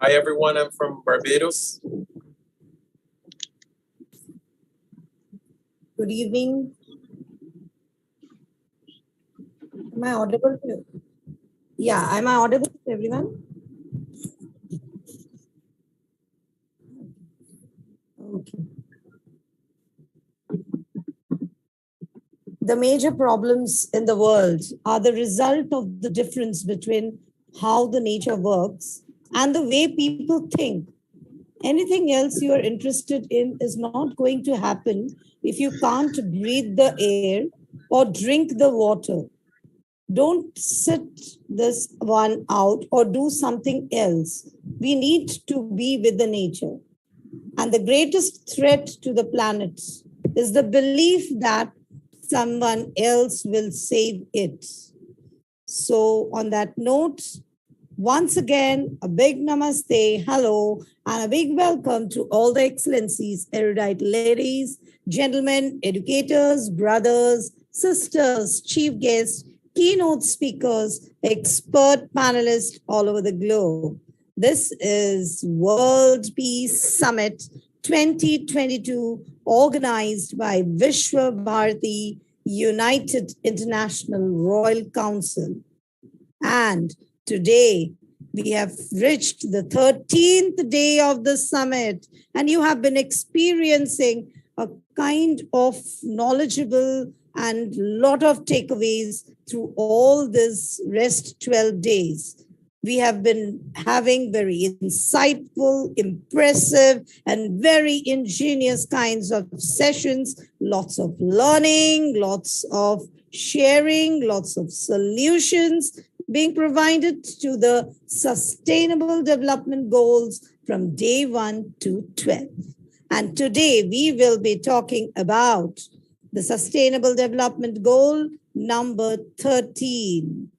Hi, everyone. I'm from Barbados. Good evening. Am I audible to? Yeah, am I audible to everyone? Okay. The major problems in the world are the result of the difference between how the nature works and the way people think. Anything else you are interested in is not going to happen if you can't breathe the air or drink the water. Don't sit this one out or do something else. We need to be with the nature. And the greatest threat to the planet is the belief that someone else will save it. So, on that note, once again, a big namaste, hello, and a big welcome to all the excellencies, erudite ladies, gentlemen, educators, brothers, sisters, chief guests, keynote speakers, expert panelists all over the globe. This is World Peace Summit 2022, organized by Vishwa Bharati United International Royal Council. And today, we have reached the 13th day of the summit, and you have been experiencing a kind of knowledgeable and lot of takeaways through all this rest 12 days. We have been having very insightful, impressive, and very ingenious kinds of sessions, lots of learning, lots of sharing, lots of solutions being provided to the Sustainable Development Goals from day 1 to 12. And today we will be talking about the Sustainable Development Goal number 13.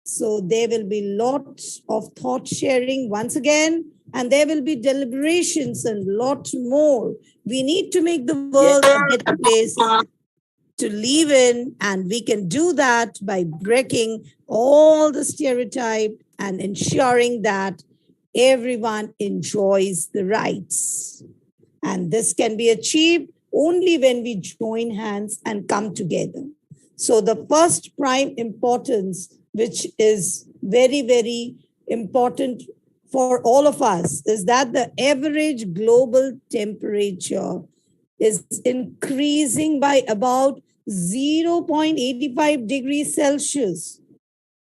So there will be lots of thought sharing once again, and there will be deliberations and lot more. We need to make the world a better place to live in, and we can do that by breaking all the stereotype and ensuring that everyone enjoys the rights. And this can be achieved only when we join hands and come together. So the first prime importance, which is very, very important for all of us, is that the average global temperature is increasing by about 0.85 degrees Celsius.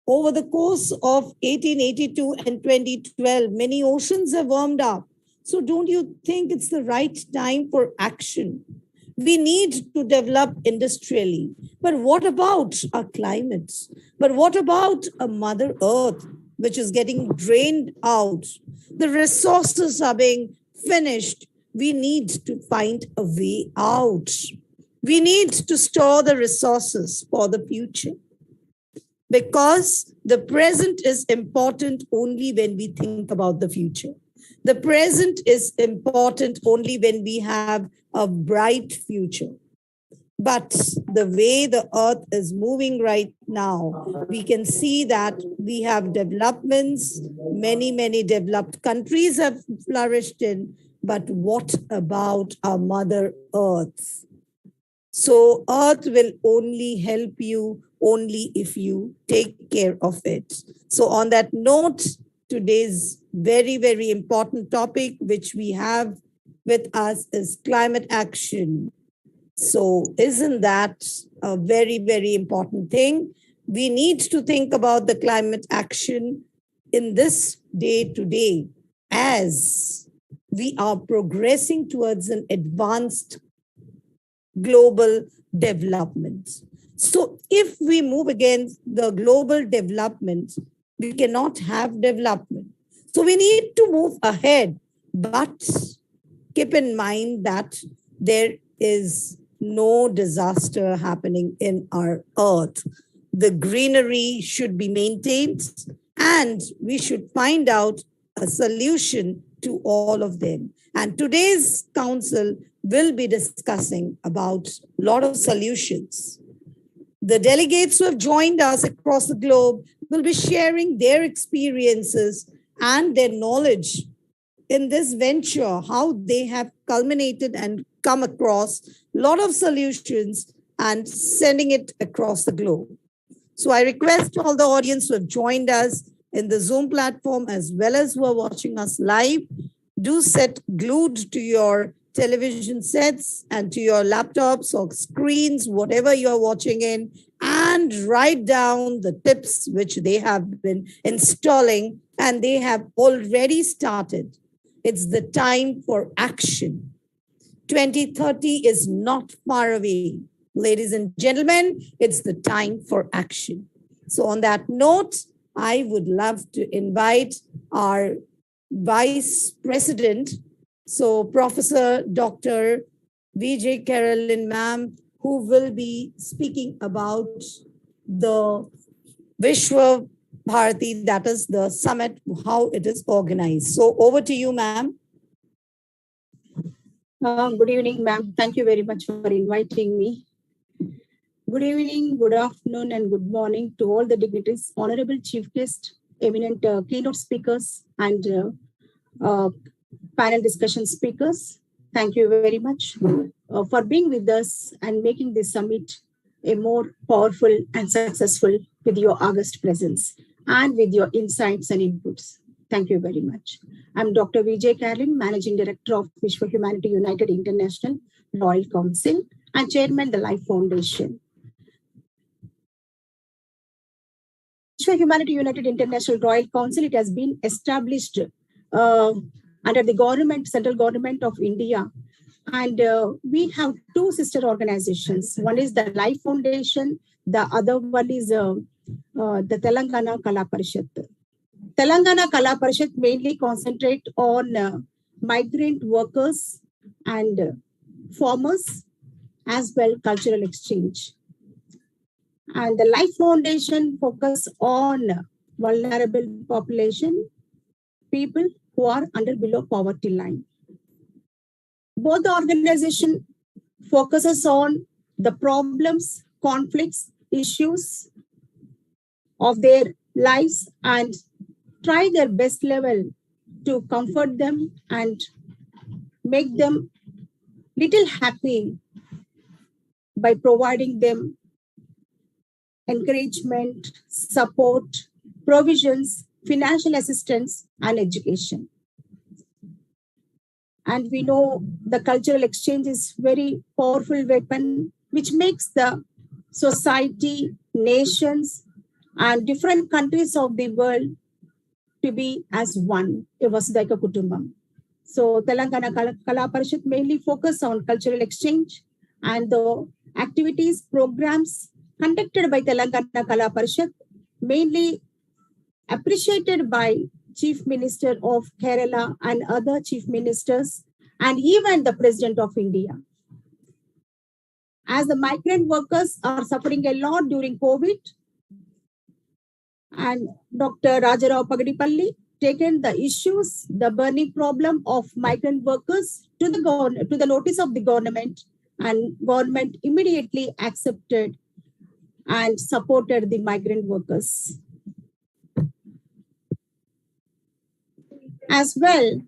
Over the course of 1882 and 2012, many oceans have warmed up. So don't you think it's the right time for action? We need to develop industrially. But what about our climate? But what about a Mother Earth, which is getting drained out? The resources are being finished. We need to find a way out. We need to store the resources for the future, because the present is important only when we think about the future. The present is important only when we have a bright future. But the way the earth is moving right now, we can see that we have developments, many developed countries have flourished in, but what about our Mother Earth? So earth will only help you only if you take care of it. So on that note, today's very important topic which we have with us is climate action. So isn't that a very important thing? We need to think about the climate action in this day to day as we are progressing towards an advanced global development. So if we move against the global development, we cannot have development. So we need to move ahead, but keep in mind that there is no disaster happening in our earth. The greenery should be maintained, and we should find out a solution to all of them. And today's council will be discussing about a lot of solutions. The delegates who have joined us across the globe will be sharing their experiences and their knowledge in this venture, how they have culminated and come across a lot of solutions and sending it across the globe. So I request all the audience who have joined us in the Zoom platform as well as who are watching us live, do sit glued to your television sets and to your laptops or screens, whatever you're watching in, and write down the tips which they have been installing and they have already started. It's the time for action. 2030 is not far away. Ladies and gentlemen, it's the time for action. So on that note, I would love to invite our Vice President, so Professor Dr. V.J. Carolyn, ma'am, who will be speaking about the Vishwa Bharati, that is the summit, how it is organized. So over to you, ma'am. Good evening, ma'am. Thank you very much for inviting me. Good evening, good afternoon, and good morning to all the dignitaries, honorable chief guest, eminent keynote speakers, and panel discussion speakers. Thank you very much for being with us and making this summit a more powerful and successful with your august presence and with your insights and inputs. Thank you very much. I'm Dr. V.J. Carolyn, Managing Director of Vishwa Humanity United International Royal Council and Chairman, the Life Foundation. Vishwa Humanity United International Royal Council, it has been established under the government, central government of India. And we have two sister organizations. One is the Life Foundation. The other one is the Telangana Kala Parishad. Telangana Kala Parishad mainly concentrate on migrant workers and farmers, as well cultural exchange. And the Life Foundation focus on vulnerable population, people who are below poverty line. Both the organization focuses on the problems, conflicts, issues of their lives and try their best level to comfort them and make them little happy by providing them encouragement, support, provisions, financial assistance, and education. And we know the cultural exchange is very powerful weapon which makes the society, nations, and different countries of the world to be as one, a Vasudhaiva Kutumbam. So Telangana Kala Parishad mainly focus on cultural exchange and the activities, programs conducted by Telangana Kala Parishad, mainly appreciated by Chief Minister of Kerala and other chief ministers, and even the President of India. As the migrant workers are suffering a lot during COVID, and Dr. Rajarao Pagadipalli taken the issues, the burning problem of migrant workers to the notice of the government, and government immediately accepted and supported the migrant workers. As well,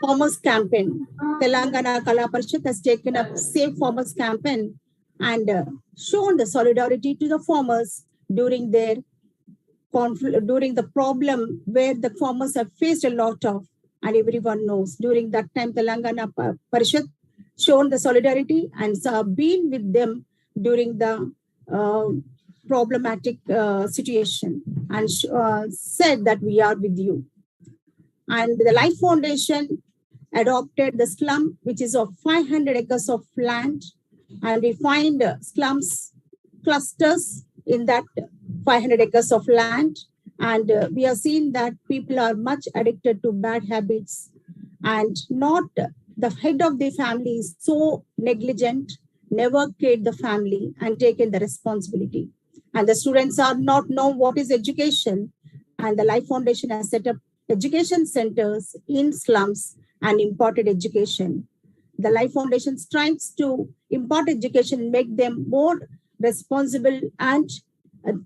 farmers campaign. Telangana Kala Parishad has taken up Save Farmers campaign and shown the solidarity to the farmers during their during the problem where the farmers have faced a lot of, and everyone knows during that time Telangana Parishad shown the solidarity and been with them during the problematic situation and said that we are with you. And the Life Foundation adopted the slum, which is of 500 acres of land, and we find slums clusters in that 500 acres of land. And we have seen that people are much addicted to bad habits, and not the head of the family is so negligent, never cared the family and taken the responsibility. And the students are not know what is education. And the Life Foundation has set up education centers in slums and imparted education. The Life Foundation strives to impart education, make them more responsible and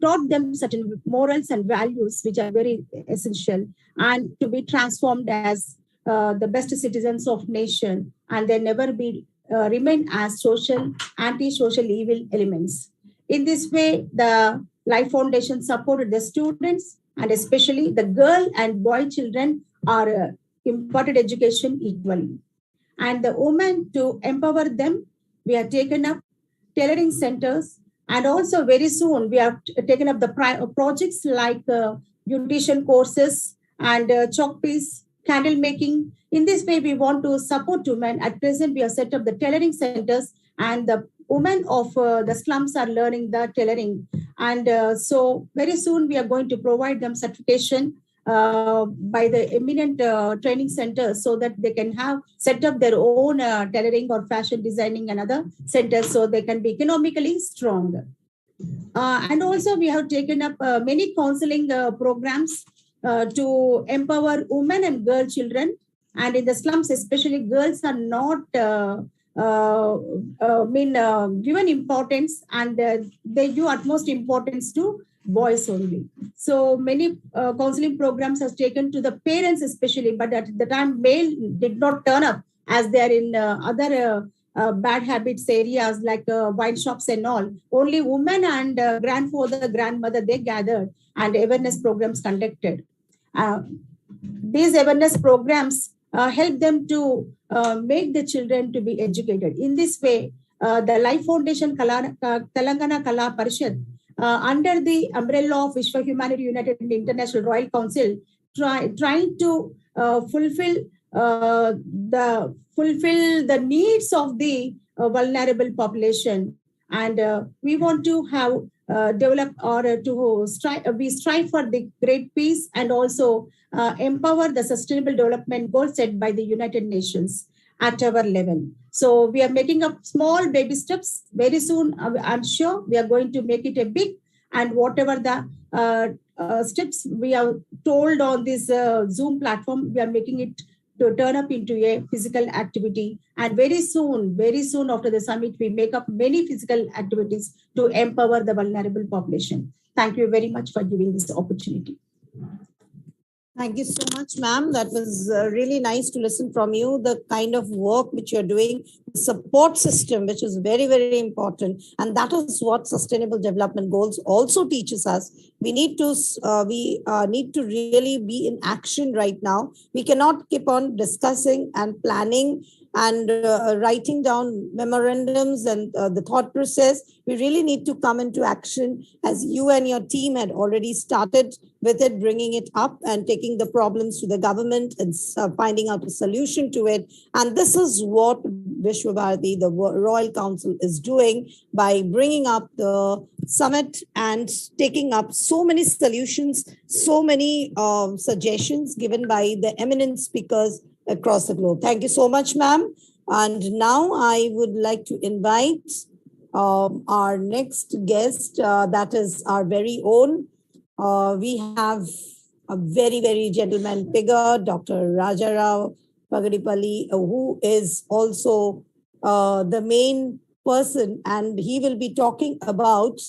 taught them certain morals and values which are very essential, and to be transformed as the best citizens of nation, and they never be remain as anti-social evil elements. In this way, the Life Foundation supported the students, and especially the girl and boy children are imparted education equally. And the women, to empower them, we have taken up tailoring centers, and also very soon we have taken up the projects like beautician courses and chalk piece, candle making. In this way, we want to support women. At present, we have set up the tailoring centers, and the women of the slums are learning the tailoring. And so very soon we are going to provide them certification by the eminent training centers, so that they can have set up their own tailoring or fashion designing and other centers, so they can be economically strong. And also we have taken up many counseling programs to empower women and girl children. And in the slums, especially, girls are not given importance, and they give utmost importance to boys only. So many counseling programs has taken to the parents especially, but at the time male did not turn up, as they are in other bad habits areas like wine shops and all. Only women and grandfather, grandmother, they gathered and awareness programs conducted. These awareness programs help them to make the children to be educated. In this way, the Life Foundation Telangana Kala Parishad, under the umbrella of Vishwa Humanity United International Royal Council, trying to fulfill the needs of the vulnerable population. And we want to have develop or to strive for the great peace, and also empower the sustainable development goals set by the United Nations at our level. So we are making up small baby steps. Very soon, I'm sure we are going to make it a big, and whatever the steps we are told on this Zoom platform, we are making it to turn up into a physical activity. And very soon after the summit, we make up many physical activities to empower the vulnerable population. Thank you very much for giving this opportunity. Thank you so much, ma'am. That was really nice to listen from you, the kind of work which you're doing, the support system, which is very, very important. And that is what Sustainable Development Goals also teaches us. We need to really be in action right now. We cannot keep on discussing and planning and writing down memorandums and the thought process. We really need to come into action, as you and your team had already started with it, bringing it up and taking the problems to the government and finding out a solution to it. And this is what Vishwa Bharati, the Royal Council, is doing by bringing up the summit and taking up so many solutions, so many suggestions given by the eminent speakers across the globe. Thank you so much, ma'am. And now I would like to invite our next guest, that is our very own. We have a very, very gentleman figure, Dr. Rajarao Pagadipalli, who is also the main person, and he will be talking about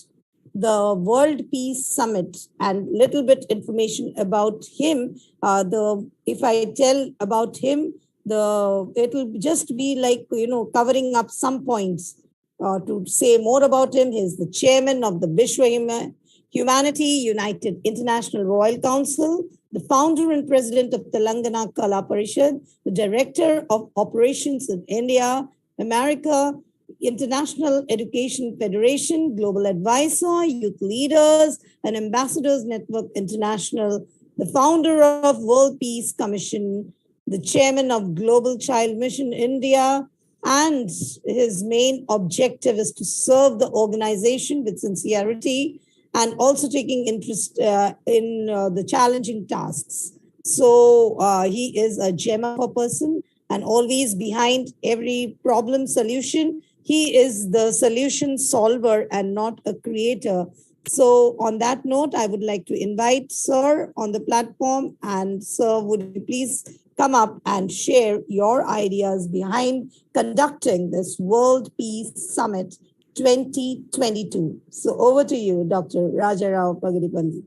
the World Peace Summit and little bit information about him. If I tell about him, it'll just be like, covering up some points. To say more about him, he's the chairman of the Vishwa Humanity United International Royal Council, the founder and president of Telangana Kala Parishad, the director of operations in India, America, International Education Federation, Global Advisor, Youth Leaders and Ambassadors Network International, the founder of World Peace Commission, the chairman of Global Child Mission India, and his main objective is to serve the organization with sincerity and also taking interest in the challenging tasks. So he is a gem of a person, and always behind every problem solution, he is the solution solver and not a creator. So on that note, I would like to invite Sir on the platform. And Sir, would you please come up and share your ideas behind conducting this World Peace Summit 2022. So over to you, Dr. Rajarao Pagadipalli.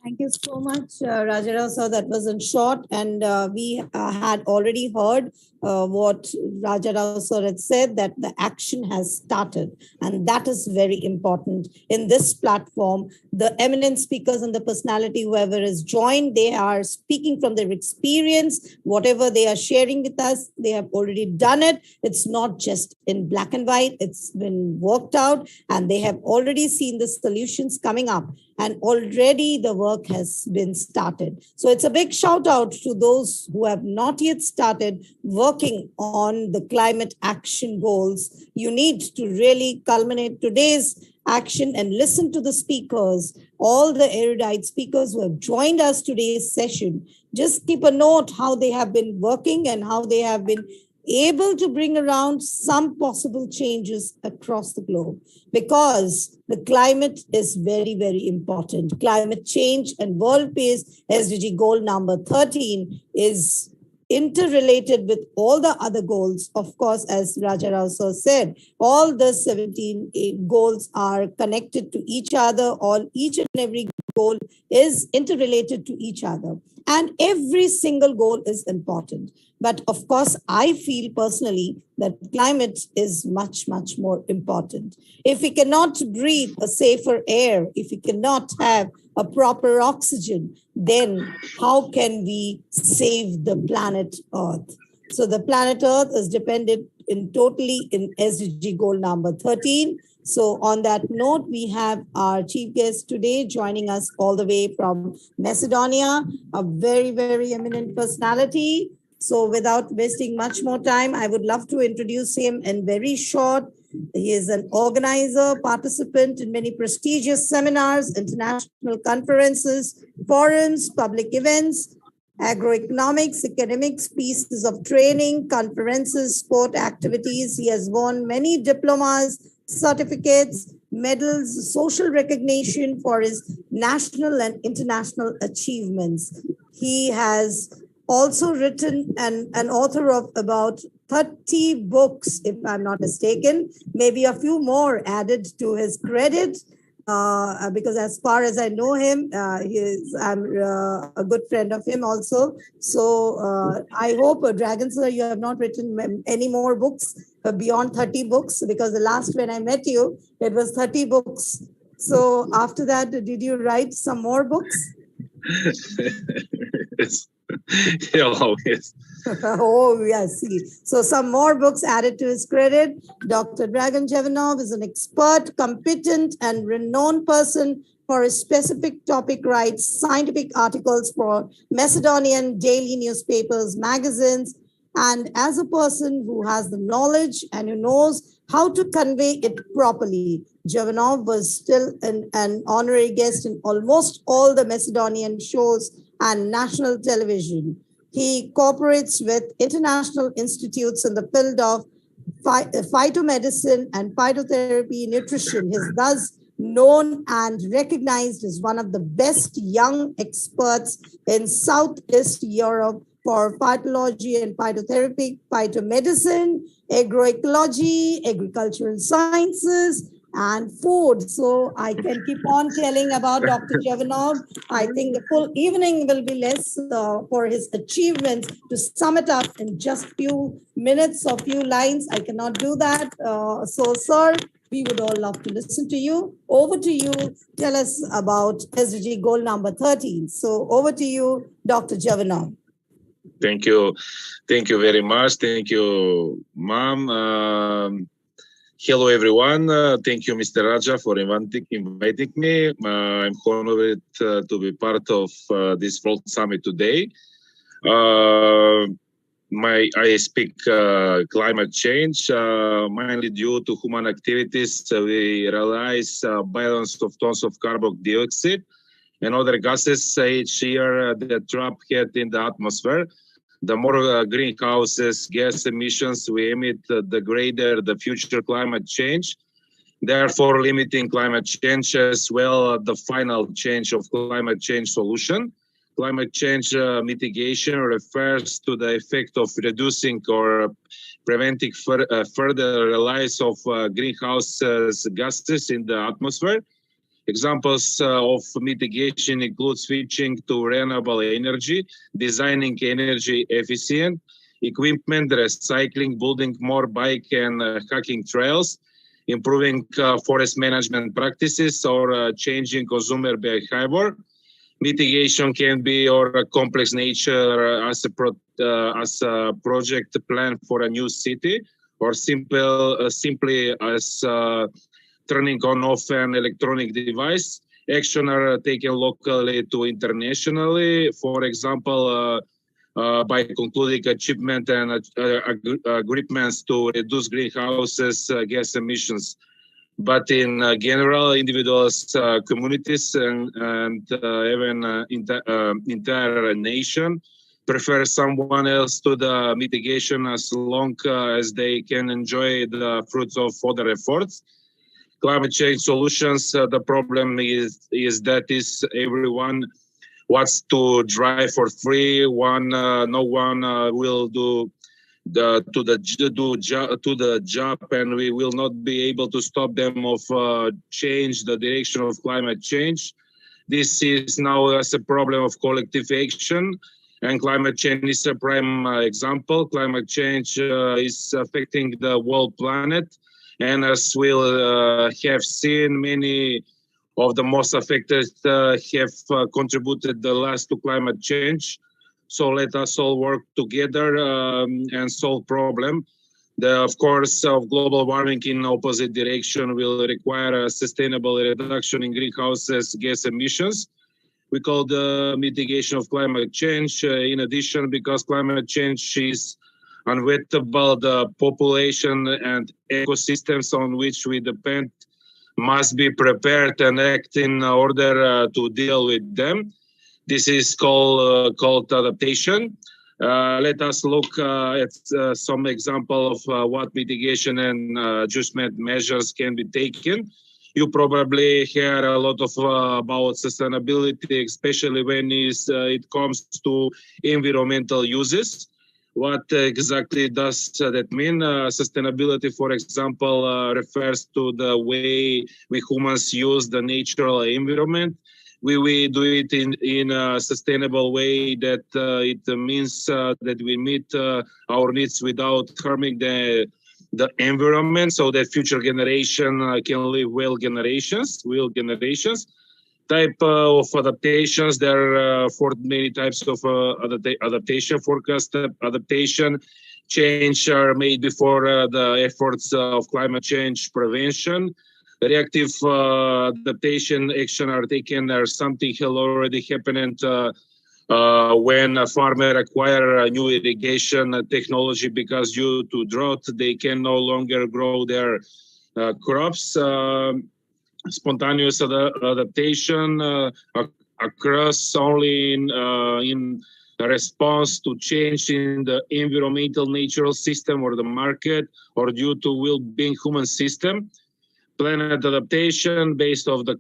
Thank you so much, Rajarao sir. That was in short, and we had already heard what Rajarao sir had said, that the action has started, and that is very important. In this platform, the eminent speakers and the personality, whoever is joined, they are speaking from their experience. Whatever they are sharing with us, they have already done it. It's not just in black and white, it's been worked out, and they have already seen the solutions coming up. And already the work has been started. So it's a big shout out to those who have not yet started working on the climate action goals. You need to really culminate today's action and listen to the speakers, all the erudite speakers who have joined us today's session. Just keep a note how they have been working and how they have been able to bring around some possible changes across the globe, because the climate is very, very important. Climate change and world peace, SDG goal number 13, is interrelated with all the other goals. Of course, as Rajarao sir said, all the 17 goals are connected to each other. Each and every goal is interrelated to each other. And every single goal is important. But of course, I feel personally that climate is much, much more important. If we cannot breathe a safer air, if we cannot have a proper oxygen, then how can we save the planet Earth? So the planet Earth is dependent totally in SDG goal number 13. So on that note, we have our chief guest today joining us all the way from Macedonia, a very, very eminent personality. So without wasting much more time, I would love to introduce him in very short. He is an organizer, participant in many prestigious seminars, international conferences, forums, public events, agroeconomics, academics, pieces of training, conferences, sport activities. He has won many diplomas, certificates, medals, social recognition for his national and international achievements. He has also written an author of about 30 books, if I'm not mistaken, maybe a few more added to his credit. Because as far as I know him, I'm a good friend of him also. So I hope, Dragon Sir, you have not written any more books beyond 30 books, because the last when I met you, it was 30 books. So after that, did you write some more books? Yes. Oh, yes. Oh, yes. See. So some more books added to his credit. Dr. Dragan Jevanov is an expert, competent, and renowned person for a specific topic, writes scientific articles for Macedonian daily newspapers, magazines, and as a person who has the knowledge and who knows how to convey it properly, Jevanov was still an honorary guest in almost all the Macedonian shows and national television. He cooperates with international institutes in the field of phytomedicine and phytotherapy nutrition. He is thus known and recognized as one of the best young experts in Southeast Europe for phytology and phytotherapy, phytomedicine, agroecology, agricultural sciences, and food. So I can keep on telling about Dr. Jevanov. I think the full evening will be less for his achievements. To sum it up in just few minutes or few lines, I cannot do that. So, sir, we would all love to listen to you. Over to you. Tell us about SDG goal number 13. So over to you, Dr. Jevanov. Thank you. Thank you very much. Thank you, Mom. Hello, everyone. Thank you, Mr. Raja, for inviting me. I'm honored to be part of this World Summit today. I speak climate change, mainly due to human activities. We realize billions of tons of carbon dioxide and other gases each year that trap heat in the atmosphere. The more greenhouse gas emissions we emit, the greater the future climate change. Therefore, limiting climate change as well the final change of climate change solution. Climate change mitigation refers to the effect of reducing or preventing further release of greenhouse gases in the atmosphere. Examples of mitigation include switching to renewable energy, designing energy efficient equipment, recycling, building more bike and hiking trails, improving forest management practices, or changing consumer behavior. Mitigation can be of a complex nature as a project plan for a new city, or simply as turning on off an electronic device. Action are taken locally to internationally. For example, by concluding achievement and agreements to reduce greenhouse gas emissions. But in general, individuals, communities, and even entire nation prefer someone else to the mitigation as long as they can enjoy the fruits of other efforts. Climate change solutions, the problem is that everyone wants to drive for free. No one will do the job, and we will not be able to stop them of change the direction of climate change. This is now as a problem of collective action, and climate change is a prime example. Climate change is affecting the whole planet, and as we'll have seen, many of the most affected have contributed the last to climate change. So let us all work together and solve problem. Of course, of global warming in opposite direction will require a sustainable reduction in greenhouse gas emissions. We call the mitigation of climate change. In addition, because climate change is unavoidable, the population and ecosystems on which we depend must be prepared and act in order to deal with them. This is called adaptation. Let us look at some example of what mitigation and adjustment measures can be taken. You probably hear a lot of about sustainability, especially when it comes to environmental uses. What exactly does that mean? Sustainability, for example, refers to the way we humans use the natural environment. We do it in a sustainable way that it means that we meet our needs without harming the environment, so that future generation can live well generations. Type of adaptations, there are many types of adaptation. Forecast adaptation, change are made before the efforts of climate change prevention. Reactive adaptation action are taken or something already happened when a farmer acquire a new irrigation technology because due to drought they can no longer grow their crops. Spontaneous adaptation occurs only in response to change in the environmental natural system or the market, or due to well-being human system. Planned adaptation based on the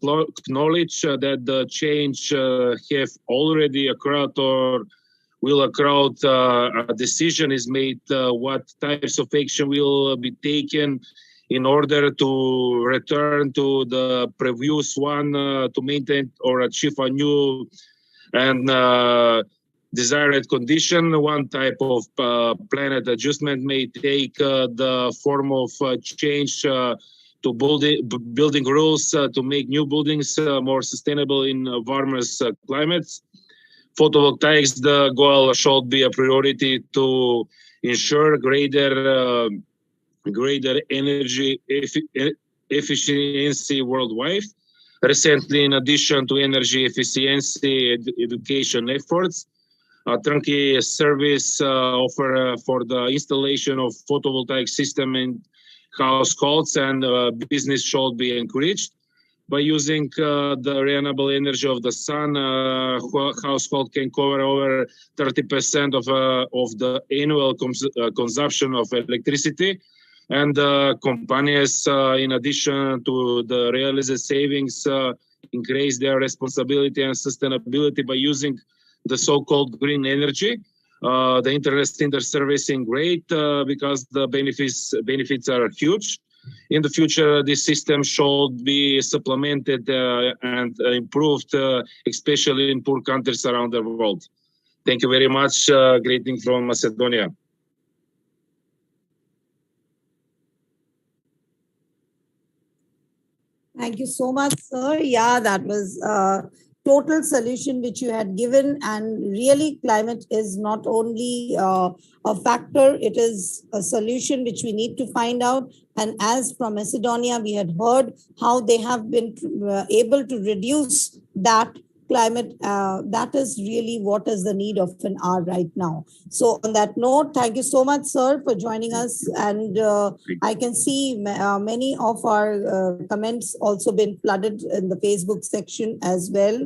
knowledge that the change have already occurred or will occur. A decision is made what types of action will be taken in order to return to the previous one to maintain or achieve a new and desired condition. One type of planned adjustment may take the form of change to building rules to make new buildings more sustainable in warmer climates. Photovoltaics, the goal should be a priority to ensure greater energy efficiency worldwide. Recently, in addition to energy efficiency education efforts, a turnkey service offer for the installation of photovoltaic system in households, and business should be encouraged. By using the renewable energy of the sun, household can cover over 30% of the annual consumption of electricity. And companies, in addition to the realized savings, increase their responsibility and sustainability by using the so-called green energy. The interest in the service is great because the benefits are huge. In the future, this system should be supplemented and improved, especially in poor countries around the world. Thank you very much. Greeting from Macedonia. Thank you so much, sir. Yeah, that was a total solution which you had given. And really, climate is not only a factor, it is a solution which we need to find out. And as from Macedonia, we had heard how they have been able to reduce that climate. That is really what is the need of an hour right now. So on that note, thank you so much, sir, for joining us. And I can see many of our comments also been flooded in the Facebook section as well.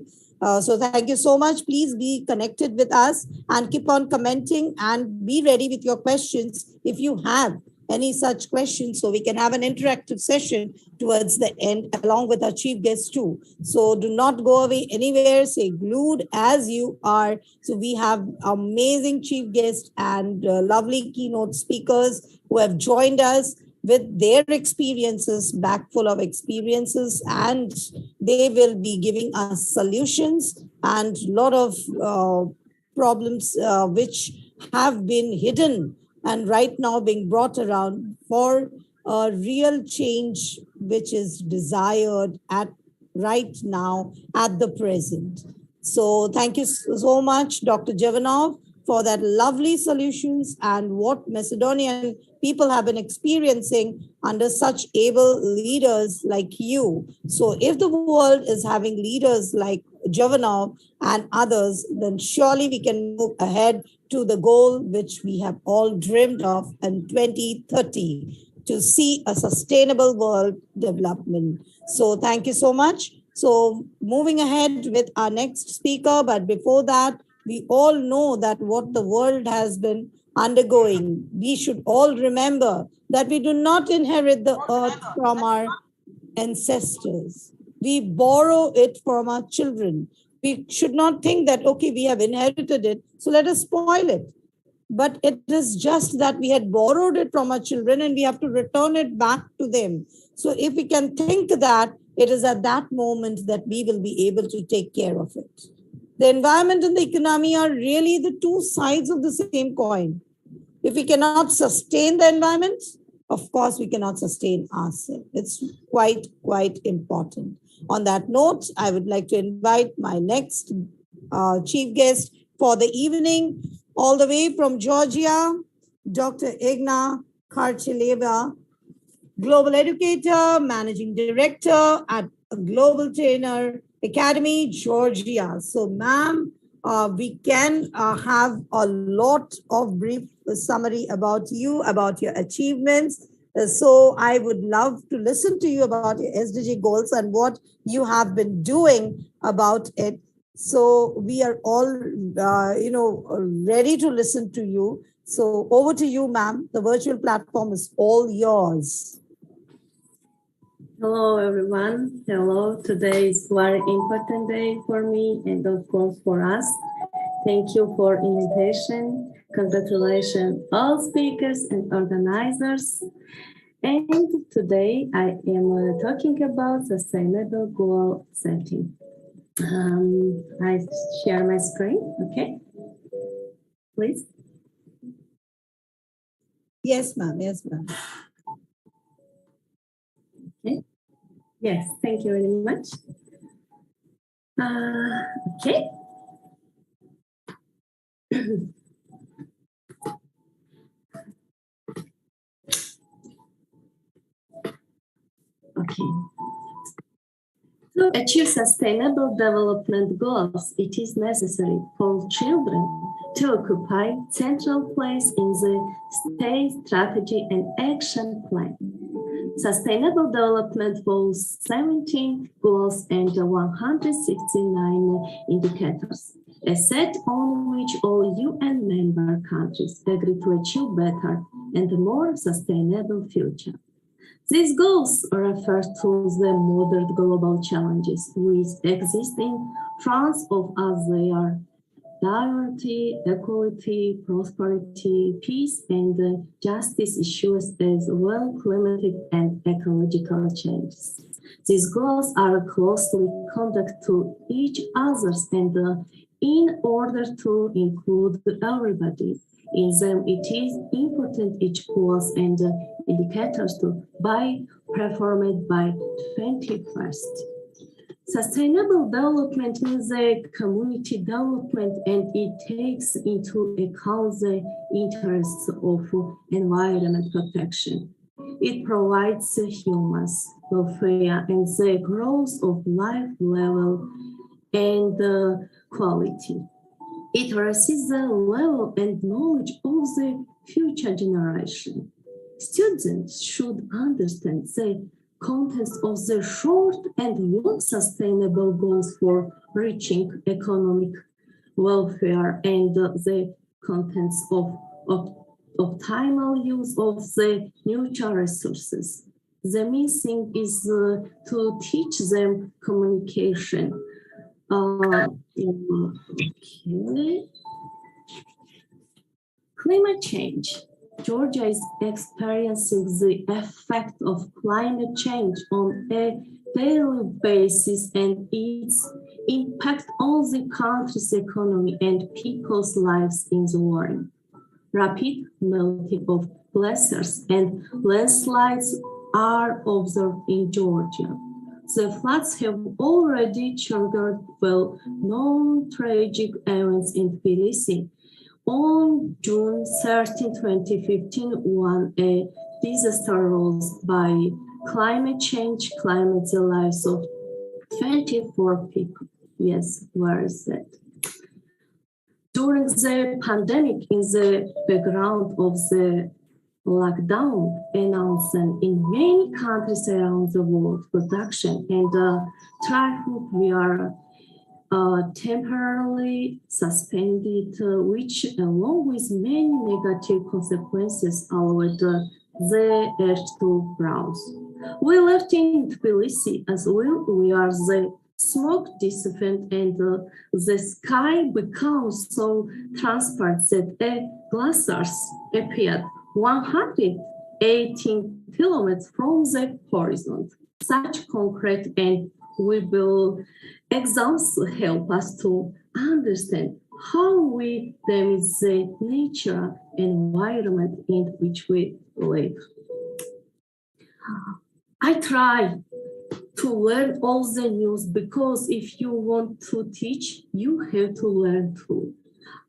So thank you so much. Please be connected with us and keep on commenting and be ready with your questions if you have any such questions, so we can have an interactive session towards the end along with our chief guests too. So do not go away anywhere, stay glued as you are. So we have amazing chief guests and lovely keynote speakers who have joined us with their experiences, back full of experiences, and they will be giving us solutions and a lot of problems which have been hidden and right now being brought around for a real change which is desired at right now at the present. So thank you so much, Dr. Javanov, for that lovely solutions and what Macedonian people have been experiencing under such able leaders like you. So if the world is having leaders like Javanov and others, then surely we can move ahead to the goal which we have all dreamed of in 2030 to see a sustainable world development. So thank you so much. So moving ahead with our next speaker, but before that, we all know that what the world has been undergoing. We should all remember that we do not inherit the earth from our ancestors. We borrow it from our children. We should not think that, okay, we have inherited it, so let us spoil it. But it is just that we had borrowed it from our children and we have to return it back to them. So if we can think that, it is at that moment that we will be able to take care of it. The environment and the economy are really the two sides of the same coin. If we cannot sustain the environment, of course, we cannot sustain ourselves. It's quite important. On that note, I would like to invite my next chief guest for the evening, all the way from Georgia, Dr. Igna Karcheleva, global educator, managing director at Global Trainer Academy, Georgia. So, ma'am, we can have a lot of brief summary about you, about your achievements. So I would love to listen to you about your SDG goals and what you have been doing about it. So we are all, ready to listen to you. So over to you, ma'am. The virtual platform is all yours. Hello, everyone. Hello. Today is a very important day for me and of course for us. Thank you for invitation. Congratulations all speakers and organizers. And today I am talking about sustainable goal setting. I share my screen, okay? Please. Yes, ma'am. Yes, ma'am. Okay. Yes, thank you very much. Okay. Okay. To achieve sustainable development goals, it is necessary for children to occupy central place in the state strategy and action plan. Sustainable development follows 17 goals and 169 indicators, a set on which all UN member countries agree to achieve better and a more sustainable future. These goals refer to the modern global challenges which exist in front of us. They are diversity, equality, prosperity, peace, and justice issues as well climatic and ecological changes. These goals are closely connected to each other, and in order to include everybody in them, it is important each goals and indicators to be performed by 21st. Sustainable development means a community development, and it takes into account the interests of environment protection. It provides humans welfare and the growth of life level and quality. It raises the level and knowledge of the future generation. Students should understand the contents of the short and long sustainable goals for reaching economic welfare and the contents of optimal use of the natural resources. The main thing is to teach them communication. Okay. Climate change. Georgia is experiencing the effect of climate change on a daily basis and its impact on the country's economy and people's lives in the world. Rapid melting of glaciers and landslides are observed in Georgia. The floods have already triggered well-known tragic events in Tbilisi. On June 13, 2015, when a disaster rose by climate change claimed the lives of 24 people. Yes, where is that? During the pandemic, in the background of the lockdown announced in many countries around the world, production and traffic were temporarily suspended, which along with many negative consequences allowed the earth to browse. We left in Tbilisi as well, where the smoke dissipated and the sky becomes so transparent that glaciers appeared 118 kilometers from the horizon. Such concrete and visible examples help us to understand how we damage the nature environment in which we live. I try to learn all the news because if you want to teach, you have to learn too.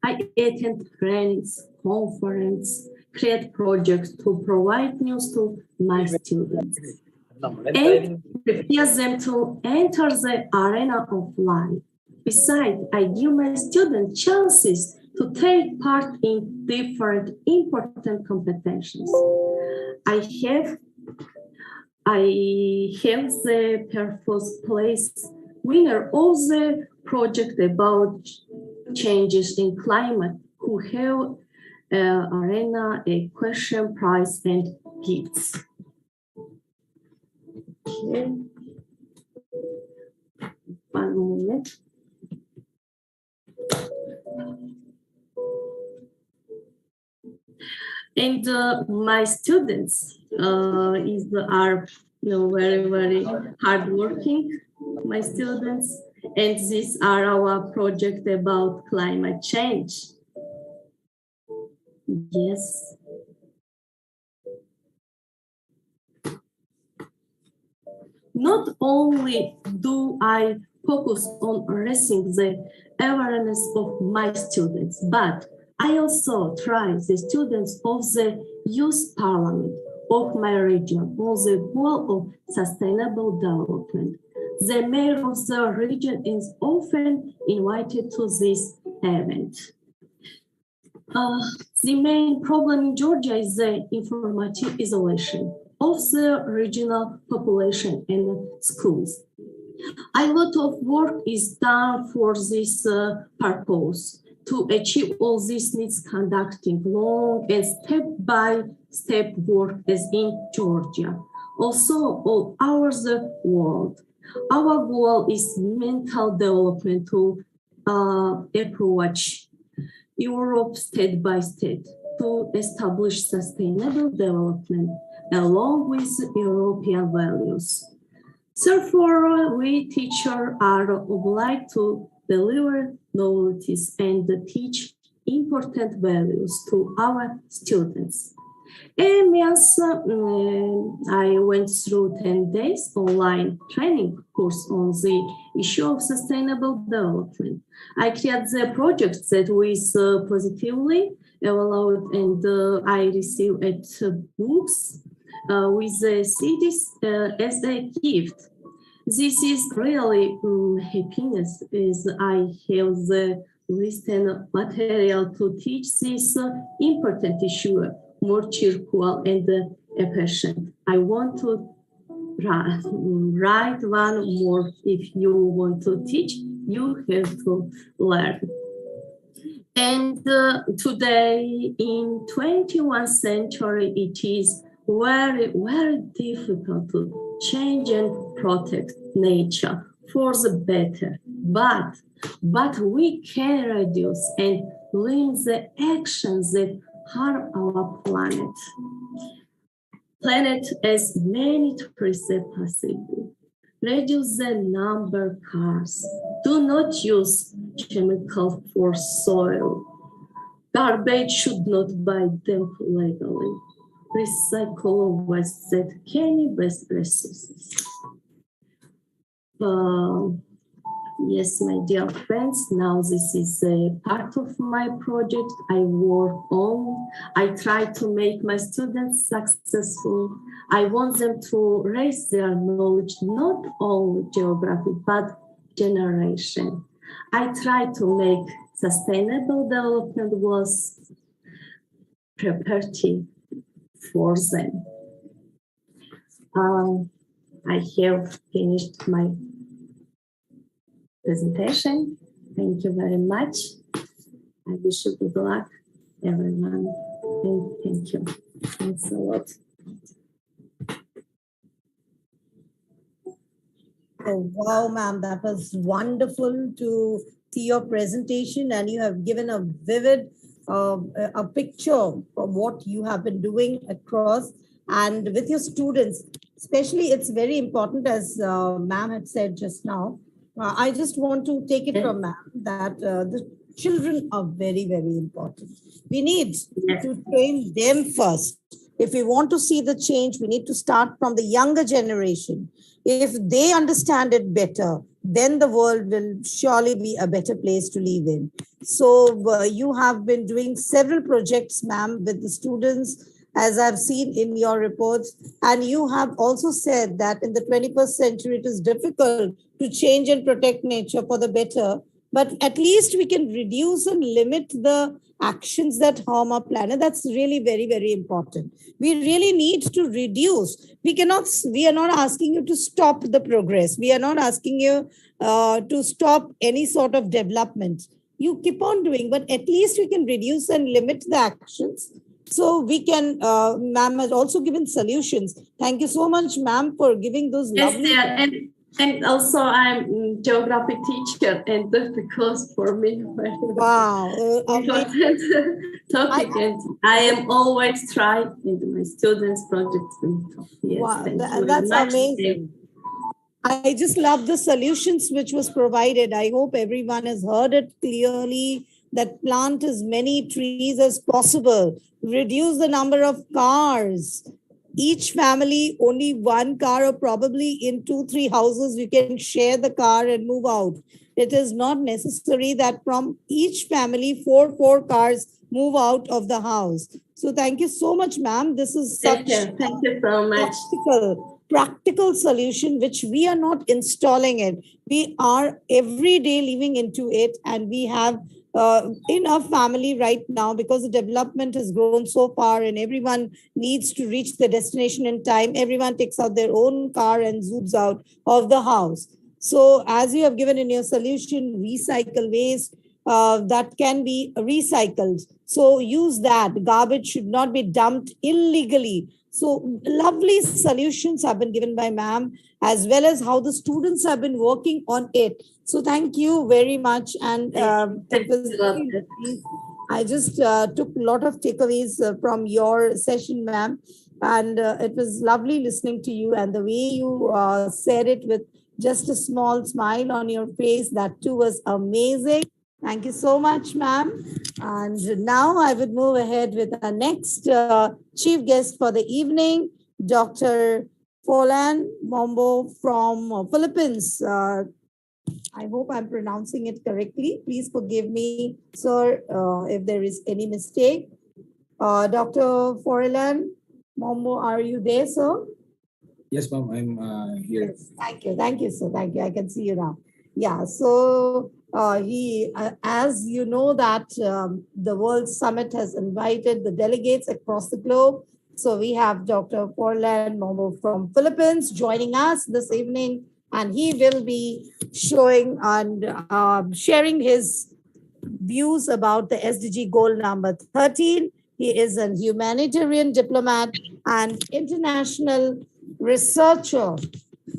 I attend trainings, conferences, create projects to provide news to my students and prepare them to enter the arena of life. Besides, I give my students chances to take part in different important competitions. I have the first place winner of the project about changes in climate who have arena, a question, prize, and gifts. Okay. 1 moment. And my students are very, very hardworking, my students, and these are our project about climate change. Yes. Not only do I focus on raising the awareness of my students, but I also try the students of the youth parliament of my region on the goal of sustainable development. The mayor of the region is often invited to this event. The main problem in Georgia is the informative isolation of the regional population and schools. A lot of work is done for this purpose. To achieve all this needs conducting long and step-by-step work as in Georgia. Also, all over the world. Our goal is mental development to approach Europe state by state to establish sustainable development along with European values. Therefore, we teachers are obliged to deliver novelties and teach important values to our students. And yes, I went through 10 days online training course on the issue of sustainable development. I created the project that was positively evaluated, and I received books with the cities as a gift. This is really happiness, as I have the written material to teach this important issue more cheerful and efficient. I want to write one more. If you want to teach, you have to learn. And today, in 21st century, it is very, very difficult to change and protect nature for the better. But we can reduce and limit the actions that harm our planet as many trees as possible. Reduce the number of cars. Do not use chemicals for soil. Garbage should not buy them legally. Recycle waste that can be best resources. Yes, my dear friends, now this is a part of my project I work on. I try to make my students successful. I want them to raise their knowledge, not only geography, but generation. I try to make sustainable development goals property for them. I have finished my presentation. Thank you very much. I wish you good luck, everyone. And thank you. Thanks a lot. Oh, wow, ma'am, that was wonderful to see your presentation, and you have given a vivid a picture of what you have been doing across and with your students. Especially, it's very important, as ma'am had said just now. I just want to take it from ma'am that the children are very, very important. We need to train them first. If we want to see the change, we need to start from the younger generation. If they understand it better, then the world will surely be a better place to live in. So you have been doing several projects, ma'am, with the students, as I've seen in your reports. And you have also said that in the 21st century, it is difficult to change and protect nature for the better. But at least we can reduce and limit the actions that harm our planet. That's really very, very important. We really need to reduce. We are not asking you to stop the progress. We are not asking you to stop any sort of development. You keep on doing, but at least we can reduce and limit the actions. So we can, ma'am has also given solutions. Thank you so much, ma'am, for giving those lovely... And also I'm geography teacher, and because for me, wow, important topic, and I am always trying in my students' projects. Yes, wow, that's amazing. I just love the solutions which was provided. I hope everyone has heard it clearly, that plant as many trees as possible, reduce the number of cars. Each family, only one car, or probably in 2-3 houses, you can share the car and move out. It is not necessary that from each family, 4 cars move out of the house. So thank you so much, ma'am. This is such thank you so much. Practical solution, which we are not installing it. We are every day living into it, and we have in our family right now, because the development has grown so far and everyone needs to reach the destination in time. Everyone takes out their own car and zooms out of the house. So as you have given in your solution, recycle waste that can be recycled. So use that. Garbage should not be dumped illegally. So lovely solutions have been given by ma'am, as well as how the students have been working on it. So thank you very much. And it was very nice. I just took a lot of takeaways from your session, ma'am. And it was lovely listening to you, and the way you said it with just a small smile on your face, that too was amazing. Thank you so much, ma'am. And now I would move ahead with our next chief guest for the evening, Dr. Folan Mombo from Philippines. I hope I'm pronouncing it correctly. Please forgive me, sir, if there is any mistake. Dr. Folan Mombo, are you there, sir? Yes, ma'am, I'm here. Yes, thank you. Thank you, sir. Thank you. I can see you now. Yeah, so as you know that the World Summit has invited the delegates across the globe. So we have Dr. Portland Momo from Philippines joining us this evening, and he will be showing and sharing his views about the SDG goal number 13. He is a humanitarian diplomat and international researcher.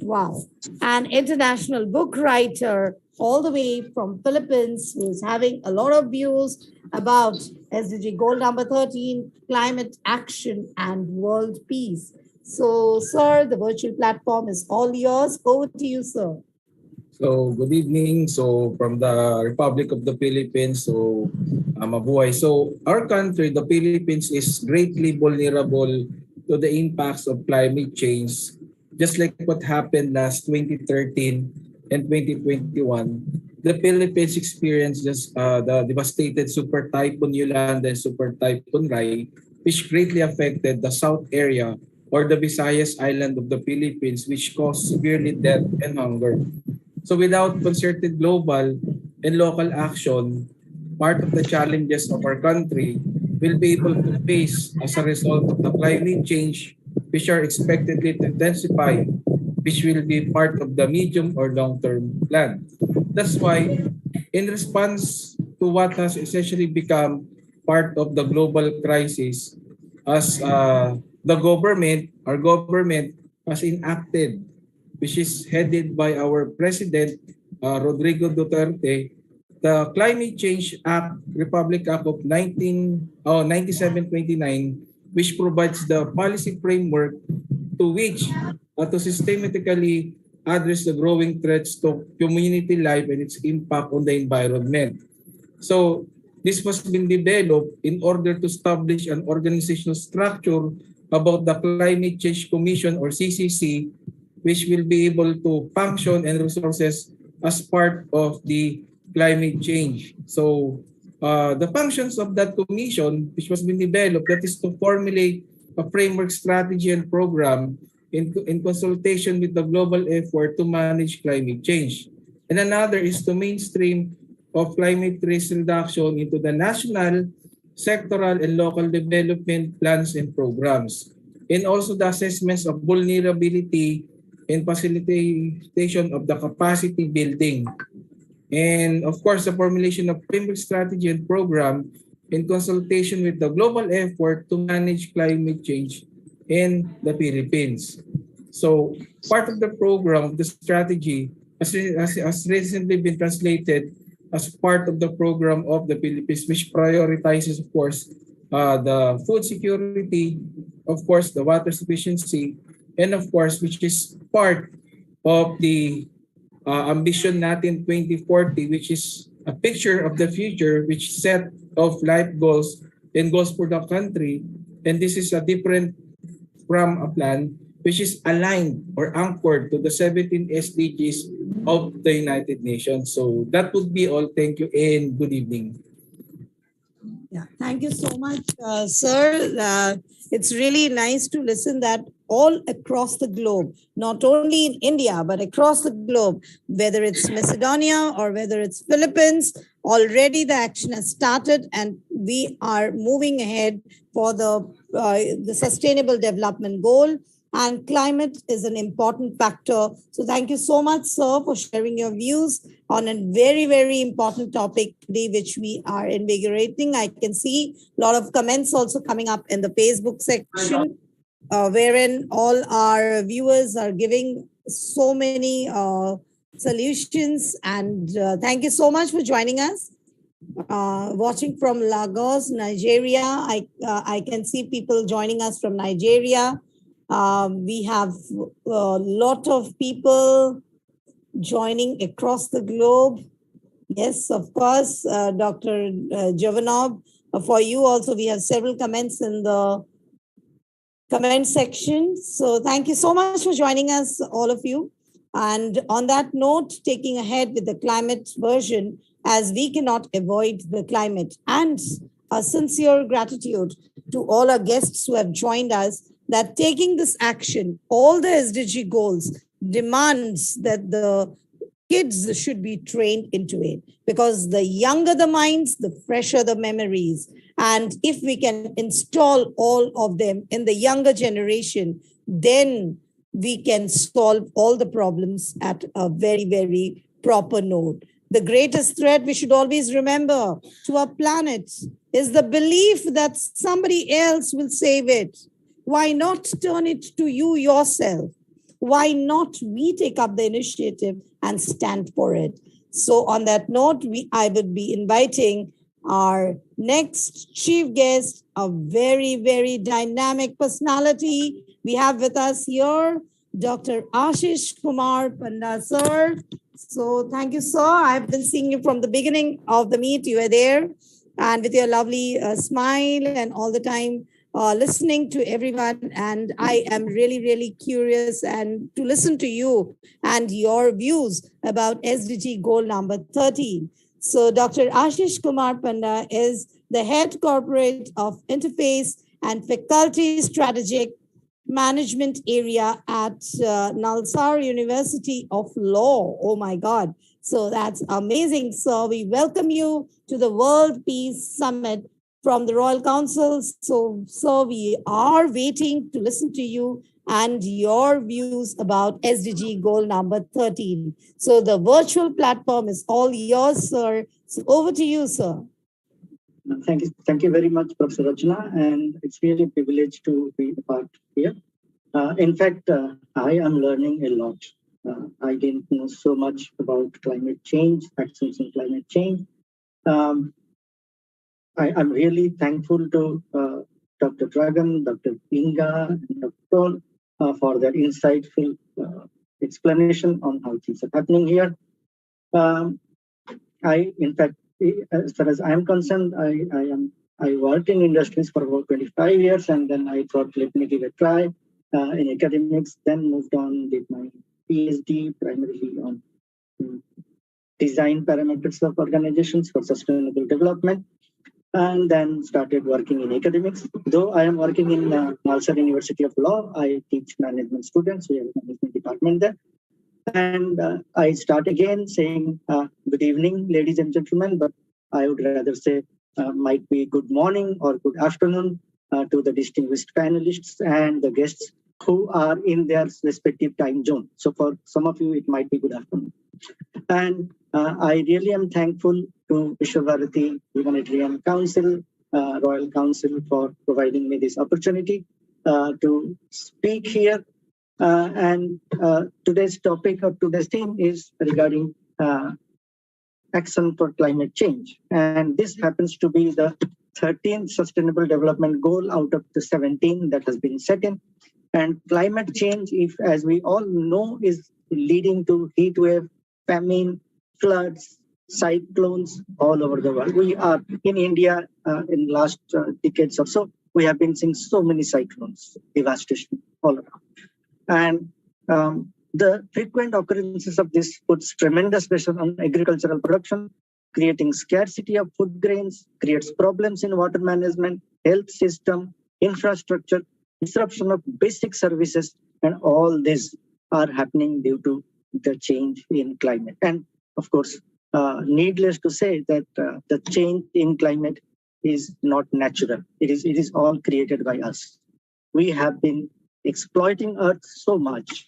Wow. An international book writer all the way from Philippines, who is having a lot of views about SDG goal number 13, climate action and world peace. So, sir, the virtual platform is all yours. Over to you, sir. So, good evening. So, from the Republic of the Philippines, so mabuhay. So, our country, the Philippines, is greatly vulnerable to the impacts of climate change. Just like what happened last 2013 and 2021, the Philippines experienced just the devastated Super Typhoon Yolanda and Super Typhoon Rai, which greatly affected the south area or the Visayas Island of the Philippines, which caused severely death and hunger. So without concerted global and local action, part of the challenges of our country will be able to face as a result of the climate change, which are expectedly to intensify, which will be part of the medium or long-term plan. That's why, in response to what has essentially become part of the global crisis, as our government has enacted, which is headed by our President Rodrigo Duterte, the Climate Change Act, Republic Act of 9729, which provides the policy framework to which to systematically address the growing threats to community life and its impact on the environment. So this was been developed in order to establish an organizational structure about the Climate Change Commission or CCC, which will be able to function and resources as part of the climate change. So the functions of that commission, which was been developed, that is to formulate a framework strategy and program in consultation with the global effort to manage climate change. And another is to mainstream of climate risk reduction into the national, sectoral, and local development plans and programs. And also the assessments of vulnerability and facilitation of the capacity building. And of course, the formulation of framework strategy and program in consultation with the global effort to manage climate change in the Philippines. So part of the program, the strategy, has recently been translated as part of the program of the Philippines, which prioritizes, of course, the food security, of course, the water sufficiency, and of course, which is part of the ambition natin 2040, which is a picture of the future, which set of life goals and goals for the country. And this is a different from a plan which is aligned or anchored to the 17 SDGs of the United Nations. So that would be all. Thank you and good evening. Yeah, thank you so much, sir. It's really nice to listen that all across the globe, not only in India, but across the globe, whether it's Macedonia or whether it's Philippines, already the action has started and we are moving ahead for the Sustainable Development Goal. And climate is an important factor. So thank you so much, sir, for sharing your views on a very, very important topic today, which we are invigorating. I can see a lot of comments also coming up in the Facebook section. wherein all our viewers are giving so many solutions. And thank you so much for joining us. Watching from Lagos, Nigeria. I can see people joining us from Nigeria. We have a lot of people joining across the globe. Yes, of course, Dr. Jovanob. For you also, we have several comments in the comment section. So thank you so much for joining us, all of you. And on that note, taking ahead with the climate version, as we cannot avoid the climate, and a sincere gratitude to all our guests who have joined us, that taking this action, all the SDG goals demands that the kids should be trained into it, because the younger the minds, the fresher the memories. And if we can install all of them in the younger generation, then we can solve all the problems at a very, very proper note. The greatest threat we should always remember to our planet is the belief that somebody else will save it. Why not turn it to you yourself? Why not we take up the initiative and stand for it? So on that note, I would be inviting our next chief guest, a very, very dynamic personality. We have with us here Dr. Ashish Kumar Panda, sir. So thank you, sir. I've been seeing you from the beginning of the meet. You were there, and with your lovely smile and all the time listening to everyone. And I am really, really curious and to listen to you and your views about SDG goal number 13. So Dr. Ashish Kumar Panda is the head corporate of interface and faculty strategic management area at Nalsar University of Law. Oh my God. So that's amazing. So we welcome you to the World Peace Summit from the Royal Council. So we are waiting to listen to you and your views about SDG goal number 13. So the virtual platform is all yours, sir. So over to you, sir. Thank you very much, Professor Rachna, and it's really a privilege to be a part here. In fact, I am learning a lot. I didn't know so much about climate change, actions in climate change. I'm really thankful to Dr. Dragan, Dr. Inga, and Dr. Paul for their insightful explanation on how things are happening here. In fact, as far as I'm concerned, I worked in industries for about 25 years, and then I thought, let me give a try in academics, then moved on, did my PhD primarily on design parameters of organizations for sustainable development, and then started working in academics. Though I am working in Nalsar University of Law, I teach management students. We have a management department there. And I start again saying, good evening, ladies and gentlemen, but I would rather say might be good morning or good afternoon to the distinguished panelists and the guests who are in their respective time zone. So for some of you, it might be good afternoon. And I really am thankful to Vishwabharati Humanitarian Council, Royal Council for providing me this opportunity to speak here. And today's topic or today's theme is regarding action for climate change. And this happens to be the 13th Sustainable Development Goal out of the 17 that has been set in. And climate change, if as we all know, is leading to heat wave, famine, floods, cyclones all over the world. We are in India in last decades or so, we have been seeing so many cyclones, devastation all around. And the frequent occurrences of this puts tremendous pressure on agricultural production, creating scarcity of food grains, creates problems in water management, health system, infrastructure, disruption of basic services, and all this are happening due to the change in climate. And of course, needless to say that the change in climate is not natural. It is all created by us. We have been exploiting Earth so much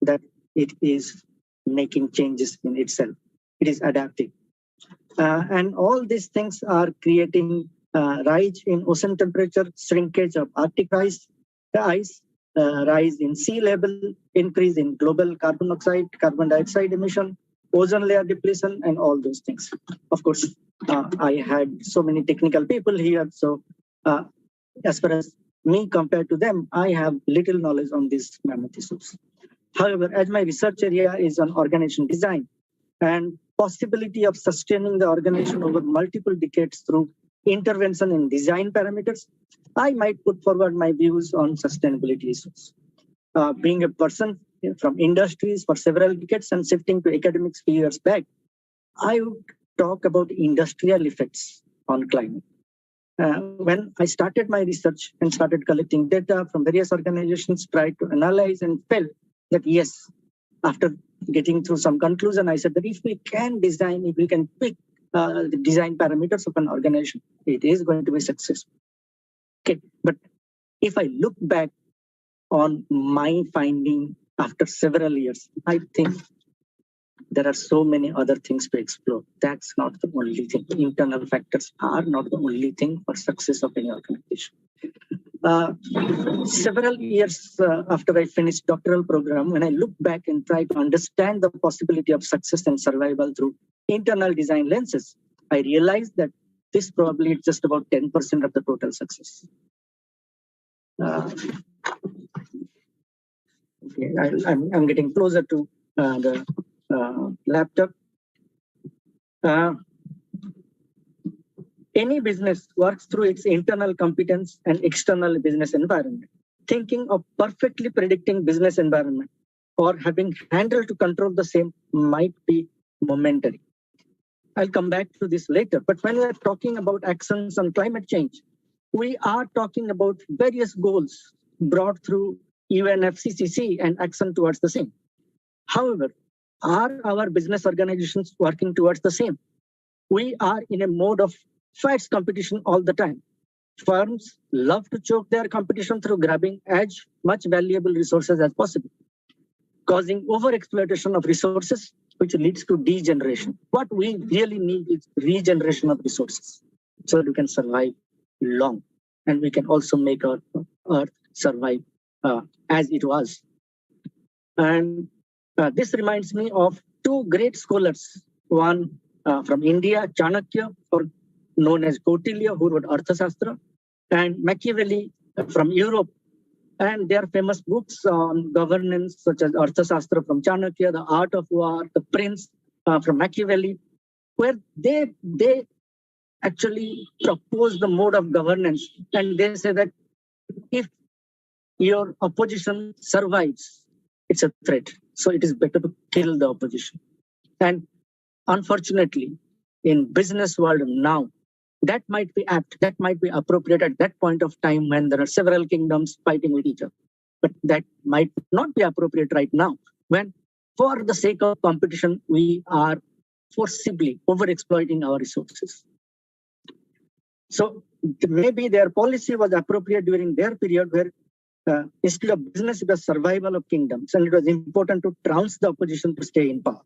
that it is making changes in itself. It is adapting. And all these things are creating rise in ocean temperature, shrinkage of Arctic ice, rise in sea level, increase in global carbon dioxide emission, ozone layer depletion, and all those things. Of course, I had so many technical people here, so as far as me compared to them, I have little knowledge on these mammoth issues. However, as my research area is on organization design and possibility of sustaining the organization over multiple decades through intervention in design parameters, I might put forward my views on sustainability issues. Being a person from industries for several decades and shifting to academics few years back, I would talk about industrial effects on climate. When I started my research and started collecting data from various organizations, tried to analyze and felt that yes, after getting through some conclusion, I said that if we can design, if we can pick the design parameters of an organization, it is going to be successful. Okay, but if I look back on my finding after several years, I think there are so many other things to explore. That's not the only thing. Internal factors are not the only thing for success of any organization. Several years after I finished doctoral program, when I look back and try to understand the possibility of success and survival through internal design lenses, I realized that this probably is just about 10% of the total success. Okay, I'm getting closer to the laptop. Any business works through its internal competence and external business environment. Thinking of perfectly predicting business environment or having handle to control the same might be momentary. I'll come back to this later. But when we're talking about actions on climate change, we are talking about various goals brought through UNFCCC and action towards the same. However, are our business organizations working towards the same? We are in a mode of fierce competition all the time. Firms love to choke their competition through grabbing as much valuable resources as possible, causing overexploitation of resources, which leads to degeneration. What we really need is regeneration of resources so that we can survive long and we can also make our Earth survive as it was. And this reminds me of two great scholars, one from India, Chanakya, or known as Kautilya, who wrote Arthashastra, and Machiavelli from Europe. And their famous books on governance, such as Arthashastra from Chanakya, The Art of War, The Prince from Machiavelli, where they actually propose the mode of governance. And they say that if your opposition survives, it's a threat. So it is better to kill the opposition. And unfortunately, in business world now, that might be apt, that might be appropriate at that point of time when there are several kingdoms fighting with each other. But that might not be appropriate right now, when for the sake of competition, we are forcibly overexploiting our resources. So maybe their policy was appropriate during their period where instead of business, it was survival of kingdoms, and it was important to trounce the opposition to stay in power.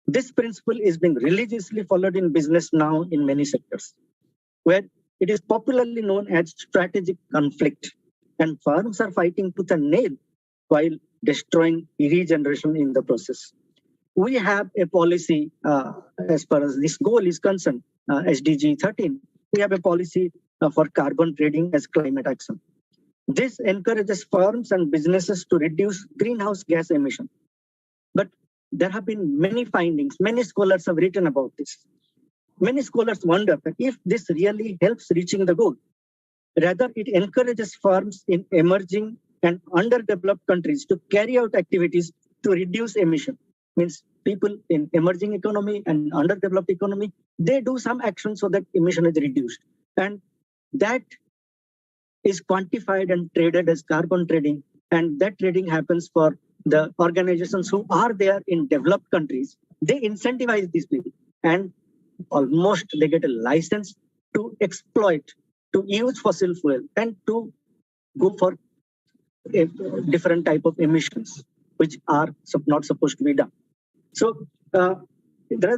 This principle is being religiously followed in business now in many sectors, where it is popularly known as strategic conflict, and firms are fighting tooth and nail while destroying regeneration in the process. We have a policy as far as this goal is concerned, SDG 13. We have a policy for carbon trading as climate action. This encourages firms and businesses to reduce greenhouse gas emission. But there have been many findings, many scholars have written about this. Many scholars wonder if this really helps reaching the goal. Rather, it encourages firms in emerging and underdeveloped countries to carry out activities to reduce emission. Means people in emerging economy and underdeveloped economy, they do some action so that emission is reduced. And that is quantified and traded as carbon trading. And that trading happens for the organizations who are there in developed countries. They incentivize these people and almost they get a license to exploit, to use fossil fuel and to go for a different type of emissions, which are not supposed to be done. So rather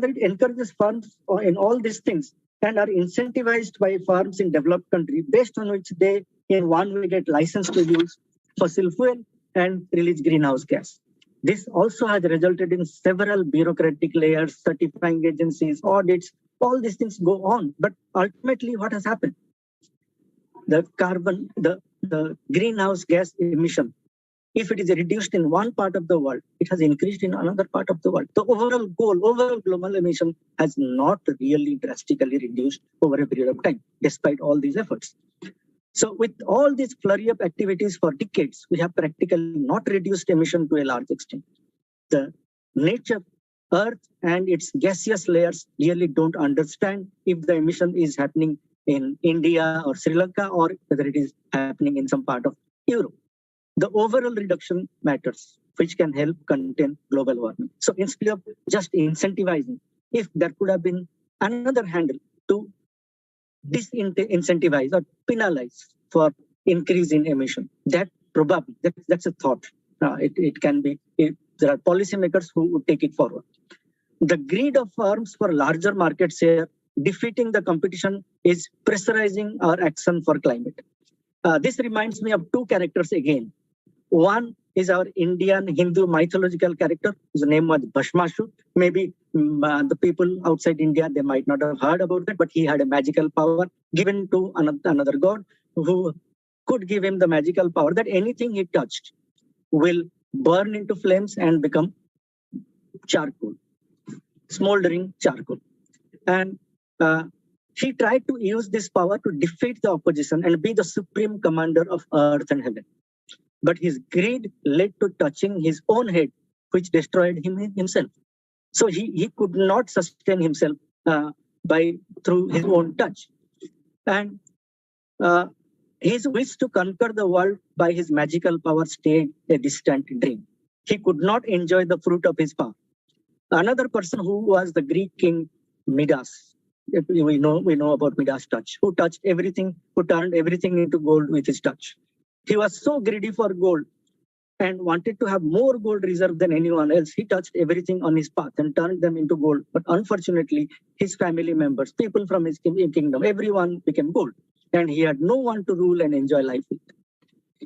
it encourages firms in all these things and are incentivized by firms in developed countries based on which they in one way get license to use fossil fuel and release greenhouse gas. This also has resulted in several bureaucratic layers, certifying agencies, audits, all these things go on. But ultimately, what has happened? The carbon, the greenhouse gas emission, if it is reduced in one part of the world, it has increased in another part of the world. The overall goal, overall global emission has not really drastically reduced over a period of time, despite all these efforts. So with all this flurry of activities for decades, we have practically not reduced emission to a large extent. The nature, Earth and its gaseous layers really don't understand if the emission is happening in India or Sri Lanka or whether it is happening in some part of Europe. The overall reduction matters, which can help contain global warming. So instead of just incentivizing, if there could have been another handle to disincentivize or penalize for increase in emission, that probably, that's a thought. It can be, there are policymakers who would take it forward. The greed of firms for larger market share, defeating the competition, is pressurizing our action for climate. This reminds me of two characters again. One is our Indian Hindu mythological character, whose name was Bhashmasur. Maybe the people outside India, they might not have heard about it, but he had a magical power given to another god who could give him the magical power that anything he touched will burn into flames and become charcoal, smoldering charcoal. And he tried to use this power to defeat the opposition and be the supreme commander of earth and heaven. But his greed led to touching his own head, which destroyed him himself. So he could not sustain himself through his own touch. And his wish to conquer the world by his magical power stayed a distant dream. He could not enjoy the fruit of his power. Another person who was the Greek king Midas, we know about Midas' touch, who touched everything, who turned everything into gold with his touch. He was so greedy for gold and wanted to have more gold reserve than anyone else. He touched everything on his path and turned them into gold. But unfortunately, his family members, people from his kingdom, everyone became gold. And he had no one to rule and enjoy life with.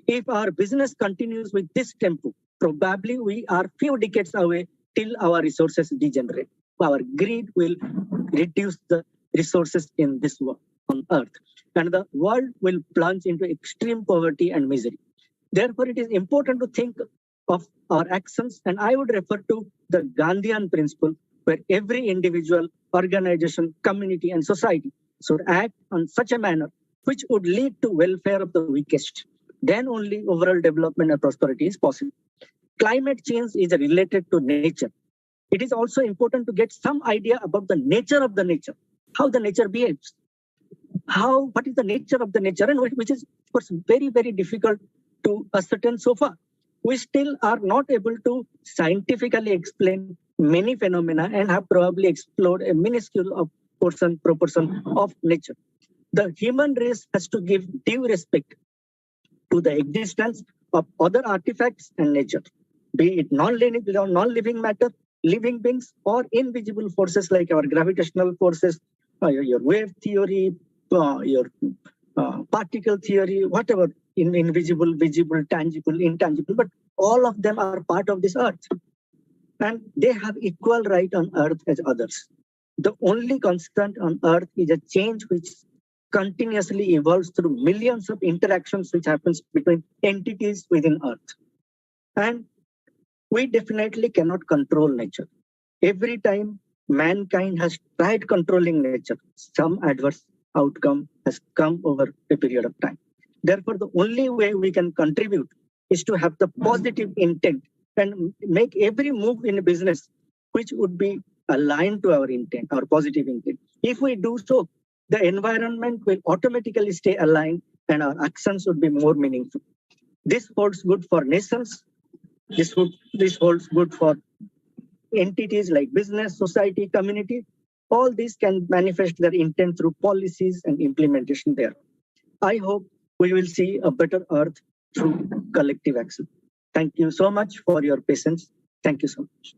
If our business continues with this tempo, probably we are few decades away till our resources degenerate. Our greed will reduce the resources in this world on earth, and the world will plunge into extreme poverty and misery. Therefore, it is important to think of our actions, and I would refer to the Gandhian principle, where every individual, organization, community, and society should act on such a manner which would lead to welfare of the weakest. Then only overall development and prosperity is possible. Climate change is related to nature. It is also important to get some idea about the nature of the nature, how the nature behaves, what is the nature of the nature, and which is, of course, very, very difficult to ascertain so far. We still are not able to scientifically explain many phenomena and have probably explored a minuscule proportion of nature. The human race has to give due respect to the existence of other artifacts and nature, be it non-living matter, living beings, or invisible forces like our gravitational forces, your wave theory, your particle theory, whatever, invisible, visible, tangible, intangible, but all of them are part of this earth. And they have equal right on earth as others. The only constant on earth is a change which continuously evolves through millions of interactions which happens between entities within earth. And we definitely cannot control nature. Every time mankind has tried controlling nature, some adverse outcome has come over a period of time. Therefore, the only way we can contribute is to have the positive intent and make every move in a business which would be aligned to our intent, our positive intent. If we do so, the environment will automatically stay aligned and our actions would be more meaningful. This holds good for nations. This holds good for entities like business, society, community. All these can manifest their intent through policies and implementation there. I hope we will see a better earth through collective action. Thank you so much for your patience. Thank you so much.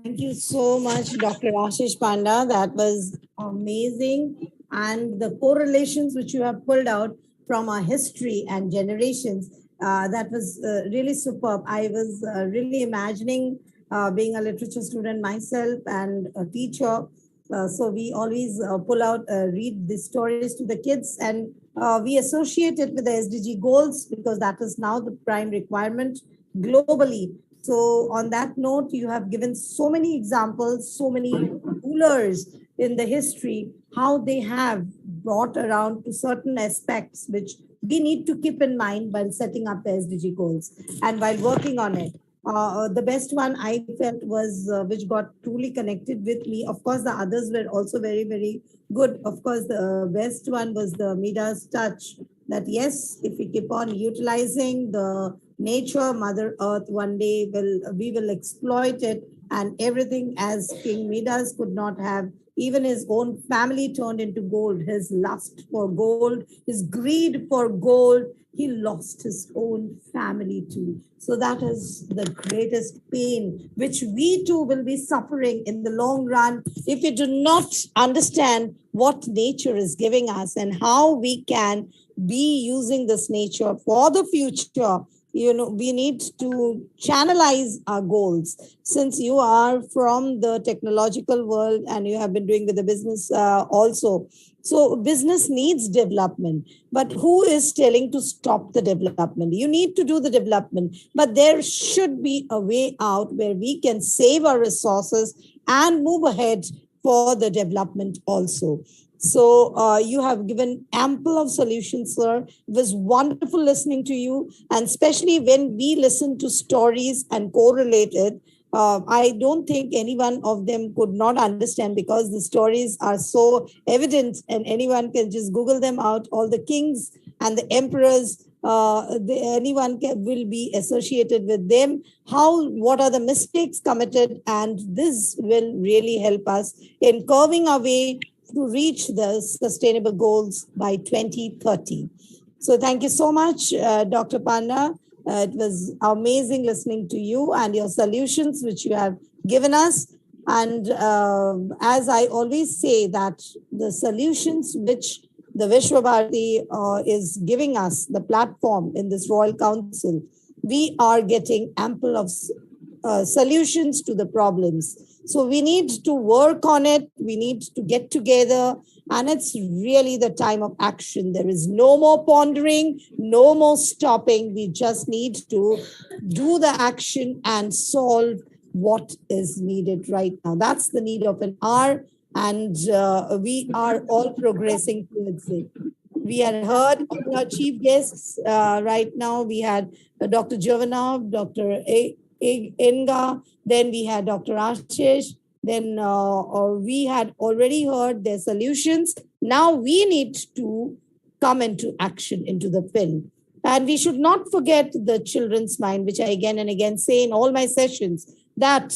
Thank you so much, Dr. Ashish Panda. That was amazing. And the correlations which you have pulled out from our history and generations That was really superb. I was really imagining being a literature student myself and a teacher. So we always pull out, read the stories to the kids, and we associate it with the SDG goals because that is now the prime requirement globally. So on that note, you have given so many examples, so many rulers in the history, how they have brought around to certain aspects which we need to keep in mind while setting up the SDG goals and while working on it. The best one I felt was which got truly connected with me. Of course, the others were also very, very good. Of course, the best one was the Midas touch. That yes, if we keep on utilizing the nature, Mother Earth, one day we will exploit it, and everything as King Midas could not have. Even his own family turned into gold. His lust for gold, his greed for gold, he lost his own family too. So that is the greatest pain, which we too will be suffering in the long run if we do not understand what nature is giving us and how we can be using this nature for the future. We need to channelize our goals. Since you are from the technological world and you have been doing with the business also, so business needs development, but who is telling to stop the development? You need to do the development, but there should be a way out where we can save our resources and move ahead for the development also. So you have given ample of solutions, sir. It was wonderful listening to you, and especially when we listen to stories and correlate it. I don't think any one of them could not understand because the stories are so evident and anyone can just Google them out. All the kings and the emperors, anyone will be associated with them. What are the mistakes committed? And this will really help us in curving our way to reach the sustainable goals by 2030. So thank you so much, Dr. Panda. It was amazing listening to you and your solutions which you have given us. And as I always say, that the solutions which the Vishwa Bharati is giving us, the platform in this Royal Council, we are getting ample of solutions to the problems. So we need to work on it. We need to get together. And it's really the time of action. There is no more pondering, no more stopping. We just need to do the action and solve what is needed right now. That's the need of an hour. And we are all progressing towards it. We had heard all our chief guests right now. We had Dr. Jovanov, Dr. Inga, then we had Dr. Ashish, then we had already heard their solutions. Now we need to come into action into the film. And we should not forget the children's mind, which I again and again say in all my sessions, that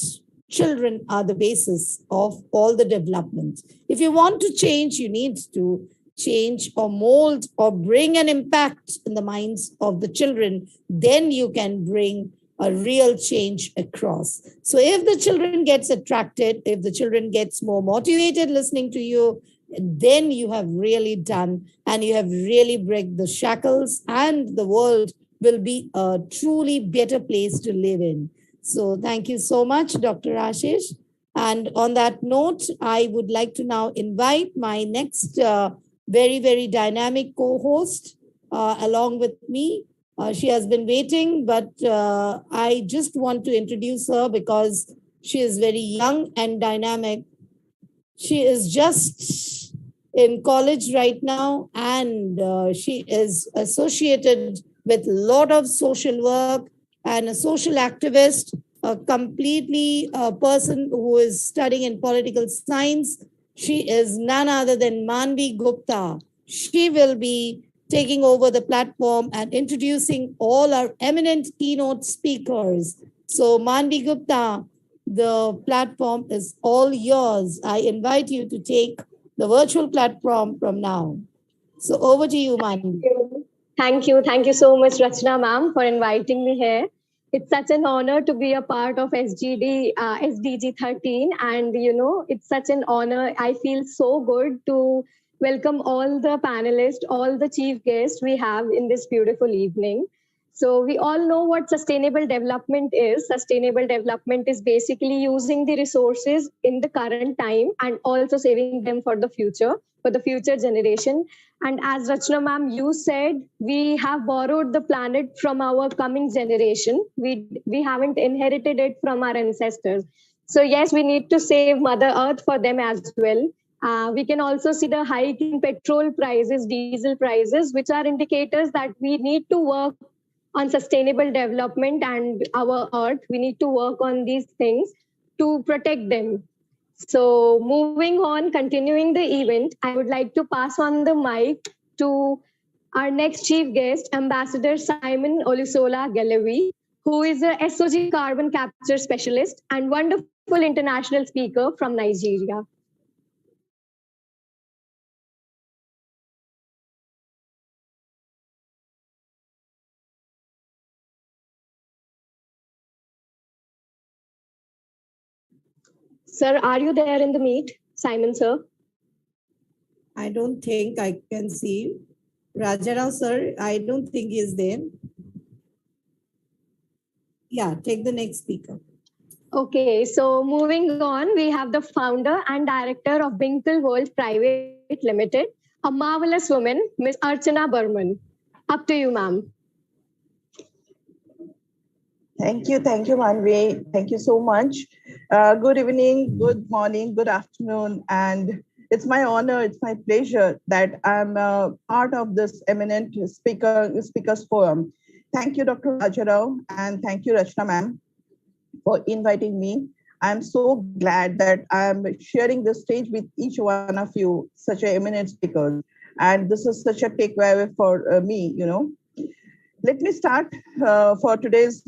children are the basis of all the development. If you want to change, you need to change or mold or bring an impact in the minds of the children. Then you can bring a real change across. So if the children gets attracted, if the children gets more motivated listening to you, then you have really done and you have really break the shackles and the world will be a truly better place to live in. So thank you so much, Dr. Ashish. And on that note, I would like to now invite my next very, very dynamic co-host along with me. She has been waiting, but I just want to introduce her because she is very young and dynamic. She is just in college right now, and she is associated with a lot of social work and a social activist, a completely person who is studying in political science. She is none other than Manvi Gupta. She will be taking over the platform and introducing all our eminent keynote speakers. So Manvi Gupta, the platform is all yours. I invite you to take the virtual platform from now. So over to you, Manvi. Thank you. Thank you so much, Rachna ma'am, for inviting me here. It's such an honor to be a part of SDG 13. And, it's such an honor. I feel so good to welcome all the panelists, all the chief guests we have in this beautiful evening. So we all know what sustainable development is. Sustainable development is basically using the resources in the current time and also saving them for the future generation. And as Rachna ma'am, you said, we have borrowed the planet from our coming generation. We haven't inherited it from our ancestors. So yes, we need to save Mother Earth for them as well. We can also see the hike in petrol prices, diesel prices, which are indicators that we need to work on sustainable development and our earth. We need to work on these things to protect them. So moving on, continuing the event, I would like to pass on the mic to our next chief guest, Ambassador Simon Olusola Galewi, who is a SOG carbon capture specialist and wonderful international speaker from Nigeria. Sir, are you there in the meet? Simon, sir? I don't think I can see. Rajarao, sir, I don't think he's there. Yeah, take the next speaker. Okay, so moving on, we have the founder and director of Binkle World Private Limited, a marvelous woman, Miss Archana Burman. Up to you, ma'am. Thank you, Manvi. Thank you so much. Good evening, good morning, good afternoon, and it's my honor, it's my pleasure that I'm part of this eminent speakers forum. Thank you, Dr. Rajarao, and thank you, Rachna ma'am, for inviting me. I'm so glad that I'm sharing the stage with each one of you, such an eminent speakers, and this is such a takeaway for me, you know. Let me start for today's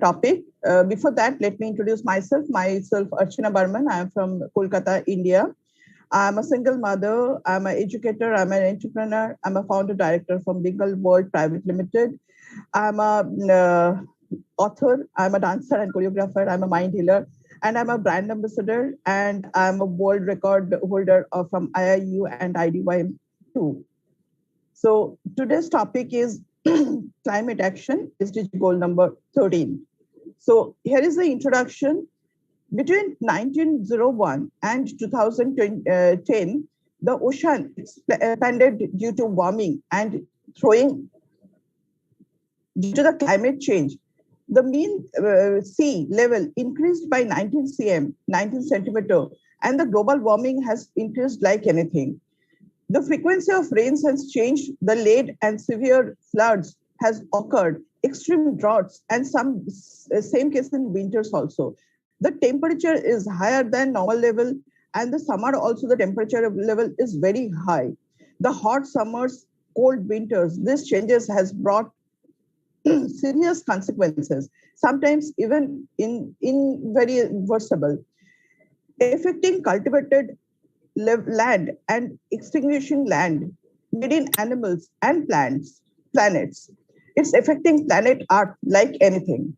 topic. Before that, let me introduce myself. Myself, Archana Burman. I'm from Kolkata, India. I'm a single mother. I'm an educator. I'm an entrepreneur. I'm a founder director from Binkle World Private Limited. I'm a author. I'm a dancer and choreographer. I'm a mind healer. And I'm a brand ambassador. And I'm a world record holder from IIU and IDY too. So today's topic is climate action, SDG goal number 13. So here is the introduction. Between 1901 and 2010, the ocean expanded due to warming and throwing due to the climate change. The mean sea level increased by 19 centimeter, and the global warming has increased like anything. The frequency of rains has changed, the late and severe floods has occurred, extreme droughts, and some same case in winters also. The temperature is higher than normal level, and the summer also the temperature level is very high. The hot summers, cold winters, these changes has brought serious consequences, sometimes even in very irreversible, affecting cultivated land and extinguishing land, marine animals and planets. It's affecting planet Earth like anything.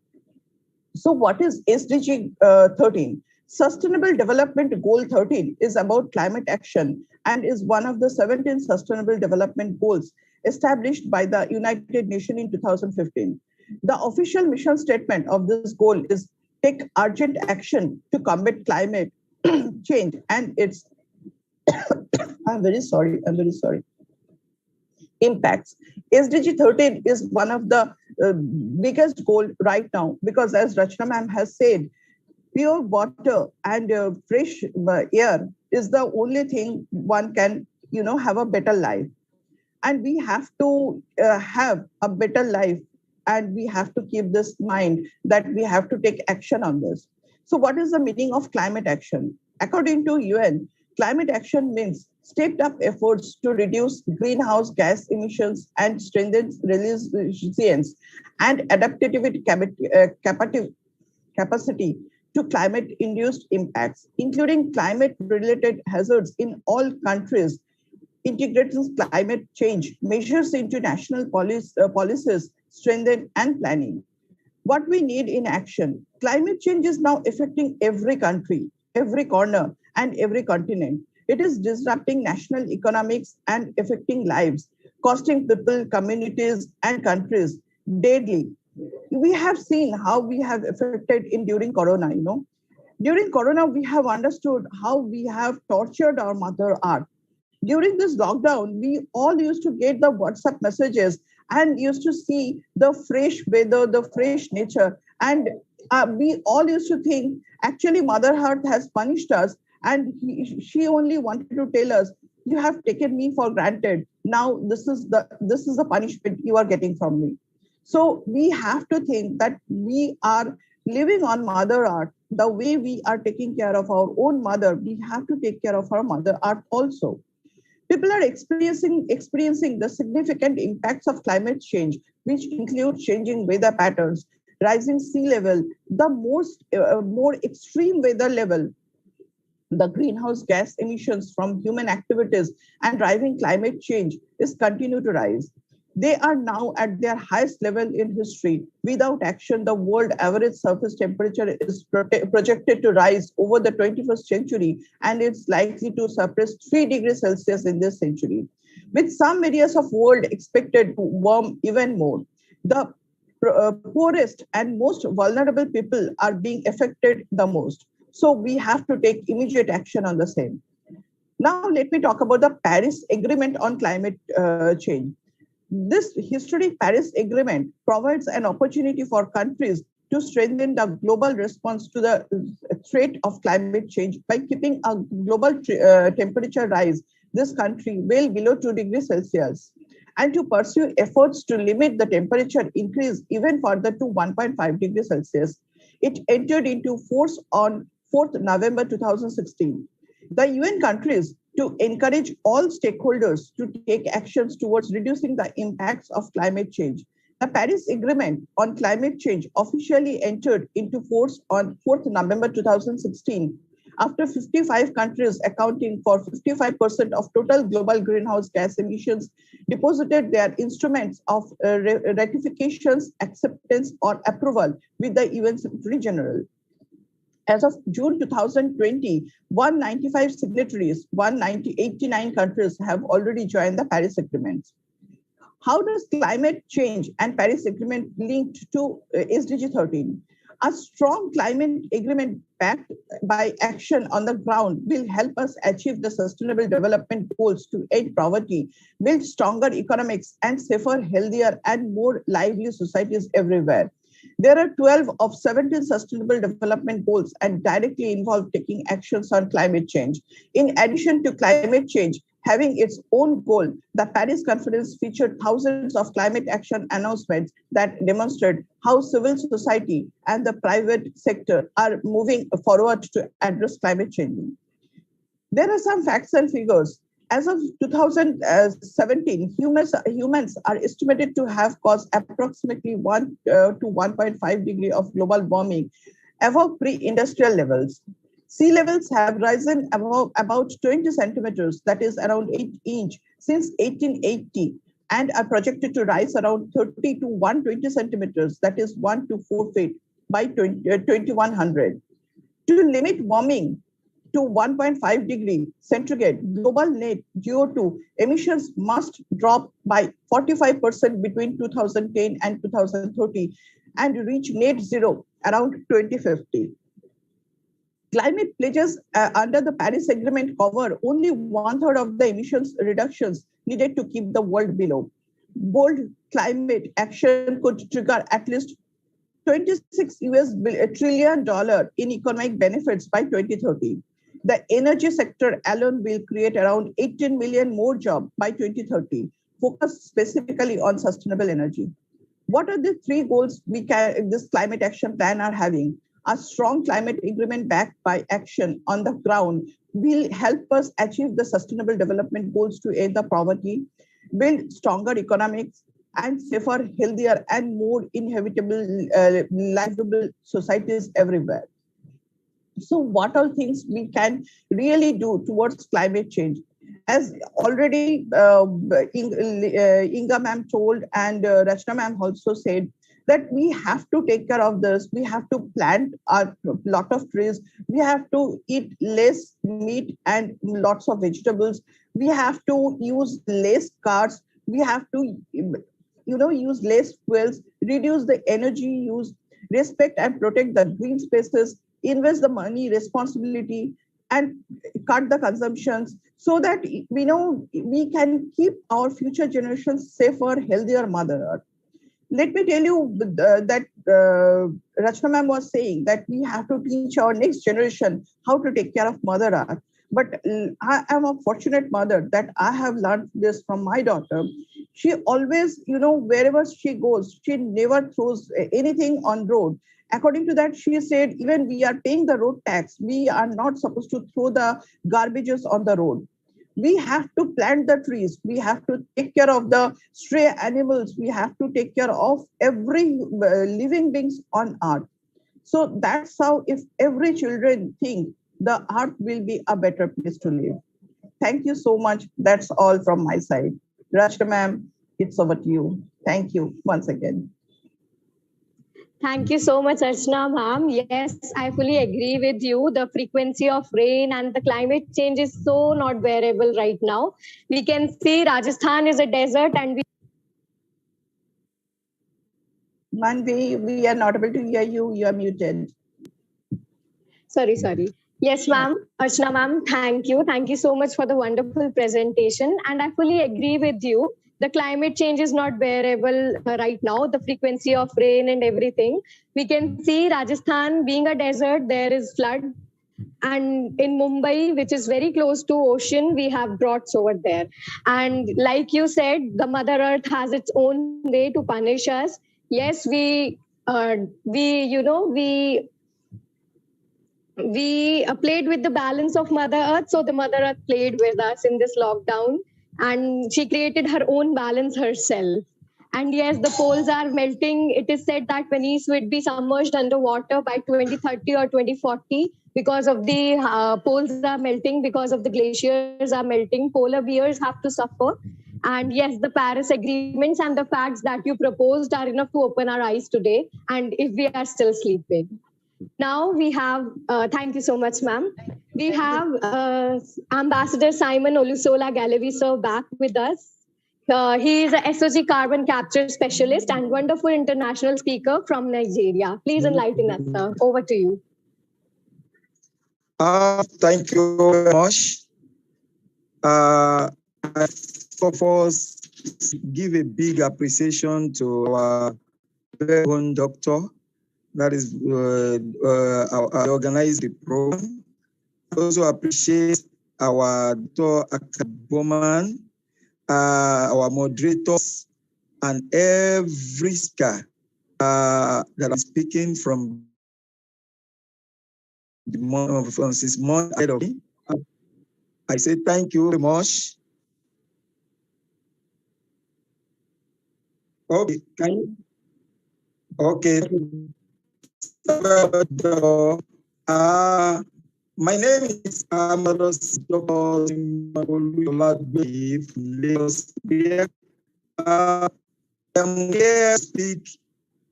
So what is SDG 13? Sustainable Development Goal 13 is about climate action and is one of the 17 Sustainable Development Goals established by the United Nations in 2015. The official mission statement of this goal is take urgent action to combat climate change and its I'm very sorry. Impacts. SDG 13 is one of the biggest goal right now because as Rachna ma'am has said, pure water and fresh air is the only thing one can, have a better life. And we have to have a better life, and we have to keep this in mind that we have to take action on this. So what is the meaning of climate action? According to UN, climate action means stepped up efforts to reduce greenhouse gas emissions and strengthen resilience and adaptive capacity to climate-induced impacts, including climate-related hazards in all countries, integrating climate change measures into national policies, strengthen and planning. What we need in action, climate change is now affecting every country, every corner, and every continent. It is disrupting national economics and affecting lives, costing people, communities, and countries deadly. We have seen how we have affected in during Corona, During Corona, we have understood how we have tortured our Mother Earth. During this lockdown, we all used to get the WhatsApp messages and used to see the fresh weather, the fresh nature. And we all used to think, actually, Mother Earth has punished us. And she only wanted to tell us, you have taken me for granted. Now this is the punishment you are getting from me. So we have to think that we are living on Mother Earth. The way we are taking care of our own mother, we have to take care of our Mother Earth also. People are experiencing the significant impacts of climate change, which include changing weather patterns, rising sea level, the more extreme weather level, the greenhouse gas emissions from human activities and driving climate change is continue to rise. They are now at their highest level in history. Without action, the world average surface temperature is projected to rise over the 21st century, and it's likely to surpass 3 degrees Celsius in this century. With some areas of world expected to warm even more, the poorest and most vulnerable people are being affected the most. So we have to take immediate action on the same. Now, let me talk about the Paris Agreement on climate change. This historic Paris Agreement provides an opportunity for countries to strengthen the global response to the threat of climate change by keeping a global temperature rise this country well below 2 degrees Celsius, and to pursue efforts to limit the temperature increase even further to 1.5 degrees Celsius. It entered into force on 4th November 2016. The UN countries to encourage all stakeholders to take actions towards reducing the impacts of climate change. The Paris Agreement on climate change officially entered into force on 4th November 2016 after 55 countries accounting for 55% of total global greenhouse gas emissions deposited their instruments of ratifications, acceptance, or approval with the UN Secretary General. As of June 2020, 195 signatories, 189 countries have already joined the Paris Agreement. How does climate change and Paris Agreement linked to SDG 13? A strong climate agreement backed by action on the ground will help us achieve the sustainable development goals to end poverty, build stronger economics, and safer, healthier, and more lively societies everywhere. There are 12 of 17 sustainable development goals and directly involve taking actions on climate change. In addition to climate change having its own goal, the Paris Conference featured thousands of climate action announcements that demonstrate how civil society and the private sector are moving forward to address climate change. There are some facts and figures. As of 2017, humans are estimated to have caused approximately 1 to 1.5 degree of global warming above pre-industrial levels. Sea levels have risen about 20 centimeters, that is around 8 inches, since 1880, and are projected to rise around 30 to 120 centimeters, that is 1 to 4 feet, by 2100. To limit warming to 1.5 degree centigrade, global net CO2 emissions must drop by 45% between 2010 and 2030 and reach net zero around 2050. Climate pledges under the Paris Agreement cover only 1/3 of the emissions reductions needed to keep the world below. Bold climate action could trigger at least $26 trillion in economic benefits by 2030. The energy sector alone will create around 18 million more jobs by 2030, focused specifically on sustainable energy. What are the 3 goals this climate action plan are having? A strong climate agreement backed by action on the ground will help us achieve the sustainable development goals to end the poverty, build stronger economics, and safer, healthier, and more inhabitable, livable societies everywhere. So what all things we can really do towards climate change? As already Inga ma'am told and Rachna ma'am also said, that we have to take care of this. We have to plant a lot of trees. We have to eat less meat and lots of vegetables. We have to use less cars. We have to, use less fuels, reduce the energy use, respect and protect the green spaces, invest the money responsibility, and cut the consumptions so that we can keep our future generations safer, healthier Mother Earth. Let me tell you that Rachna ma'am was saying that we have to teach our next generation how to take care of Mother Earth. But I am a fortunate mother that I have learned this from my daughter. She always, wherever she goes, she never throws anything on road. According to that, she said, even we are paying the road tax, we are not supposed to throw the garbages on the road. We have to plant the trees. We have to take care of the stray animals. We have to take care of every living beings on earth. So that's how, if every children think, the earth will be a better place to live. Thank you so much. That's all from my side. Rachna ma'am, it's over to you. Thank you once again. Thank you so much, Archana ma'am. Yes, I fully agree with you. The frequency of rain and the climate change is so not bearable right now. We can see Rajasthan is a desert and Manvi, we are not able to hear you. You are muted. Sorry. Yes, ma'am. Archana ma'am, thank you. Thank you so much for the wonderful presentation. And I fully agree with you. The climate change is not bearable right now, the frequency of rain and everything. We can see Rajasthan being a desert, there is flood. And in Mumbai, which is very close to ocean, we have droughts over there. And like you said, the Mother Earth has its own way to punish us. Yes, we played with the balance of Mother Earth. So the Mother Earth played with us in this lockdown and she created her own balance herself. And yes, the poles are melting. It is said that Venice would be submerged underwater by 2030 or 2040 because of the poles are melting, because of the glaciers are melting. Polar bears have to suffer. And yes, the Paris agreements and the facts that you proposed are enough to open our eyes today. And if we are still sleeping. Now we have, thank you so much, ma'am. We have Ambassador Simon Olusola Galavi sir back with us. He is a SOG carbon capture specialist and wonderful international speaker from Nigeria. Please enlighten us, sir. Over to you. Thank you very much. I first of all give a big appreciation to our very own doctor, that is organized the program. I also appreciate our Dr. Akaboman, our moderators, and every speaker that I'm speaking from this month ahead of me. I say thank you very much. Okay, can you? Okay. My name is Amados Dr. from Lagos. I'm here to speak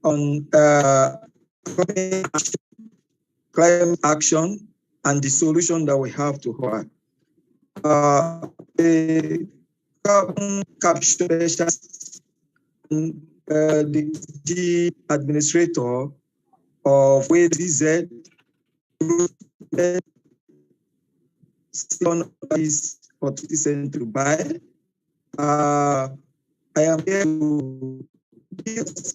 on climate action and the solution that we have to her. The carbon capture the administrator of WZZ is for 20 cents to buy. I am here to give the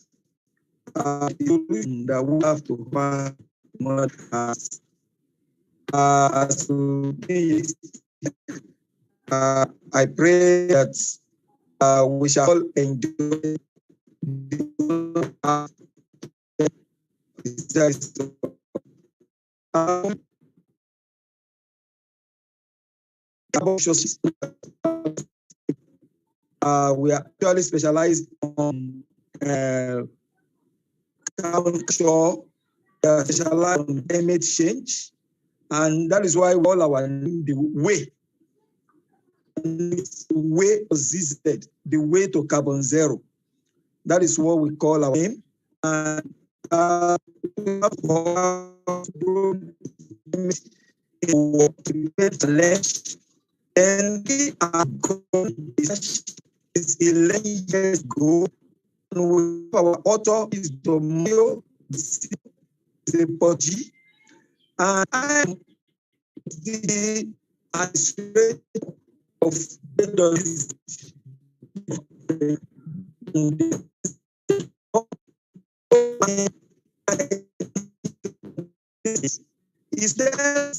solution that we have to buy more as I pray that we shall all enjoy we are actually specialized on carbon capture, specialized on climate change, and that is why all our the way ZZ, the way to carbon zero. That is what we call our aim. And and we are going to 11 years ago. And our author is Domio Zepoji, and I am the administrator of is there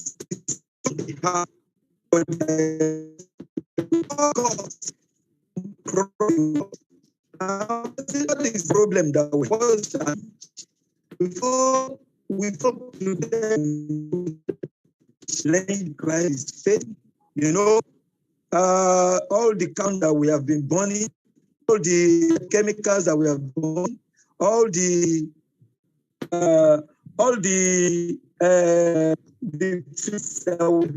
this problem that we before we talk to them, is fading. You know, all the count that we have been burning, all the chemicals that we have burning, all the trees that we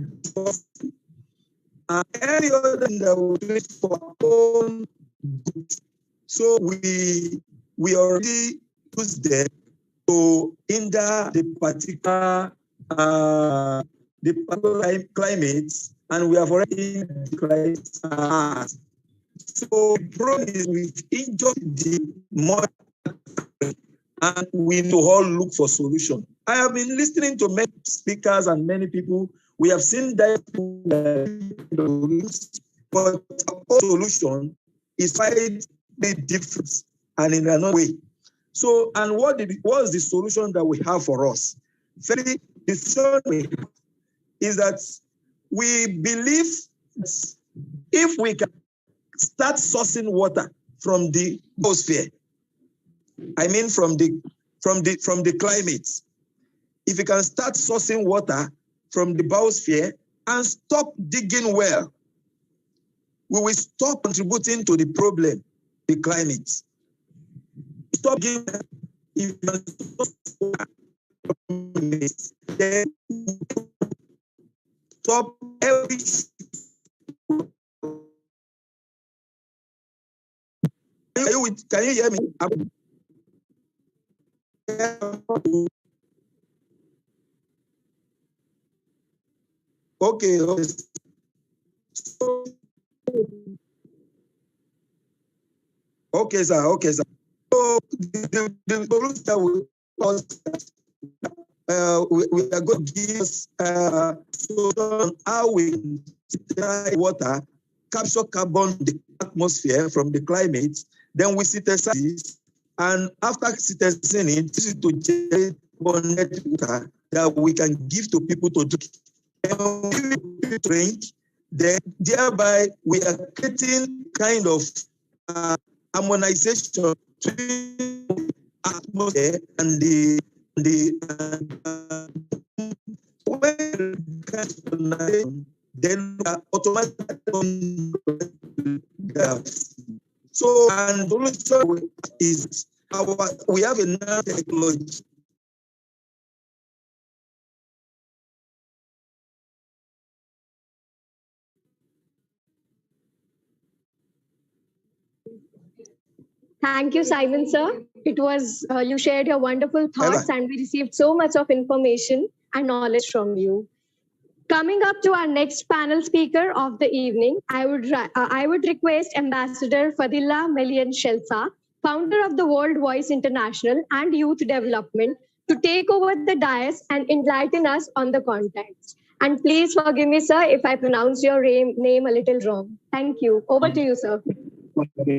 and any other thing that we do it for our own good. So we already use them to hinder the particular climate, and we have already declared. So the problem is we've injured the mother, and we need to all look for solution. I have been listening to many speakers and many people. We have seen that, but our solution is quite different and in another way. So, and what is the solution that we have for us? Firstly, the solution we have is that we believe that if we can start sourcing water from the biosphere, I mean from the climate, if we can start sourcing water from the biosphere and stop digging well, we will stop contributing to the problem, the climate. Stop giving, if then stop every. Can you hear me? Okay. Okay, sir. Okay, sir. So the solution that we are going to give us solution how we dry water, capture carbon in the atmosphere from the climate, then we synthesize, and after synthesizing it, this is to generate water that we can give to people to drink. Then thereby we are creating kind of harmonization between the atmosphere and then automatically. So, and the solution is we have a nanotechnology. Thank you, Simon, sir. It was, you shared your wonderful thoughts and we received so much of information and knowledge from you. Coming up to our next panel speaker of the evening, I would request Ambassador Fadila Melian Shelsa, founder of the World Voice International and Youth Development, to take over the dais and enlighten us on the context. And please forgive me, sir, if I pronounce your name a little wrong. Thank you. Over to you, sir.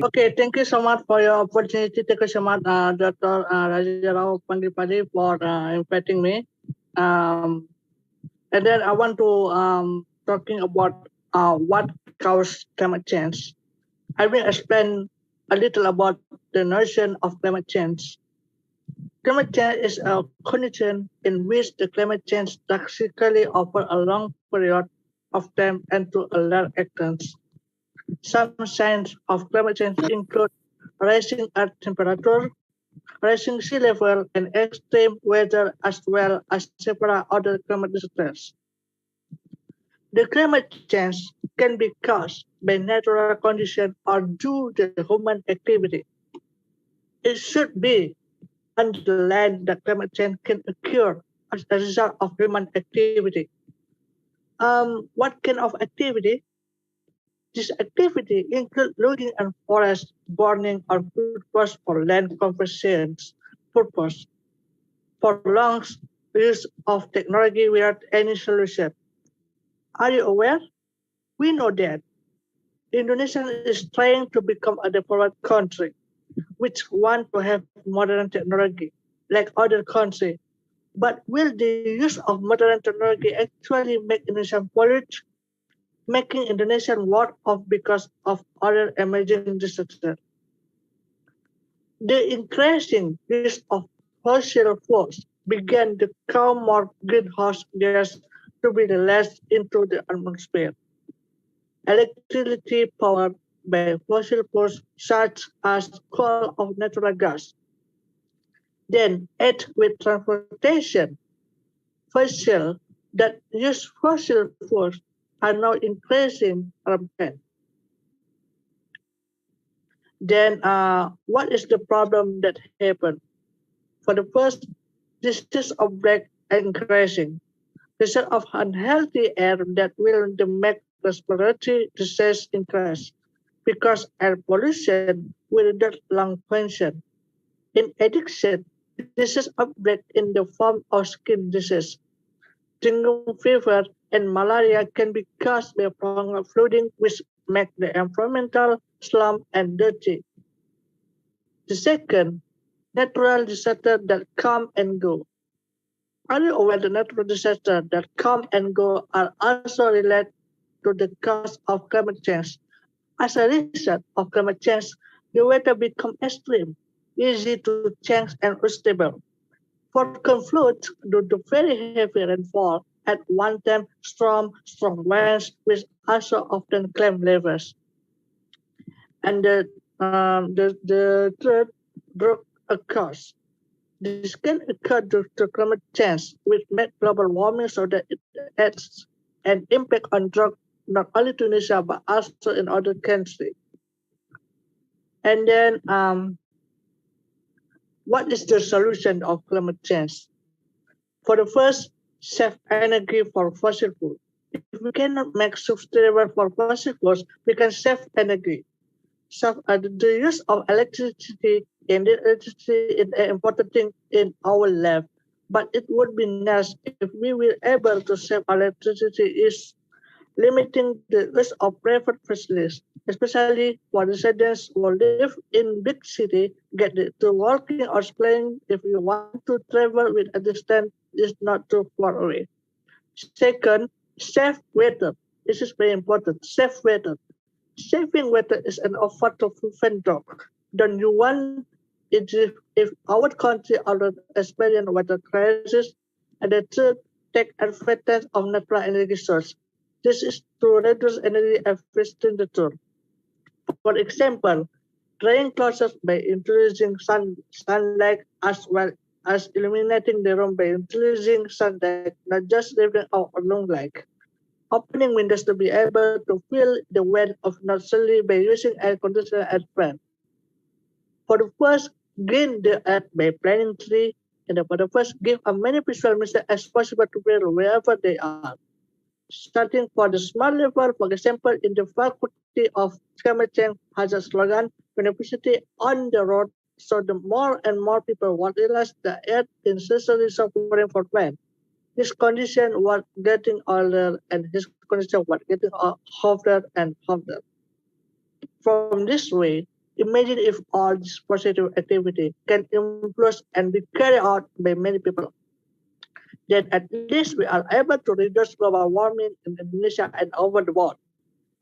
Okay, thank you so much for your opportunity. Thank you so much, Dr. Rajarao Pandipadi, for inviting me. And then I want to talking about what causes climate change. I will explain a little about the notion of climate change. Climate change is a condition in which the climate change drastically over a long period of time and to a large extent. Some signs of climate change include rising earth temperature, rising sea level, and extreme weather, as well as several other climate disasters. The climate change can be caused by natural conditions or due to human activity. It should be underlined that climate change can occur as a result of human activity. What kind of activity? This activity includes logging and forest burning or purpose for land conservation purpose, for long use of technology without any solution. Are you aware? We know that Indonesia is trying to become a developed country, which want to have modern technology like other countries. But will the use of modern technology actually make Indonesia pollute, making Indonesia worse off because of other emerging disasters? The increasing use of fossil fuels began to count more greenhouse gas to be released into the atmosphere. Electricity powered by fossil fuels such as coal or natural gas. Then add with transportation, fossil that use fossil fuels are now increasing rampant. Then what is the problem that happened? For the first, disease outbreak increasing. Result of unhealthy air that will make respiratory disease increase because air pollution will reduce lung function. In addition, disease outbreak in the form of skin disease. Dengue fever and malaria can be caused by prolonged flooding, which make the environmental slum and dirty. The second, natural disasters that come and go. Are you aware the natural disasters that come and go are also related to the cause of climate change? As a result of climate change, the weather becomes extreme, easy to change and unstable. For confluence due to very heavy rainfall at one time, strong winds, which also often climb levels. And the third, drought occurs. This can occur due to climate change, which makes global warming so that it has an impact on drought not only to Indonesia but also in other countries. And then, what is the solution of climate change? For the first, save energy for fossil fuels. If we cannot make sustainable for fossil fuels, we can save energy. So the use of electricity and electricity is an important thing in our life. But it would be nice if we were able to save electricity is limiting the use of private facilities, especially for residents who live in big city, get to working or playing if you want to travel with a distance is not too far away. Second, save water. This is very important. Save water. Saving water is an offer to prevent drought. Don't you want it if our country already experience water crisis? And the third, take advantage of natural energy source. This is to reduce energy expenditure. For example, drying clothes by introducing sunlight as well as illuminating the room by introducing sunlight, not just leaving out a long light. Opening windows to be able to feel the wind of naturally by using air conditioner and fan. For the first, green the earth by planting trees, and for the first, give as many visual messages as possible to people wherever they are. Starting for the small level, for example, in the faculty of climate change has a slogan, beneficity on the road, so the more and more people will realize the earth is necessarily suffering for man. His condition was getting older and his condition was getting harder and harder. From this way, imagine if all this positive activity can influence and be carried out by many people. Then at least we are able to reduce global warming in Indonesia and over the world.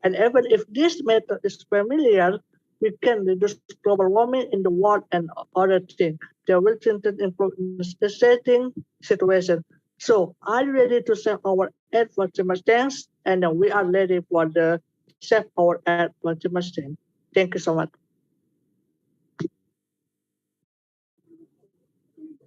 And even if this method is familiar, we can reduce global warming in the world and other things. There will improve the setting situation. So are you ready to save our earth for climate change? And we are ready for the save our earth for climate change. Thank you so much.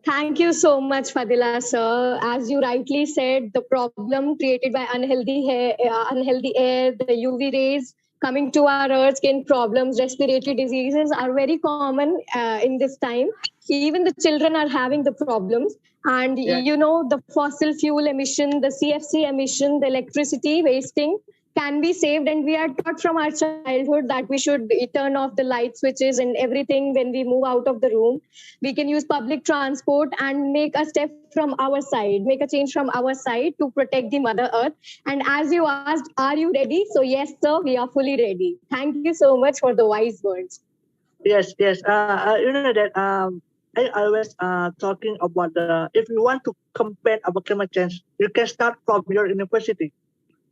Thank you so much, Fadila sir. As you rightly said, the problem created by unhealthy air, the UV rays coming to our earth, skin problems, respiratory diseases are very common in this time. Even the children are having the problems. And you know, the fossil fuel emission, the CFC emission, the electricity wasting can be saved. And we are taught from our childhood that we should turn off the light switches and everything when we move out of the room. We can use public transport and make a step from our side, make a change from our side to protect the Mother Earth. And as you asked, are you ready? So yes, sir, we are fully ready. Thank you so much for the wise words. Yes. You know that I always talking about if you want to campaign about climate change, you can start from your university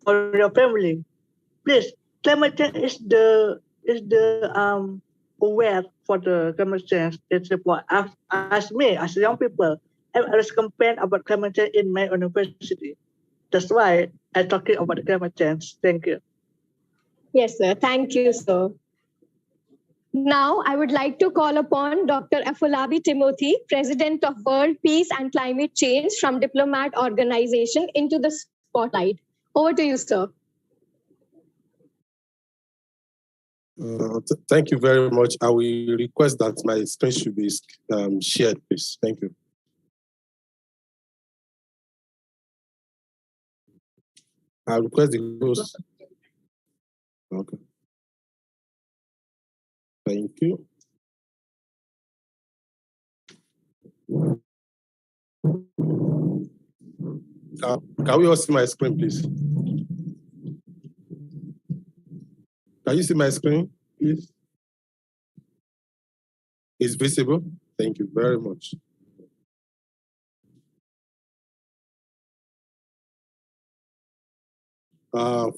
or your family. Please, climate change is the aware for the climate change. It's about as me as young people. I always campaign about climate change in my university. That's why I'm talking about climate change. Thank you. Yes, sir. Thank you, sir. Now, I would like to call upon Dr. Afolabi Timothy, President of World Peace and Climate Change from Diplomat Organization, into the spotlight. Over to you, sir. Thank you very much. I will request that my screen should be shared, please. Thank you. I request the host. Okay. Thank you. Can we all see my screen, please? Can you see my screen, please? It's visible? Thank you very much.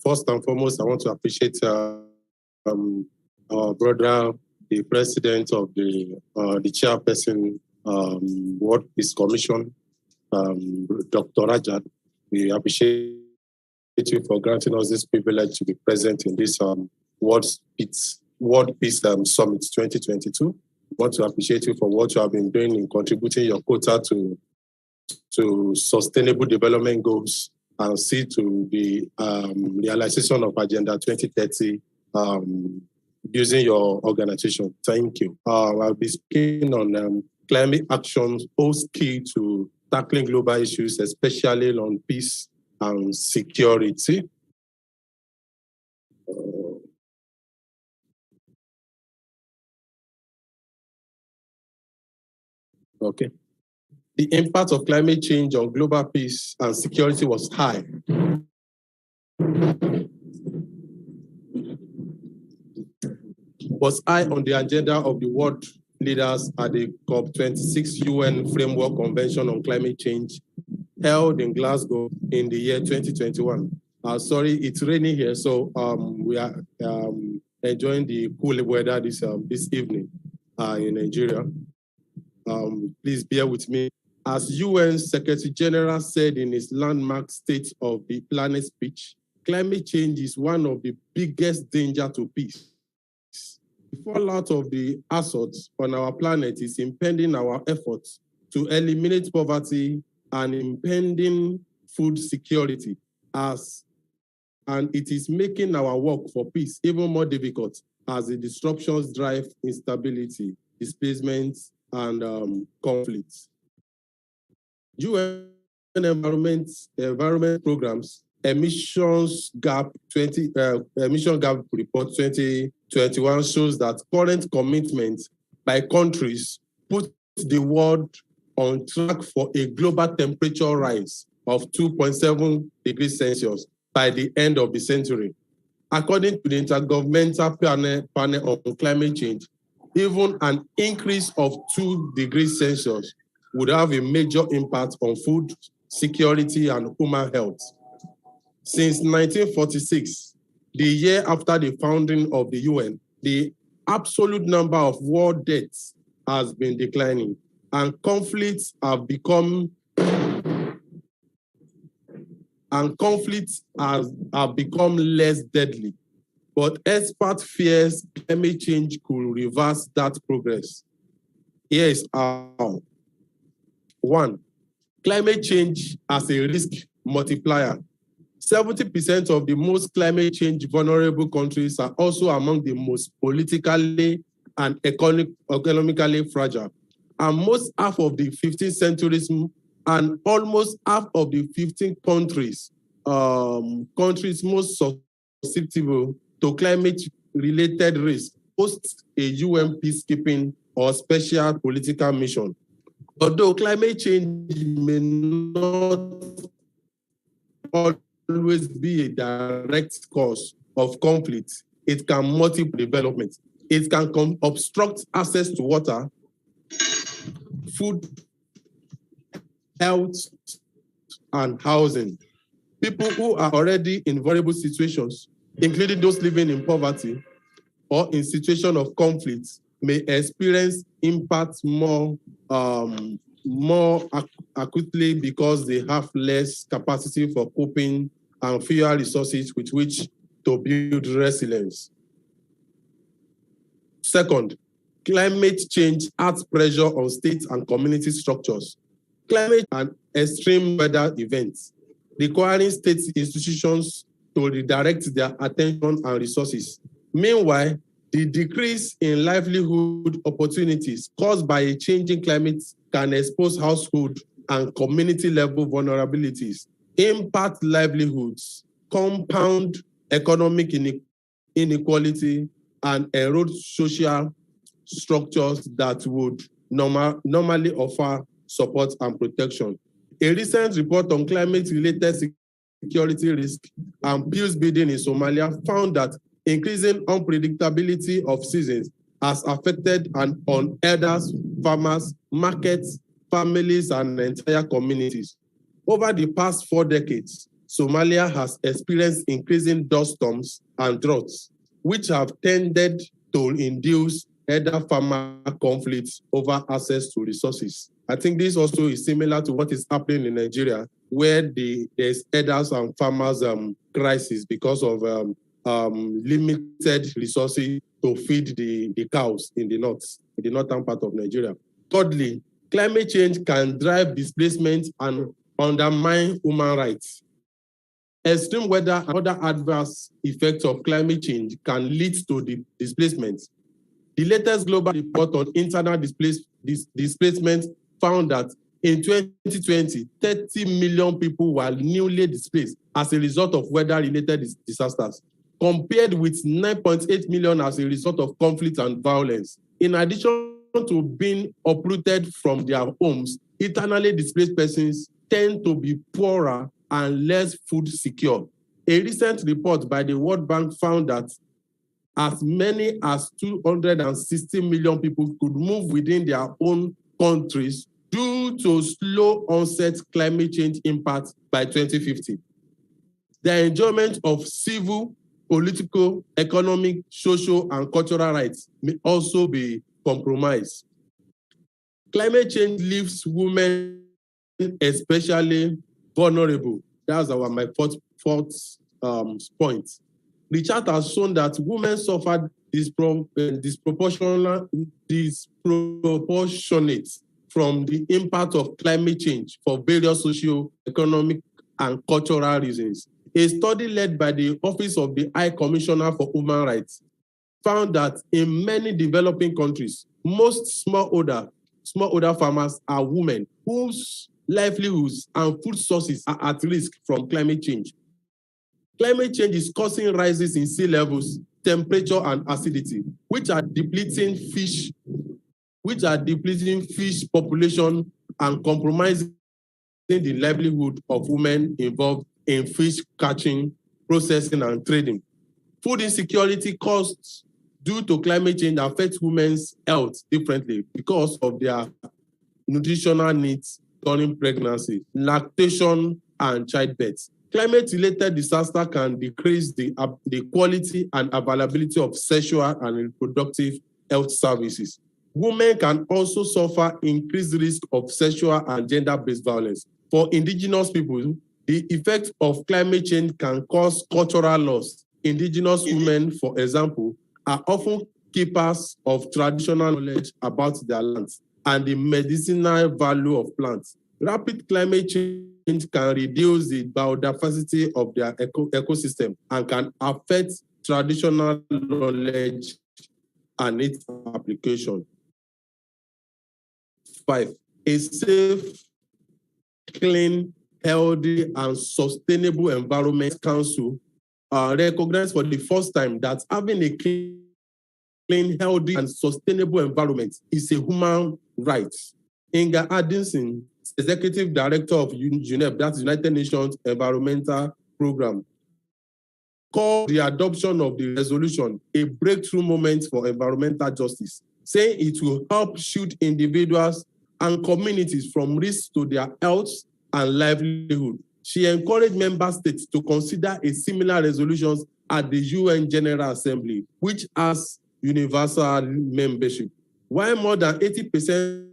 First and foremost, I want to appreciate our brother, the president of the chairperson, World Peace Commission, Dr. Rajat. We appreciate you for granting us this privilege to be present in this World Peace Summit 2022. I want to appreciate you for what you have been doing in contributing your quota to sustainable development goals and see to the realization of Agenda 2030 using your organization. Thank you. I'll be speaking on climate actions, both key to tackling global issues, especially on peace and security. Okay. The impact of climate change on global peace and security was high. Was high on the agenda of the world leaders at the COP26 UN Framework Convention on Climate Change held in Glasgow in the year 2021. Sorry, it's raining here, so we are enjoying the cool weather this evening in Nigeria. Please bear with me. As UN Secretary General said in his landmark State of the Planet speech, climate change is one of the biggest dangers to peace. The fallout of the assaults on our planet is impeding our efforts to eliminate poverty and impending food security, and it is making our work for peace even more difficult as the disruptions drive instability, displacement, and conflicts. UN environment programs emission gap report 2021 shows that current commitments by countries put the world on track for a global temperature rise of 2.7 degrees Celsius by the end of the century. According to the Intergovernmental Panel on Climate Change, even an increase of 2 degrees Celsius would have a major impact on food security and human health. Since 1946, the year after the founding of the UN, the absolute number of world deaths has been declining, and conflicts have become less deadly. But experts fear climate change could reverse that progress. Here is how. 1, climate change as a risk multiplier. 70% of the most climate change vulnerable countries are also among the most politically and economically fragile. And almost half of the 15 centuries and almost half of the 15 countries most susceptible to climate-related risk post a UN peacekeeping or special political mission. Although climate change may not always be a direct cause of conflict, it can multiple development. It can obstruct access to water, food, health, and housing. People who are already in vulnerable situations, including those living in poverty or in situation of conflict, may experience impacts more acutely because they have less capacity for coping and fewer resources with which to build resilience. Second, climate change adds pressure on state and community structures. Climate and extreme weather events requiring state institutions to redirect their attention and resources. Meanwhile, the decrease in livelihood opportunities caused by a changing climate can expose household and community level vulnerabilities, impact livelihoods, compound economic inequality, and erode social structures that would normally offer support and protection. A recent report on climate-related security risk and peace building in Somalia found that increasing unpredictability of seasons has affected on elders, farmers, markets, families, and entire communities. Over the past 4 decades, Somalia has experienced increasing dust storms and droughts, which have tended to induce elder-farmer conflicts over access to resources. I think this also is similar to what is happening in Nigeria, where there's elders and farmers crisis because of limited resources to feed the cows in the northern part of Nigeria. Thirdly, climate change can drive displacement and undermine human rights. Extreme weather and other adverse effects of climate change can lead to displacement. The latest global report on internal displacement found that in 2020, 30 million people were newly displaced as a result of weather-related disasters, compared with 9.8 million as a result of conflict and violence. In addition to being uprooted from their homes, internally displaced persons tend to be poorer and less food secure. A recent report by the World Bank found that as many as 260 million people could move within their own countries due to slow onset climate change impacts by 2050. The enjoyment of civil, political, economic, social, and cultural rights may also be compromised. Climate change leaves women especially vulnerable. That's my fourth point. Research has shown that women suffer disproportionate from the impact of climate change for various socio-economic and cultural reasons. A study led by the Office of the High Commissioner for Human Rights found that in many developing countries, most smallholder farmers are women whose livelihoods and food sources are at risk from climate change. Climate change is causing rises in sea levels, temperature, and acidity, which are depleting fish population and compromising the livelihood of women involved in fish catching, processing, and trading. Food insecurity caused due to climate change affects women's health differently because of their nutritional needs during pregnancy, lactation, and childbirth. Climate-related disaster can decrease the quality and availability of sexual and reproductive health services. Women can also suffer increased risk of sexual and gender-based violence. For indigenous people, the effects of climate change can cause cultural loss. Indigenous women, for example, are often keepers of traditional knowledge about their lands and the medicinal value of plants. Rapid climate change can reduce the biodiversity of their ecosystem and can affect traditional knowledge and its application. 5, a safe, clean, healthy, and sustainable environment council recognized for the first time that having a clean, healthy, and sustainable environment is a human right. Inga Addison, Executive Director of UNEP, that's United Nations Environmental Program, called the adoption of the resolution a breakthrough moment for environmental justice, saying it will help shield individuals and communities from risks to their health and livelihood. She encouraged member states to consider a similar resolution at the UN General Assembly, which has universal membership. While more than 80%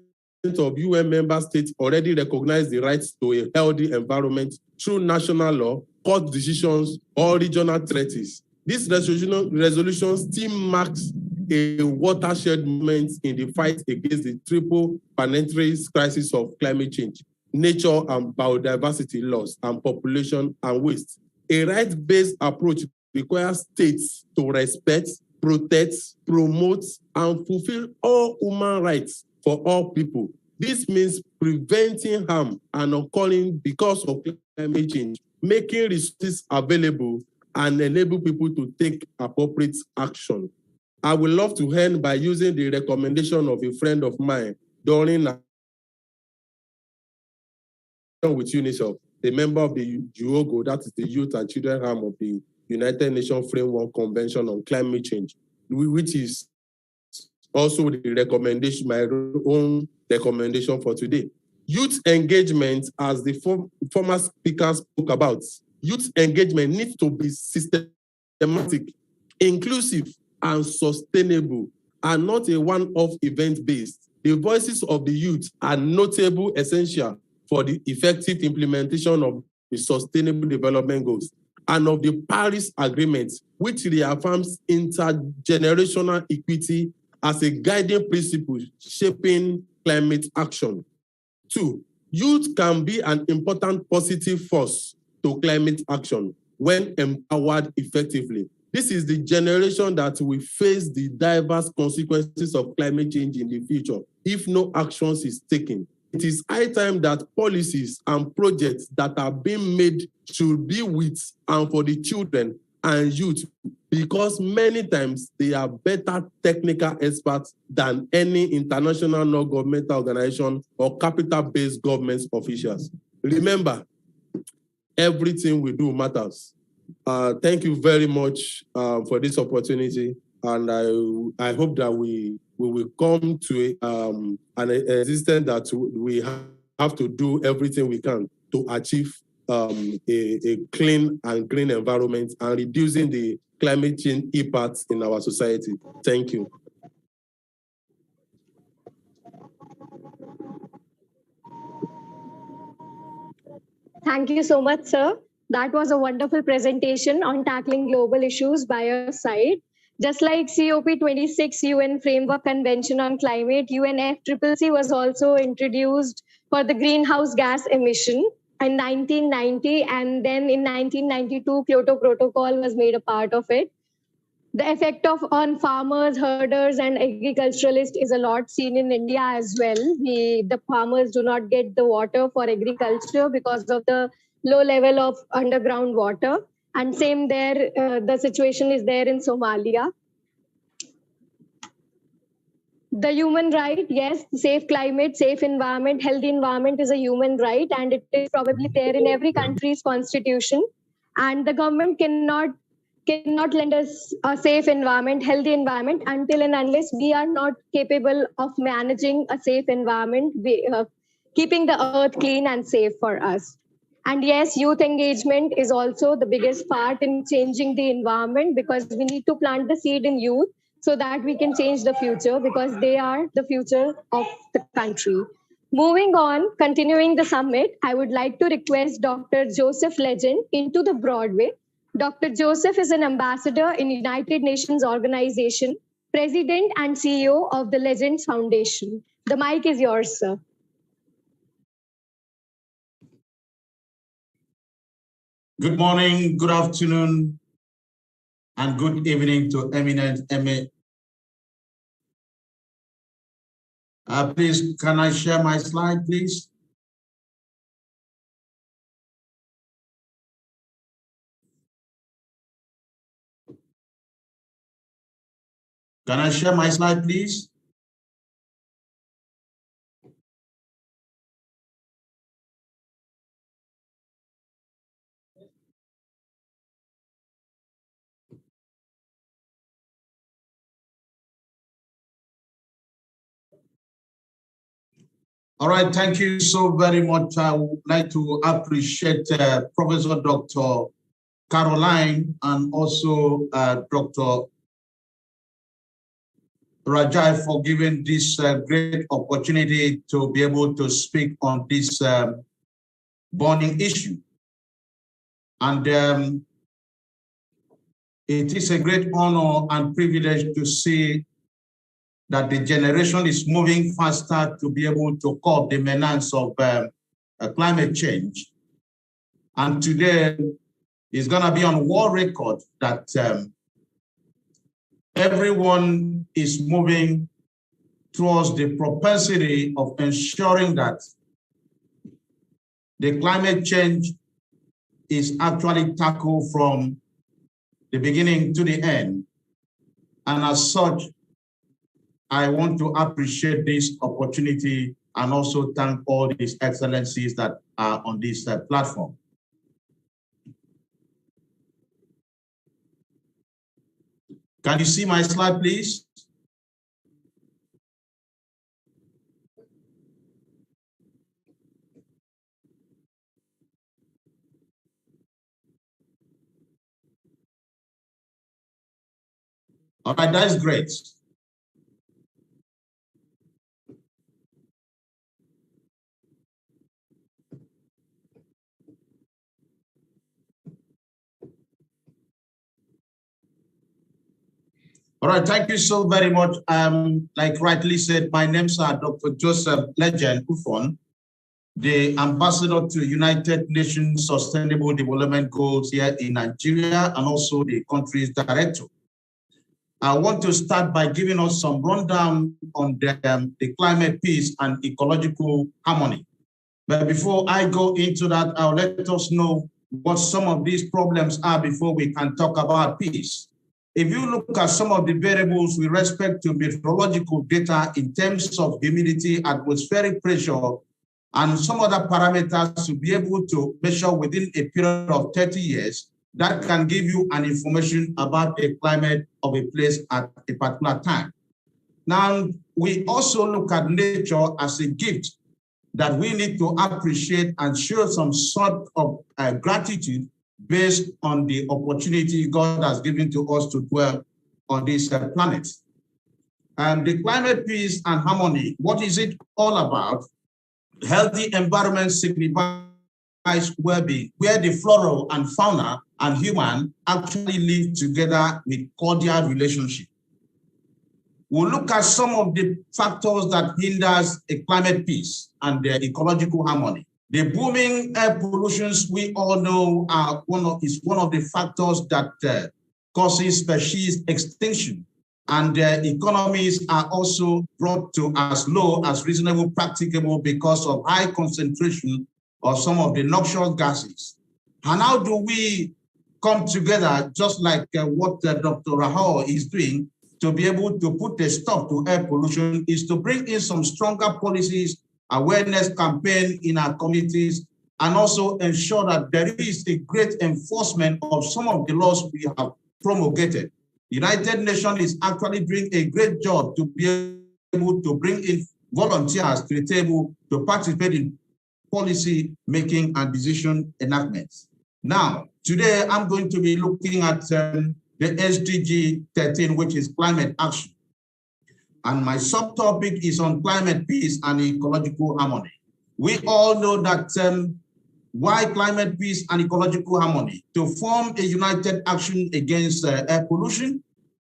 of UN member states already recognize the rights to a healthy environment through national law, court decisions, or regional treaties, this resolution still marks a watershed moment in the fight against the triple planetary crisis of climate change, nature and biodiversity loss, and population and waste. A right-based approach requires states to respect, protect, promote, and fulfill all human rights for all people. This means preventing harm and occurring because of climate change, making resources available, and enable people to take appropriate action. I would love to end by using the recommendation of a friend of mine during with UNICEF, a member of the UOGO, that is the Youth and Children Arm of the United Nations Framework Convention on Climate Change, which is also the recommendation, my own recommendation for today. Youth engagement, as the former speaker spoke about, youth engagement needs to be systematic, inclusive, and sustainable, and not a one-off event-based. The voices of the youth are notable, essential for the effective implementation of the Sustainable Development Goals and of the Paris Agreement, which reaffirms intergenerational equity as a guiding principle shaping climate action. 2, youth can be an important positive force to climate action when empowered effectively. This is the generation that will face the diverse consequences of climate change in the future if no actions is taken. It is high time that policies and projects that are being made should be with and for the children and youth, because many times they are better technical experts than any international non-governmental organization or capital-based government officials. Remember, everything we do matters. Thank you very much for this opportunity, and I hope that we will come to an existence that we have to do everything we can to achieve a clean and green environment and reducing the climate change impacts in our society. Thank you. Thank you so much, sir. That was a wonderful presentation on tackling global issues by your side. Just like COP26 UN Framework Convention on Climate, UNFCCC was also introduced for the greenhouse gas emission in 1990, and then in 1992, Kyoto Protocol was made a part of it. The effect on farmers, herders, and agriculturalists is a lot seen in India as well. The farmers do not get the water for agriculture because of the low level of underground water. And same there, the situation is there in Somalia. The human right, yes, safe climate, safe environment, healthy environment is a human right, and it is probably there in every country's constitution. And the government cannot lend us a safe environment, healthy environment, until and unless we are not capable of managing a safe environment, keeping the earth clean and safe for us. And yes, youth engagement is also the biggest part in changing the environment, because we need to plant the seed in youth so that we can change the future, because they are the future of the country. Moving on, continuing the summit, I would like to request Dr. Joseph Legend into the Broadway. Dr. Joseph is an ambassador in United Nations Organization, president and CEO of the Legends Foundation. The mic is yours, sir. Good morning, good afternoon, and good evening to eminent MA. Please, can I share my slide, please? Can I share my slide, please? All right, thank you so very much. I would like to appreciate Professor Dr. Caroline and also Dr. Rajai for giving this great opportunity to be able to speak on this burning issue. And it is a great honor and privilege to see that the generation is moving faster to be able to curb the menace of climate change. And today is going to be on world record that everyone is moving towards the propensity of ensuring that the climate change is actually tackled from the beginning to the end. And as such, I want to appreciate this opportunity and also thank all these excellencies that are on this platform. Can you see my slide, please? All right, that's great. All right, thank you so very much. Like rightly said, my name's Dr. Joseph Legend Ufon, the ambassador to United Nations Sustainable Development Goals here in Nigeria and also the country's director. I want to start by giving us some rundown on the climate peace and ecological harmony. But before I go into that, I'll let us know what some of these problems are before we can talk about peace. If you look at some of the variables with respect to meteorological data in terms of humidity, atmospheric pressure, and some other parameters to be able to measure within a period of 30 years, that can give you an information about the climate of a place at a particular time. Now, we also look at nature as a gift that we need to appreciate and show some sort of gratitude based on the opportunity God has given to us to dwell on this planet. And the climate peace and harmony, what is it all about? Healthy environment signifies well-being, where the flora and fauna and human actually live together with cordial relationship. We'll look at some of the factors that hinders a climate peace and the ecological harmony. The booming air pollutions we all know is one of the factors that causes species extinction, and economies are also brought to as low as reasonable practicable because of high concentration of some of the noxious gases. And how do we come together, just like what Dr. Rahul is doing, to be able to put a stop to air pollution, is to bring in some stronger policies, awareness campaign in our communities, and also ensure that there is a great enforcement of some of the laws we have promulgated. The United Nations is actually doing a great job to be able to bring in volunteers to the table to participate in policy making and decision enactments. Now, today I'm going to be looking at the SDG 13, which is climate action. And my subtopic is on climate peace and ecological harmony. We all know that why climate peace and ecological harmony? To form a united action against air pollution.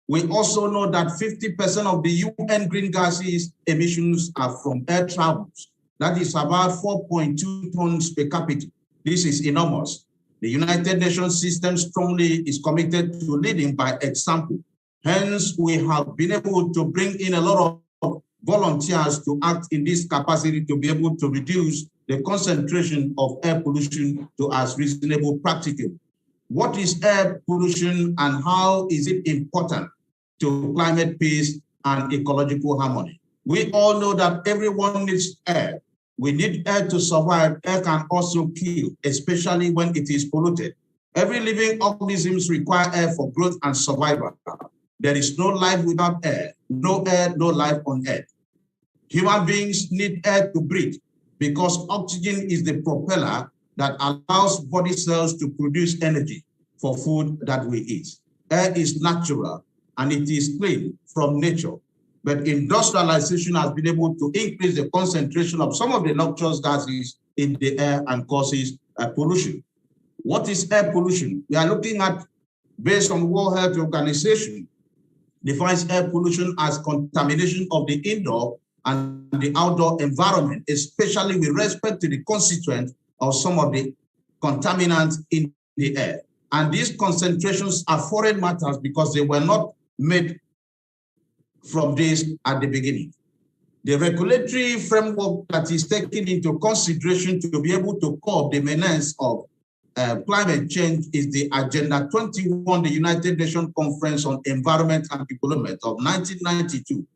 We also know that 50% of the UN green gases emissions are from air travels. That is about 4.2 tons per capita. This is enormous. The United Nations system strongly is committed to leading by example. Hence, we have been able to bring in a lot of volunteers to act in this capacity to be able to reduce the concentration of air pollution to as reasonable practical. What is air pollution and how is it important? to climate peace and ecological harmony. We all know that everyone needs air. We need air to survive. Air can also kill, especially when it is polluted. Every living organism requires air for growth and survival. There is no life without air. No air, no life on earth. Human beings need air to breathe because oxygen is the propeller that allows body cells to produce energy for food that we eat. Air is natural and it is clean from nature. But industrialization has been able to increase the concentration of some of the noxious gases in the air and causes pollution. What is air pollution? We are looking at, based on World Health Organization, defines air pollution as contamination of the indoor and the outdoor environment, especially with respect to the constituent of some of the contaminants in the air. And these concentrations are foreign matters because they were not made from this at the beginning. The regulatory framework that is taken into consideration to be able to curb the menace of climate change is the Agenda 21, the United Nations Conference on Environment and Development of 1992.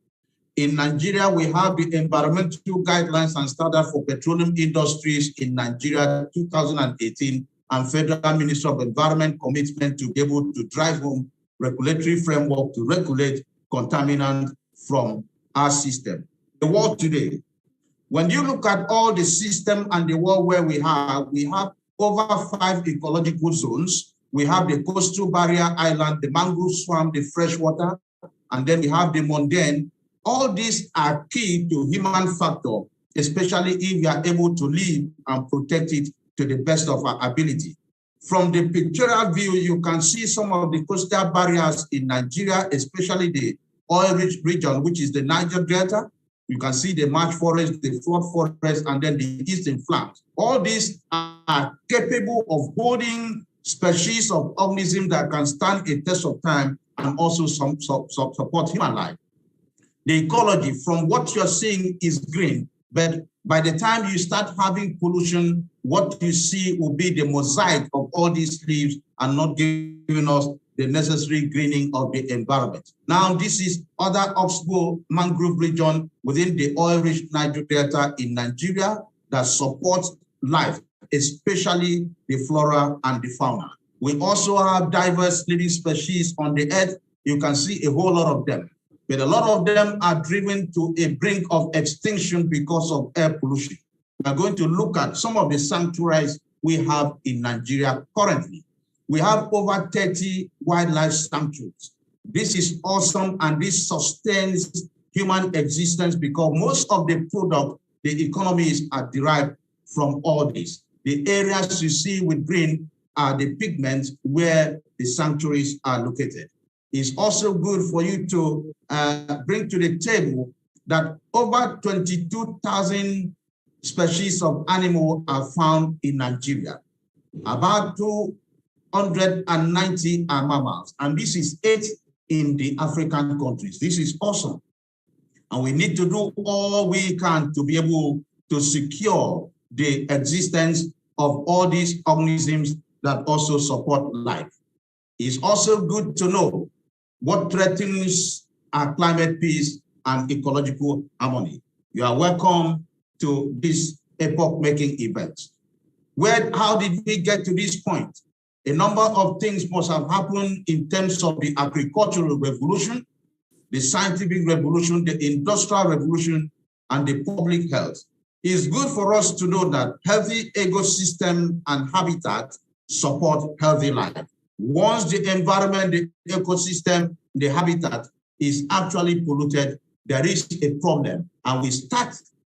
In Nigeria, we have the Environmental Guidelines and Standards for Petroleum Industries in Nigeria 2018 and Federal Ministry of Environment commitment to be able to drive home regulatory framework to regulate contaminants from our system. The world today, when you look at all the system and the world where we have over 5 ecological zones. We have the coastal barrier island, the mangrove swamp, the freshwater, and then we have the mundane. All these are key to human factor, especially if we are able to live and protect it to the best of our ability. From the pictorial view, you can see some of the coastal barriers in Nigeria, especially the oil-rich region, which is the Niger Delta. You can see the marsh forest, the flood forest, and then the eastern flanks. All these are capable of holding species of organisms that can stand a test of time and also support human life. The ecology, from what you're seeing, is green, but by the time you start having pollution, what you see will be the mosaic of all these leaves and not giving us the necessary greening of the environment. Now, this is other oxbow mangrove region within the oil-rich Niger Delta in Nigeria that supports life, especially the flora and the fauna. We also have diverse living species on the earth. You can see a whole lot of them, but a lot of them are driven to a brink of extinction because of air pollution. We are going to look at some of the sanctuaries we have in Nigeria currently. We have over 30 wildlife sanctuaries. This is awesome, and this sustains human existence because most of the product, the economies are derived from all this. The areas you see with green are the pigments where the sanctuaries are located. It's also good for you to bring to the table that over 22,000 species of animal are found in Nigeria. About 290 are mammals, and this is 8 in the African countries. This is awesome. And we need to do all we can to be able to secure the existence of all these organisms that also support life. It's also good to know what threatens our climate peace and ecological harmony. You are welcome to this epoch-making event. How did we get to this point? A number of things must have happened in terms of the agricultural revolution, the scientific revolution, the industrial revolution, and the public health. It's good for us to know that healthy ecosystem and habitat support healthy life. Once the environment, the ecosystem, the habitat is actually polluted, there is a problem, and we start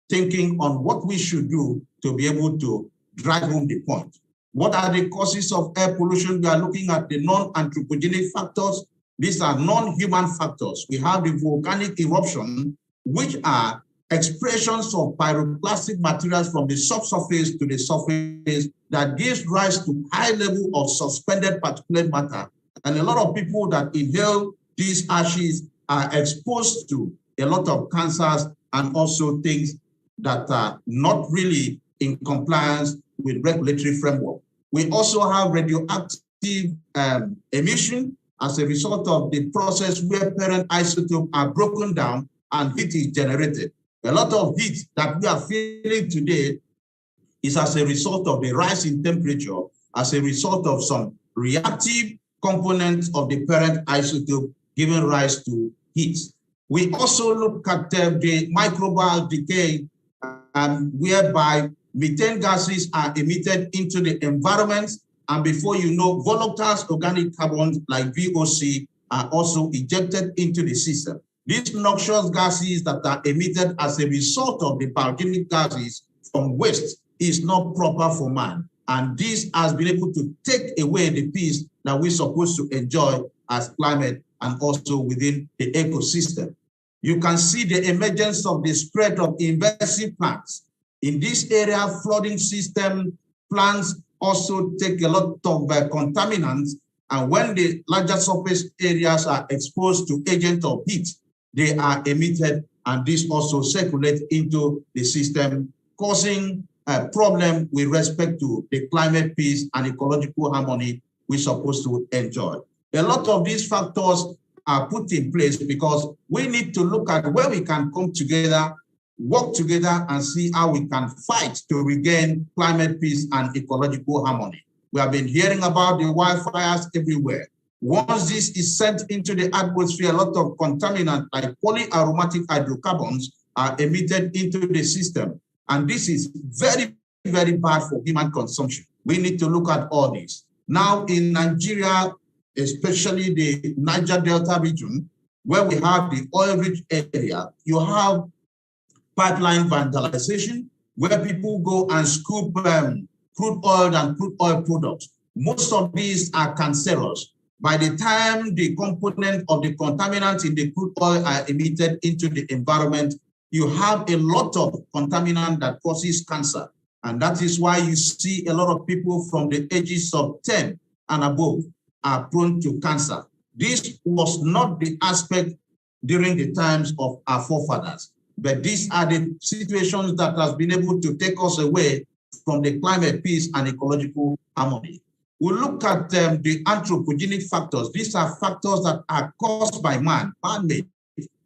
thinking on what we should do to be able to drive home the point. What are the causes of air pollution? We are looking at the non-anthropogenic factors. These are non-human factors. We have the volcanic eruption, which are expressions of pyroclastic materials from the subsurface to the surface that gives rise to high level of suspended particulate matter. And a lot of people that inhale these ashes are exposed to a lot of cancers and also things that are not really in compliance with regulatory framework. We also have radioactive emission as a result of the process where parent isotopes are broken down and heat is generated. A lot of heat that we are feeling today is as a result of the rise in temperature, as a result of some reactive components of the parent isotope giving rise to heat. We also look at the microbial decay, whereby methane gases are emitted into the environment, and before you know, volatile organic carbons like VOC are also ejected into the system. These noxious gases that are emitted as a result of the biogenic gases from waste is not proper for man. And this has been able to take away the peace that we're supposed to enjoy as climate and also within the ecosystem. You can see the emergence of the spread of invasive plants. In this area, flooding system plants also take a lot of contaminants, and when the larger surface areas are exposed to agents of heat, they are emitted, and this also circulates into the system, causing a problem with respect to the climate peace and ecological harmony we're supposed to enjoy. A lot of these factors are put in place because we need to look at where we can come together, work together, and see how we can fight to regain climate peace and ecological harmony. We have been hearing about the wildfires everywhere. Once this is sent into the atmosphere, a lot of contaminants like polyaromatic hydrocarbons are emitted into the system. And this is very, very bad for human consumption. We need to look at all this. Now in Nigeria, especially the Niger Delta region, where we have the oil-rich area, you have pipeline vandalization, where people go and scoop crude oil and crude oil products. Most of these are cancerous. By the time the component of the contaminants in the crude oil are emitted into the environment, you have a lot of contaminant that causes cancer. And that is why you see a lot of people from the ages of 10 and above are prone to cancer. This was not the aspect during the times of our forefathers, but these are the situations that has been able to take us away from the climate peace and ecological harmony. We look at the anthropogenic factors. These are factors that are caused by man-made.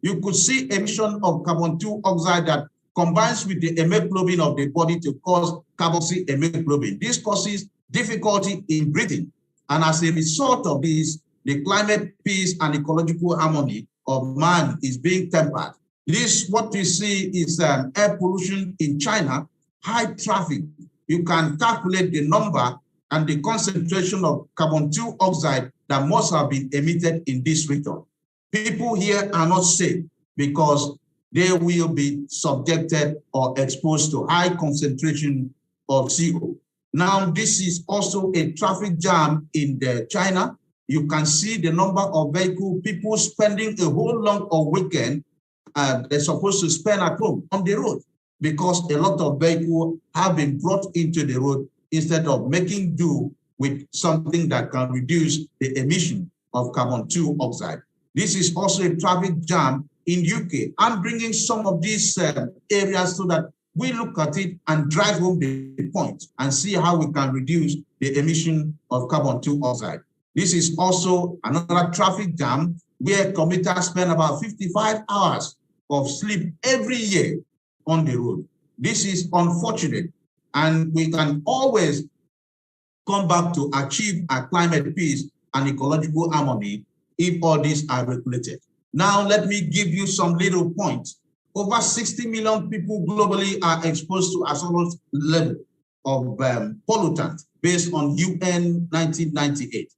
You could see emission of carbon dioxide that combines with the hemoglobin of the body to cause carboxyhemoglobin. This causes difficulty in breathing. And as a result of this, the climate peace and ecological harmony of man is being tempered. This, what we see is air pollution in China, high traffic. You can calculate the number and the concentration of carbon dioxide that must have been emitted in this region. People here are not safe because they will be subjected or exposed to high concentration of CO. Now, this is also a traffic jam in China. You can see the number of vehicles, people spending a whole long of weekend they're supposed to spend at home on the road because a lot of vehicles have been brought into the road instead of making do with something that can reduce the emission of carbon dioxide. This is also a traffic jam in UK. I'm bringing some of these areas so that we look at it and drive home the point and see how we can reduce the emission of carbon dioxide. This is also another traffic jam where commuters spend about 55 hours of sleep every year on the road. This is unfortunate, and we can always come back to achieve a climate peace and ecological harmony if all these are regulated. Now, let me give you some little points. Over 60 million people globally are exposed to absolute level of pollutants based on UN 1998.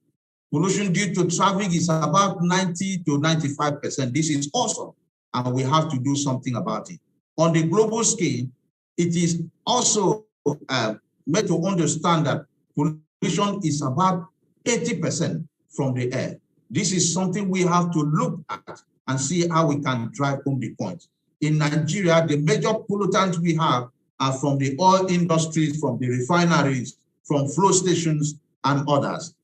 Pollution due to traffic is about 90 to 95%. This is awesome, and we have to do something about it. On the global scale, it is also made to understand that pollution is about 80% from the air. This is something we have to look at and see how we can drive home the point. In Nigeria, the major pollutants we have are from the oil industries, from the refineries, from flow stations, and others.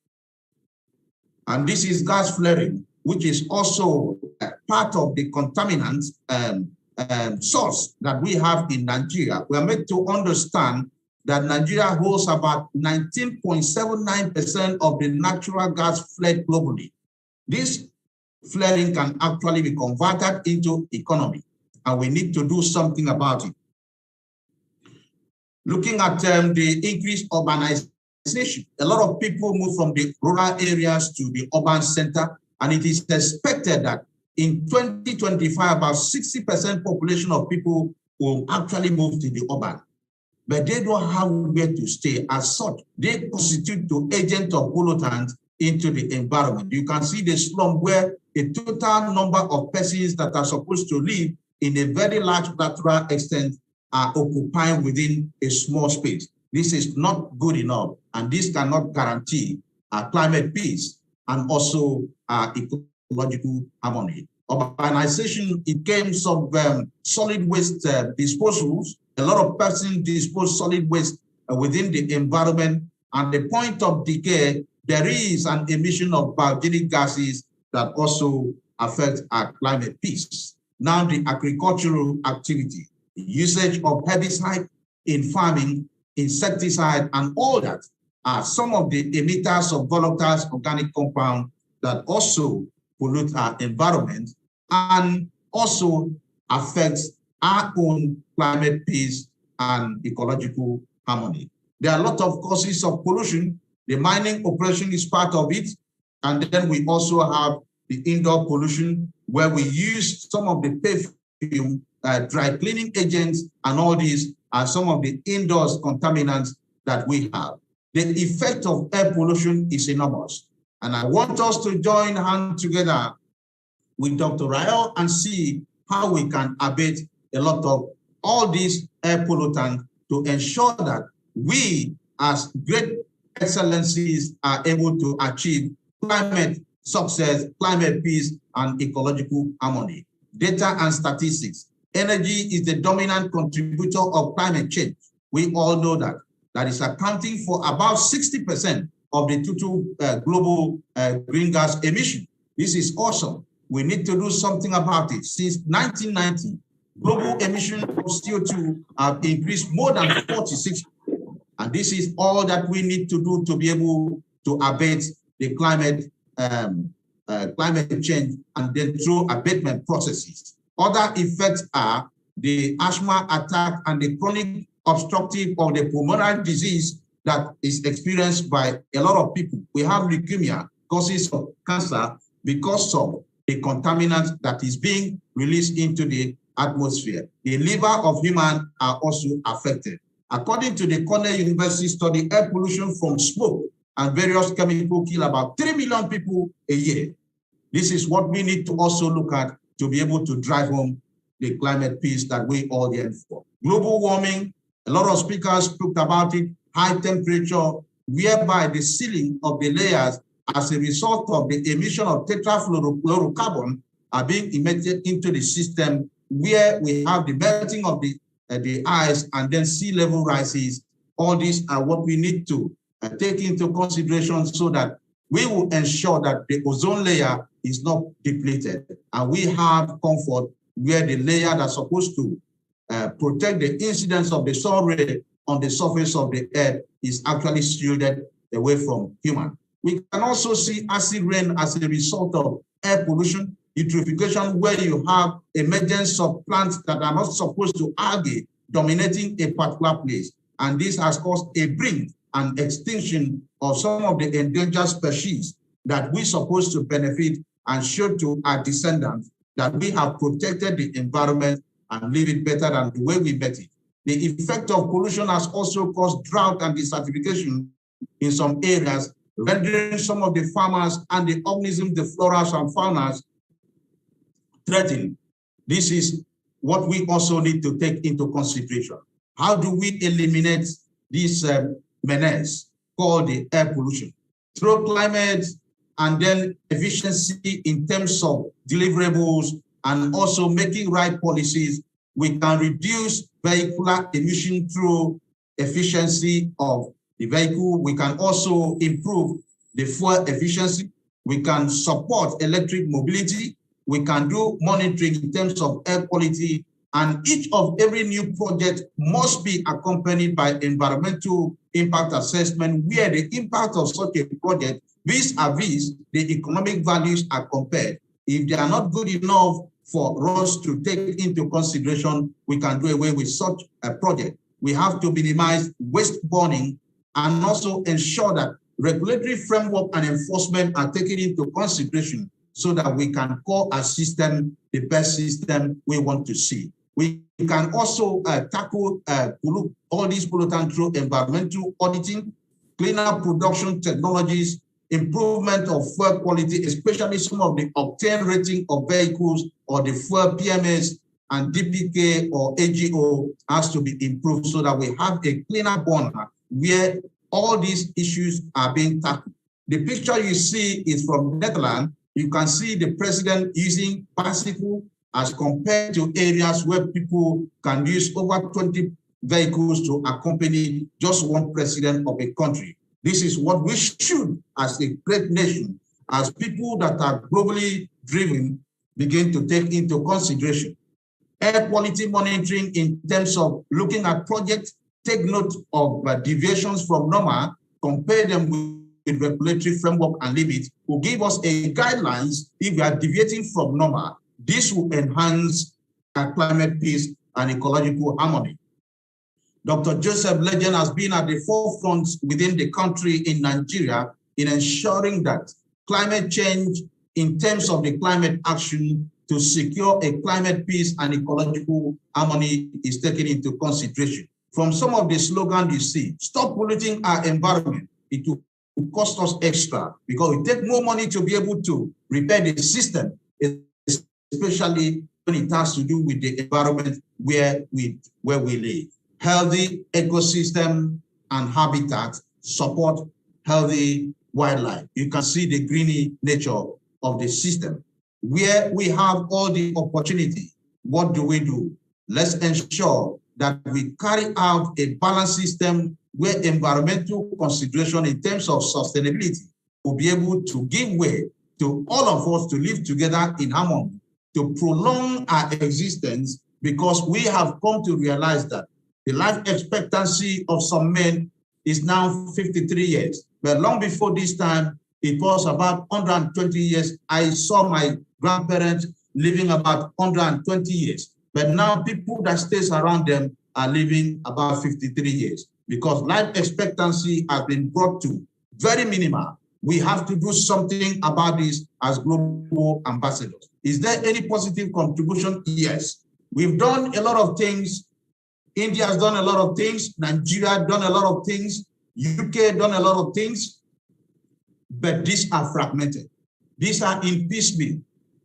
And this is gas flaring, which is also part of the contaminants source that we have in Nigeria. We are made to understand that Nigeria holds about 19.79% of the natural gas fled globally. This flaring can actually be converted into economy, and we need to do something about it. Looking at the increased urbanization, a lot of people move from the rural areas to the urban center, and it is expected that in 2025, about 60% population of people will actually move to the urban. But they don't have where to stay. As such, they constitute the agent of pollutants into the environment. You can see the slum where a total number of persons that are supposed to live in a very large natural extent are occupying within a small space. This is not good enough, and this cannot guarantee climate peace and also ecological harmony. Urbanization, it came of solid waste disposals. A lot of persons dispose solid waste within the environment. At the point of decay, there is an emission of biogenic gases that also affect our climate peace. Now, the agricultural activity, the usage of herbicide in farming, insecticide, and all that are some of the emitters of volatile organic compounds that also pollute our environment and also affects our own climate peace and ecological harmony. There are a lot of causes of pollution. The mining operation is part of it. And then we also have the indoor pollution, where we use some of the perfume, dry cleaning agents, and all these are some of the indoors contaminants that we have. The effect of air pollution is enormous. And I want us to join hands together with Dr. Rael and see how we can abate a lot of all these air pollutants to ensure that we, as great excellencies, are able to achieve climate success, climate peace, and ecological harmony. Data and statistics. Energy is the dominant contributor of climate change. We all know that. That is accounting for about 60% of the total global greenhouse gas emission. This is awesome. We need to do something about it. Since 1990, global emission of CO2 have increased more than 46%. And this is all that we need to do to be able to abate the climate change and then through abatement processes. Other effects are the asthma attack and the chronic obstructive of the pulmonary disease that is experienced by a lot of people. We have leukemia, causes of cancer because of the contaminant that is being released into the atmosphere. The liver of humans are also affected. According to the Cornell University study, air pollution from smoke and various chemicals kill about 3 million people a year. This is what we need to also look at to be able to drive home the climate peace that we all yearn for. Global warming, a lot of speakers spoke about it, high temperature, whereby the sealing of the layers as a result of the emission of tetrafluorocarbon are being emitted into the system, where we have the melting of the ice and then sea level rises. All these are what we need to take into consideration so that we will ensure that the ozone layer is not depleted and we have comfort where the layer that's supposed to protect the incidence of the sun ray on the surface of the earth is actually shielded away from human. We can also see acid rain as a result of air pollution, eutrophication, where you have emergence of plants that are not supposed to algae dominating a particular place. And this has caused a breed and extinction of some of the endangered species that we're supposed to benefit and show to our descendants that we have protected the environment and leave it better than the way we met it. The effect of pollution has also caused drought and desertification in some areas, rendering some of the farmers and the organisms, the floras and faunas, threatened. This is what we also need to take into consideration. How do we eliminate this menace called the air pollution? Through climate and then efficiency in terms of deliverables and also making right policies, we can reduce vehicular emission through efficiency of the vehicle. We can also improve the fuel efficiency. We can support electric mobility. We can do monitoring in terms of air quality. And each of every new project must be accompanied by environmental impact assessment, where the impact of such a project vis-a-vis the economic values are compared. If they are not good enough for us to take into consideration, we can do away with such a project. We have to minimize waste burning and also ensure that regulatory framework and enforcement are taken into consideration so that we can call our system the best system we want to see. We can also tackle all these pollutants through environmental auditing, cleaner production technologies, improvement of fuel quality, especially some of the octane rating of vehicles or the fuel PMS and DPK or AGO has to be improved so that we have a cleaner burner where all these issues are being tackled. The picture you see is from Netherlands. You can see the president using bicycle as compared to areas where people can use over 20 vehicles to accompany just one president of a country. This is what we should, as a great nation, as people that are globally driven, begin to take into consideration. Air quality monitoring in terms of looking at projects, take note of deviations from normal, compare them with regulatory framework and limits, will give us a guidelines if we are deviating from normal. This will enhance our climate peace and ecological harmony. Dr. Joseph Legend has been at the forefront within the country in Nigeria in ensuring that climate change in terms of the climate action to secure a climate peace and ecological harmony is taken into consideration. From some of the slogans you see, stop polluting our environment. It will cost us extra because it takes more money to be able to repair the system, especially when it has to do with the environment where we live. Healthy ecosystem and habitat support healthy wildlife. You can see the greeny nature of the system. Where we have all the opportunity, what do? Let's ensure that we carry out a balanced system where environmental consideration in terms of sustainability will be able to give way to all of us to live together in harmony, to prolong our existence, because we have come to realize that the life expectancy of some men is now 53 years. But long before this time, it was about 120 years. I saw my grandparents living about 120 years. But now people that stays around them are living about 53 years because life expectancy has been brought to very minimal. We have to do something about this as global ambassadors. Is there any positive contribution? Yes. We've done a lot of things. India has done a lot of things. Nigeria has done a lot of things. UK done a lot of things. But these are fragmented. These are in piecemeal.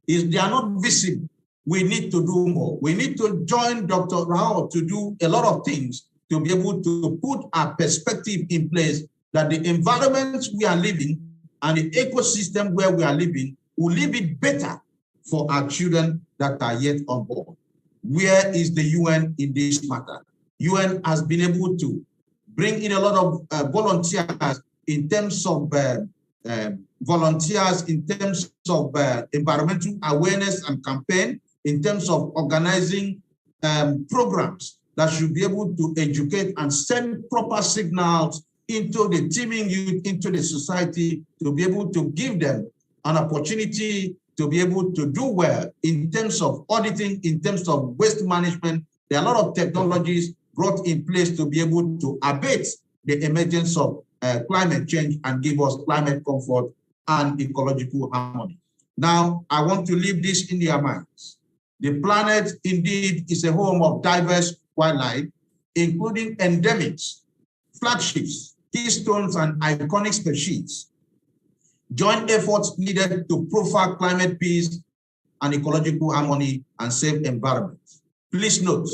They are not visible. We need to do more. We need to join Dr. Rao to do a lot of things to be able to put a perspective in place that the environments we are living and the ecosystem where we are living will leave it better for our children that are yet on board. Where is the UN in this matter? UN has been able to bring in a lot of volunteers in terms of environmental awareness and campaign, in terms of organizing programs that should be able to educate and send proper signals into the teeming youth, into the society, to be able to give them an opportunity to be able to do well in terms of auditing, in terms of waste management. There are a lot of technologies brought in place to be able to abate the emergence of climate change and give us climate comfort and ecological harmony. Now, I want to leave this in their minds. The planet indeed is a home of diverse wildlife, including endemics, flagships, keystones, and iconic species. Joint efforts needed to profile climate peace and ecological harmony and safe environments. Please note,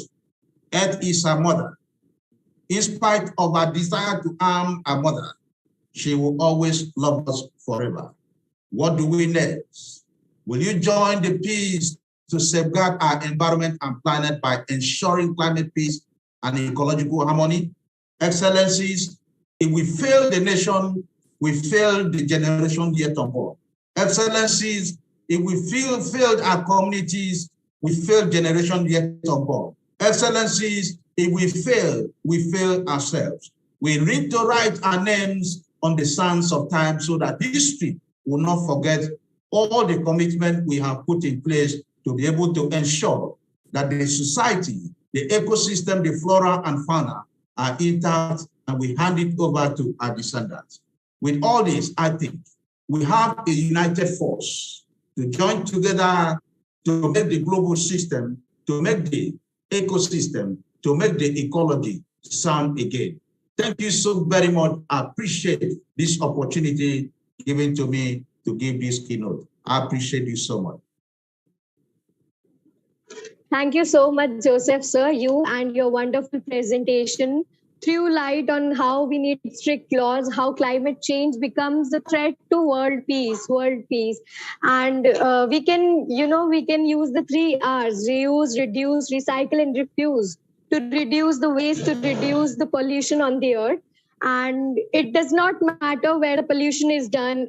Earth is our mother. In spite of our desire to harm our mother, she will always love us forever. What do we next? Will you join the peace to safeguard our environment and planet by ensuring climate peace and ecological harmony? Excellencies, if we fail the nation, we fail the generation yet on board. Excellencies, if we failed our communities, we fail generation yet on board. Excellencies, if we fail ourselves. We need to write our names on the sands of time so that history will not forget all the commitment we have put in place to be able to ensure that the society, the ecosystem, the flora and fauna are intact, and we hand it over to our descendants. With all this, I think we have a united force to join together to make the global system, to make the ecosystem, to make the ecology sound again. Thank you so very much. I appreciate this opportunity given to me to give this keynote. I appreciate you so much. Thank you so much, Joseph, sir. You and your wonderful presentation threw light on how we need strict laws, how climate change becomes a threat to world peace. And we can use the 3 R's: reuse, reduce, recycle, and refuse, to reduce the waste, to reduce the pollution on the earth. And it does not matter where the pollution is done,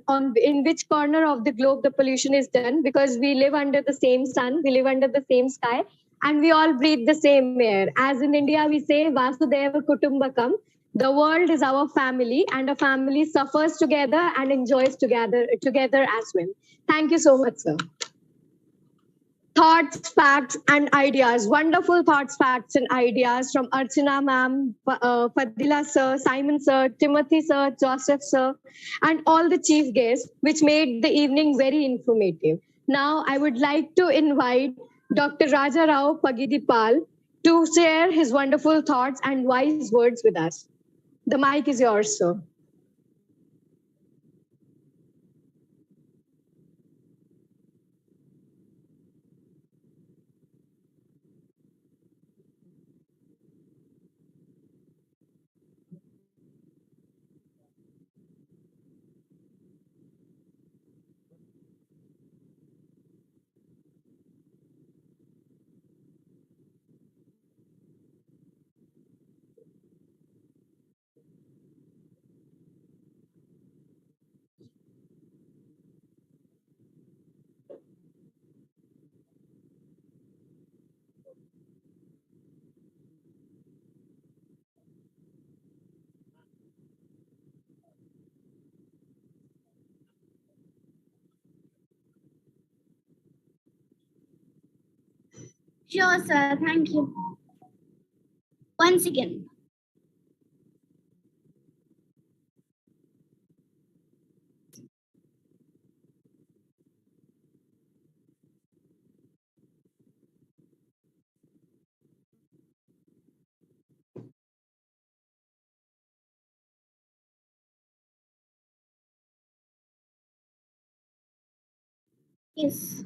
in which corner of the globe the pollution is done, because we live under the same sun, we live under the same sky, and we all breathe the same air. As in India, we say, Vasudeva Kutumbakam. The world is our family, and a family suffers together and enjoys together as well. Thank you so much, sir. Thoughts, facts, and ideas. Wonderful thoughts, facts, and ideas from Archana ma'am, Fadila sir, Simon sir, Timothy sir, Joseph sir, and all the chief guests, which made the evening very informative. Now, I would like to invite Dr. Raja Rao Pagidipal to share his wonderful thoughts and wise words with us. The mic is yours, sir. Sure, sir. Thank you. Once again. Yes.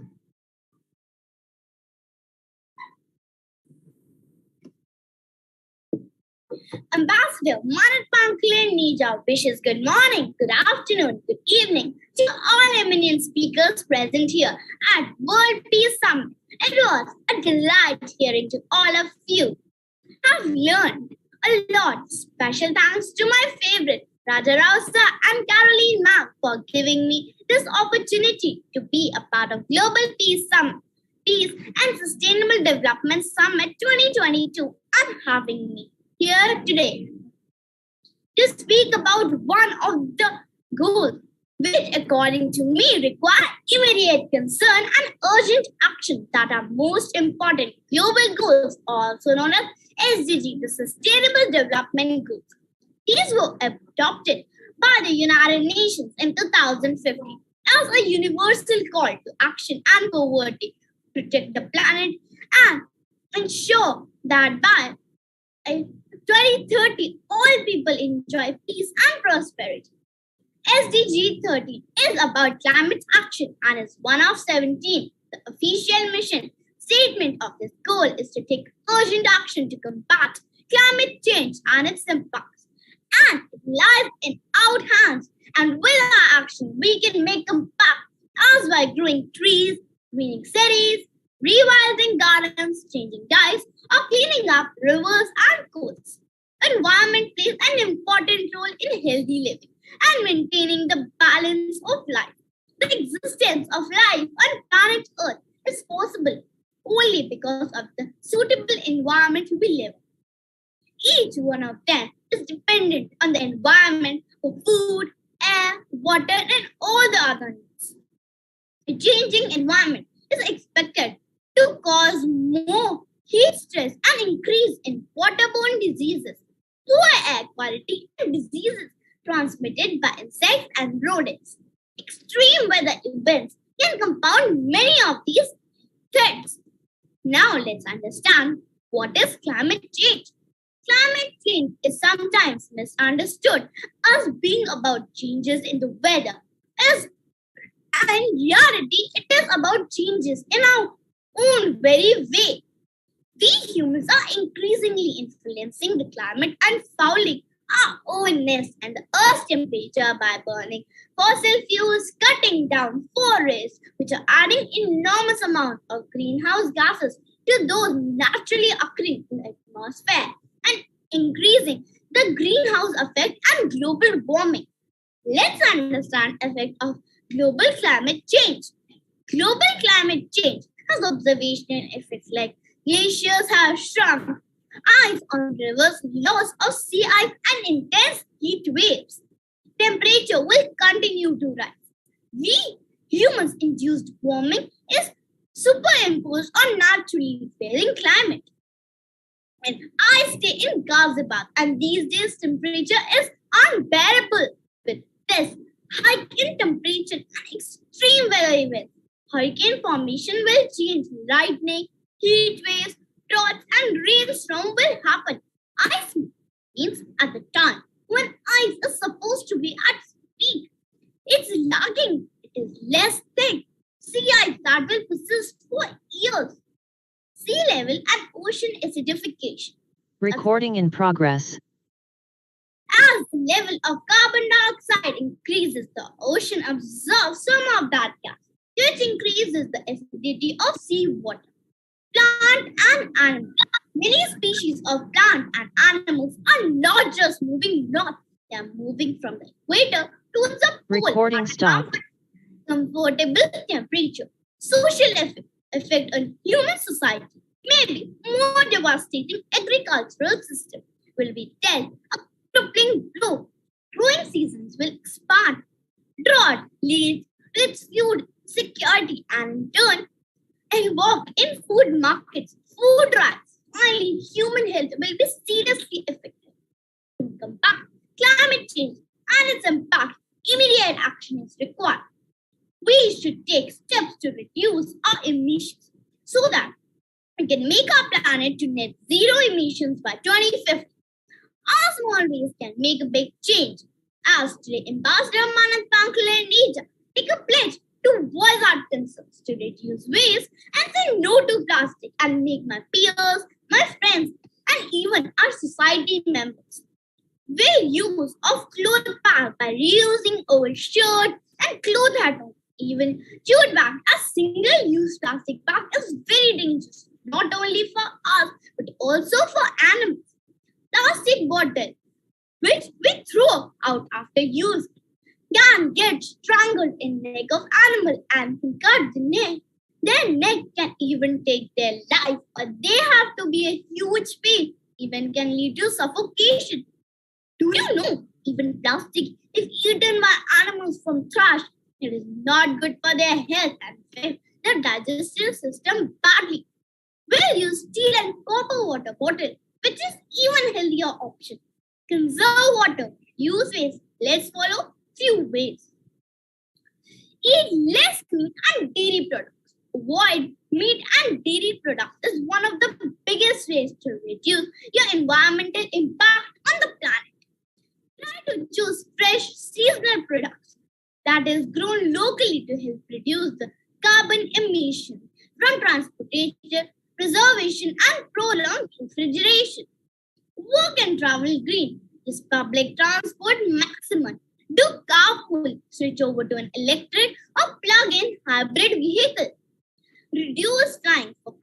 Ambassador Manat Pankle Nija wishes good morning, good afternoon, good evening to all eminent speakers present here at World Peace Summit. It was a delight hearing to all of you. I've learned a lot. Special thanks to my favorite Raja Rao sir and Caroline ma'am for giving me this opportunity to be a part of Global Peace Summit, Peace and Sustainable Development Summit 2022 and having me here today to speak about one of the goals which according to me require immediate concern and urgent action that are most important global goals, also known as SDG, the Sustainable Development Goals. These were adopted by the United Nations in 2015 as a universal call to action and poverty, protect the planet, and ensure that by 2030, all people enjoy peace and prosperity. SDG 13 is about climate action and is one of 17. The official mission statement of this goal is to take urgent action to combat climate change and its impacts. And it lies in our hands. And with our action, we can make impact as by growing trees, greening cities, revitalizing gardens, changing diets, or cleaning up rivers and coasts. Environment plays an important role in healthy living and maintaining the balance of life. The existence of life on planet Earth is possible only because of the suitable environment we live in. Each one of them is dependent on the environment for food, water, and all the other needs. A changing environment is expected to cause more heat stress and increase in waterborne diseases, poor air quality, and diseases transmitted by insects and rodents. Extreme weather events can compound many of these threats. Now let's understand what is climate change. Climate change is sometimes misunderstood as being about changes in the weather. In reality, it is about changes in our own very way. We humans are increasingly influencing the climate and fouling our own nest and the Earth's temperature by burning fossil fuels, cutting down forests, which are adding enormous amounts of greenhouse gases to those naturally occurring in the atmosphere, and increasing the greenhouse effect and global warming. Let's understand the effect of global climate change. Global climate change has observational effects like glaciers have shrunk, ice on rivers, loss of sea ice, and intense heat waves. Temperature will continue to rise. We humans-induced warming is superimposed on naturally varying climate. And I stay in Ghaziabad, and these days temperature is unbearable. With this hike in temperature and extreme weather events, hurricane formation will change. Lightning, heat waves, droughts, and rainstorm will happen. Ice means at the time when ice is supposed to be at its peak, it's lagging. It is less thick. Sea ice that will persist for years. Sea level and ocean acidification. Recording in progress. As the level of carbon dioxide increases, the ocean absorbs some of that gas, which increases the acidity of seawater. Plant and animals. Many species of plant and animals are not just moving north, they are moving from the equator towards the pole. Recording stopped. Comfortable temperature. Social effect on human society may be more devastating. Agricultural system will be dead. A crippling blow. Growing seasons will expand. Drought leads to its food security and in turn evoke in food markets, food riots. Finally, human health will be seriously affected. To combat climate change and its impact, immediate action is required. We should take steps to reduce our emissions so that we can make our planet to net zero emissions by 2050. Our small ways can make a big change. As today, Ambassador Manat Pankale in Asia take a pledge to voice our concerns to reduce waste and say no to plastic and make my peers, my friends, and even our society members will use of cloth bag by reusing old shirt and cloth at home. Even jute bag as single-use plastic bag is very dangerous, not only for us but also for animals. Plastic bottle, which we throw out after use, can get strangled in neck of animal and can cut the neck. Their neck can even take their life, or they have to be a huge pain, even can lead to suffocation. Do you know, even plastic, if eaten by animals from trash, it is not good for their health and affect the digestive system badly. We'll use steel and copper water bottle, which is even healthier option. Conserve water, use waste. Let's follow few ways. Eat less meat and dairy products. Avoid meat and dairy products is one of the biggest ways to reduce your environmental impact on the planet. Try to choose fresh seasonal products that is grown locally to help reduce the carbon emission from transportation, preservation, and prolonged refrigeration. Work and travel green. Use public transport maximum. Do carpool. Switch over to an electric or plug-in hybrid vehicle. Reduce flying for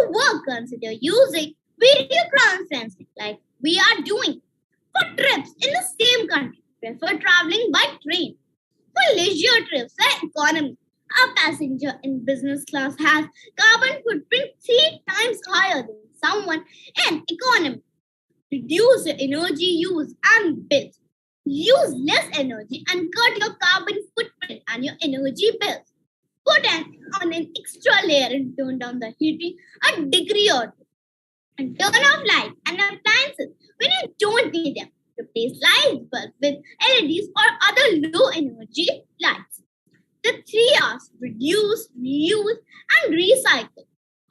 work. Consider using video conferencing like we are doing. For trips in the same country, prefer traveling by train. For leisure trips and economy, a passenger in business class has carbon footprint 3 times higher than someone in economy. Reduce your energy use and bills. Use less energy and cut your carbon footprint and your energy bills. Put on an extra layer and turn down the heating a degree or two. And turn off lights and appliances when you don't need them. Replace light bulbs with LEDs or other low energy lights. The 3 R's: reduce, reuse, and recycle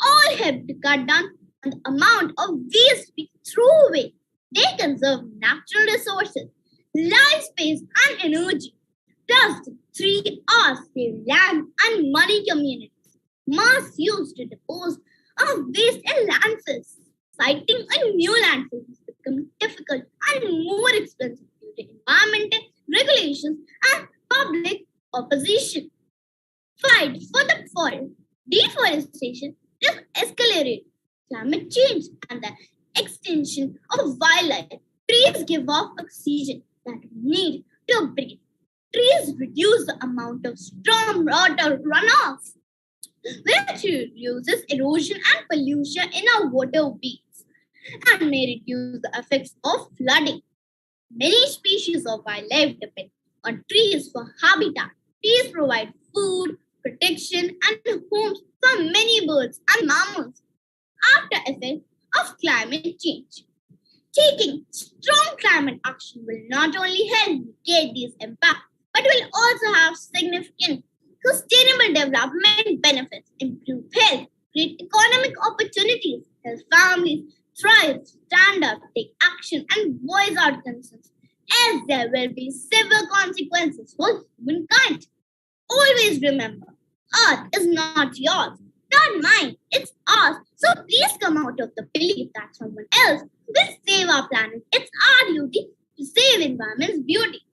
all help to cut down on the amount of waste we throw away. They conserve natural resources, life space, and energy. Thus, the 3 R's save land and money. Communities must use to dispose of waste in landfills. Siting a new landfill has become difficult and more expensive due to environmental regulations and public opposition. Fight for the forest. Deforestation is accelerating climate change and the extinction of wildlife. Trees give off oxygen that we need to breathe. Trees reduce the amount of storm water runoff, which reduces erosion and pollution in our waterways and may reduce the effects of flooding. Many species of wildlife depend on trees for habitat. Trees provide food, protection, and homes for many birds and mammals. After effects of climate change. Taking strong climate action will not only help mitigate these impacts, but will also have significant sustainable development benefits, improve health, create economic opportunities, help families thrive, stand up, take action, and voice out concerns, as there will be severe consequences for humankind. Always remember, Earth is not yours, not mine, it's ours. So please come out of the belief that someone else will save our planet. It's our duty to save environment's beauty.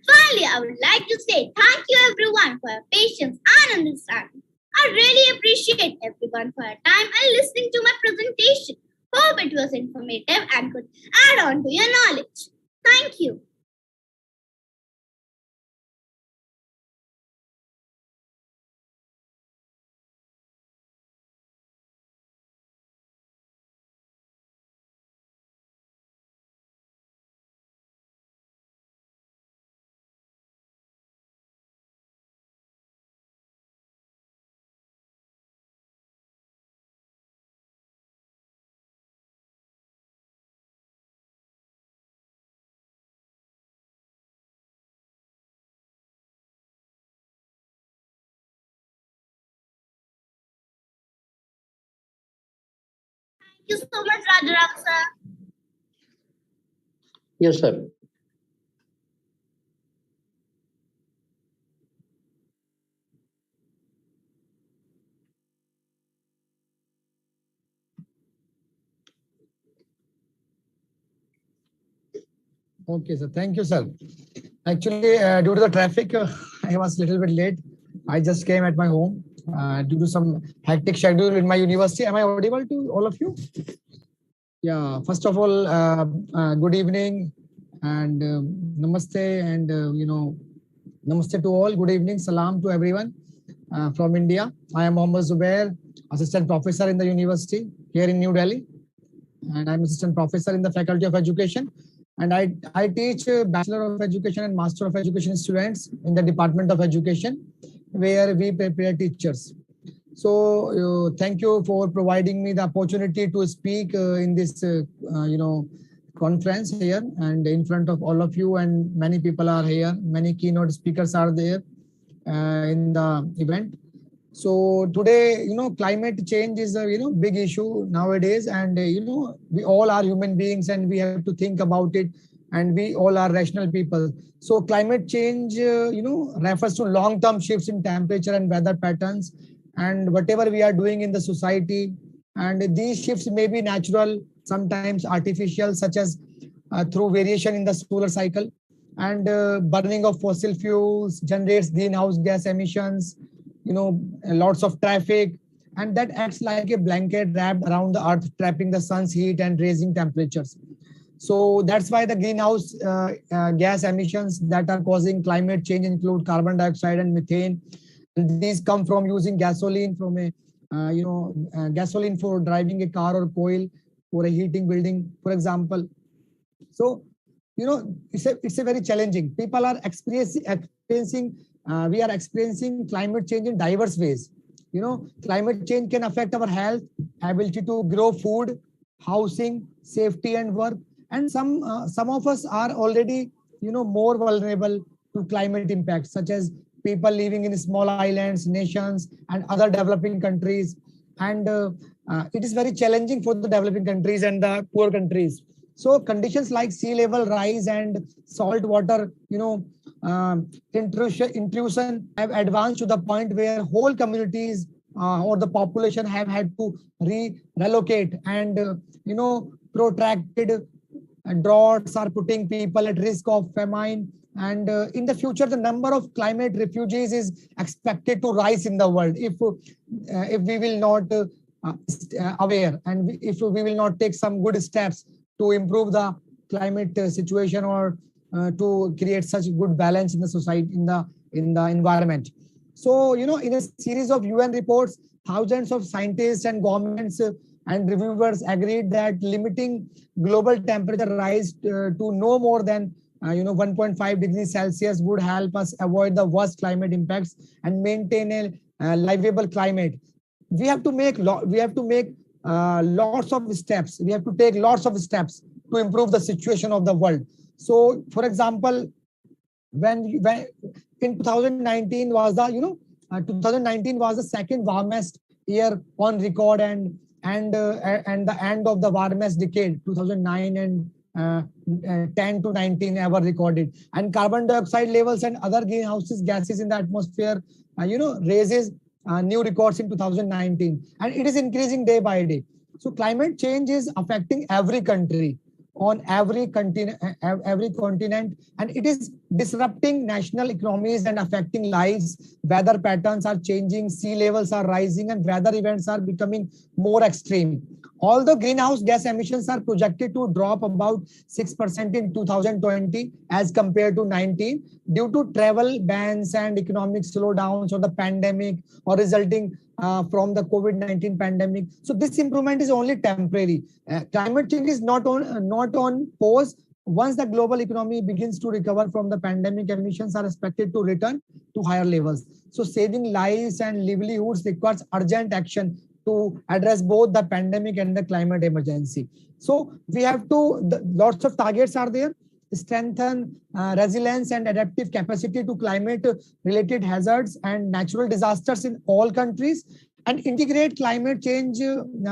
Finally, I would like to say thank you everyone for your patience and understanding. I really appreciate everyone for your time and listening to my presentation. Hope it was informative and could add on to your knowledge. Thank you. Thank you so much, Rajaram sir. Yes, sir. Okay, sir. Thank you, sir. Actually, due to the traffic, I was a little bit late. I just came at my home due to some hectic schedule in my university. Am I audible to all of you? Yeah. First of all, good evening and namaste and namaste to all. Good evening. Salam to everyone from India. I am Mohammad Zubair, assistant professor in the university here in New Delhi, and I'm assistant professor in the Faculty of Education. And I teach Bachelor of Education and Master of Education students in the Department of Education, where we prepare teachers. So thank you for providing me the opportunity to speak in this, conference here and in front of all of you, and many people are here. Many keynote speakers are there in the event. So today, climate change is a big issue nowadays, and we all are human beings, and we have to think about it, and we all are rational people. So climate change, refers to long-term shifts in temperature and weather patterns, and whatever we are doing in the society, and these shifts may be natural, sometimes artificial, such as through variation in the solar cycle, and burning of fossil fuels generates greenhouse gas emissions. Lots of traffic, and that acts like a blanket wrapped around the earth, trapping the sun's heat and raising temperatures. So that's why the greenhouse gas emissions that are causing climate change include carbon dioxide and methane. And these come from using gasoline from gasoline for driving a car or coal for a heating building, for example. So it's a very challenging. People are experiencing we are experiencing climate change in diverse ways. Climate change can affect our health, ability to grow food, housing, safety, and work. And some of us are already, more vulnerable to climate impacts, such as people living in small islands, nations, and other developing countries. And it is very challenging for the developing countries and the poor countries. So conditions like sea level rise and salt water, intrusion have advanced to the point where whole communities or the population have had to relocate, and protracted droughts are putting people at risk of famine. And in the future, the number of climate refugees is expected to rise in the world if we will not aware, and if we will not take some good steps to improve the climate situation, or to create such good balance in the society, in the environment. So, in a series of UN reports, thousands of scientists and governments and reviewers agreed that limiting global temperature rise to no more than 1.5 degrees Celsius would help us avoid the worst climate impacts and maintain a livable climate. We have to make lots of steps. We have to take lots of steps to improve the situation of the world. So, for example, when in 2019 was the 2019 was the second warmest year on record, and the end of the warmest decade, 2009 and 10 to 19 ever recorded. And carbon dioxide levels and other greenhouse gases in the atmosphere, raises new records in 2019, and it is increasing day by day. So climate change is affecting every country on every continent, and it is disrupting national economies and affecting lives. Weather patterns are changing, sea levels are rising, and weather events are becoming more extreme. Although greenhouse gas emissions are projected to drop about 6% in 2020 as compared to 19 due to travel bans and economic slowdowns or the pandemic, or resulting from the COVID-19 pandemic. So this improvement is only temporary. Climate change is not on pause. Once the global economy begins to recover from the pandemic, emissions are expected to return to higher levels. So saving lives and livelihoods requires urgent action to address both the pandemic and the climate emergency. So we have to, lots of targets are there: strengthen resilience and adaptive capacity to climate related hazards and natural disasters in all countries, and integrate climate change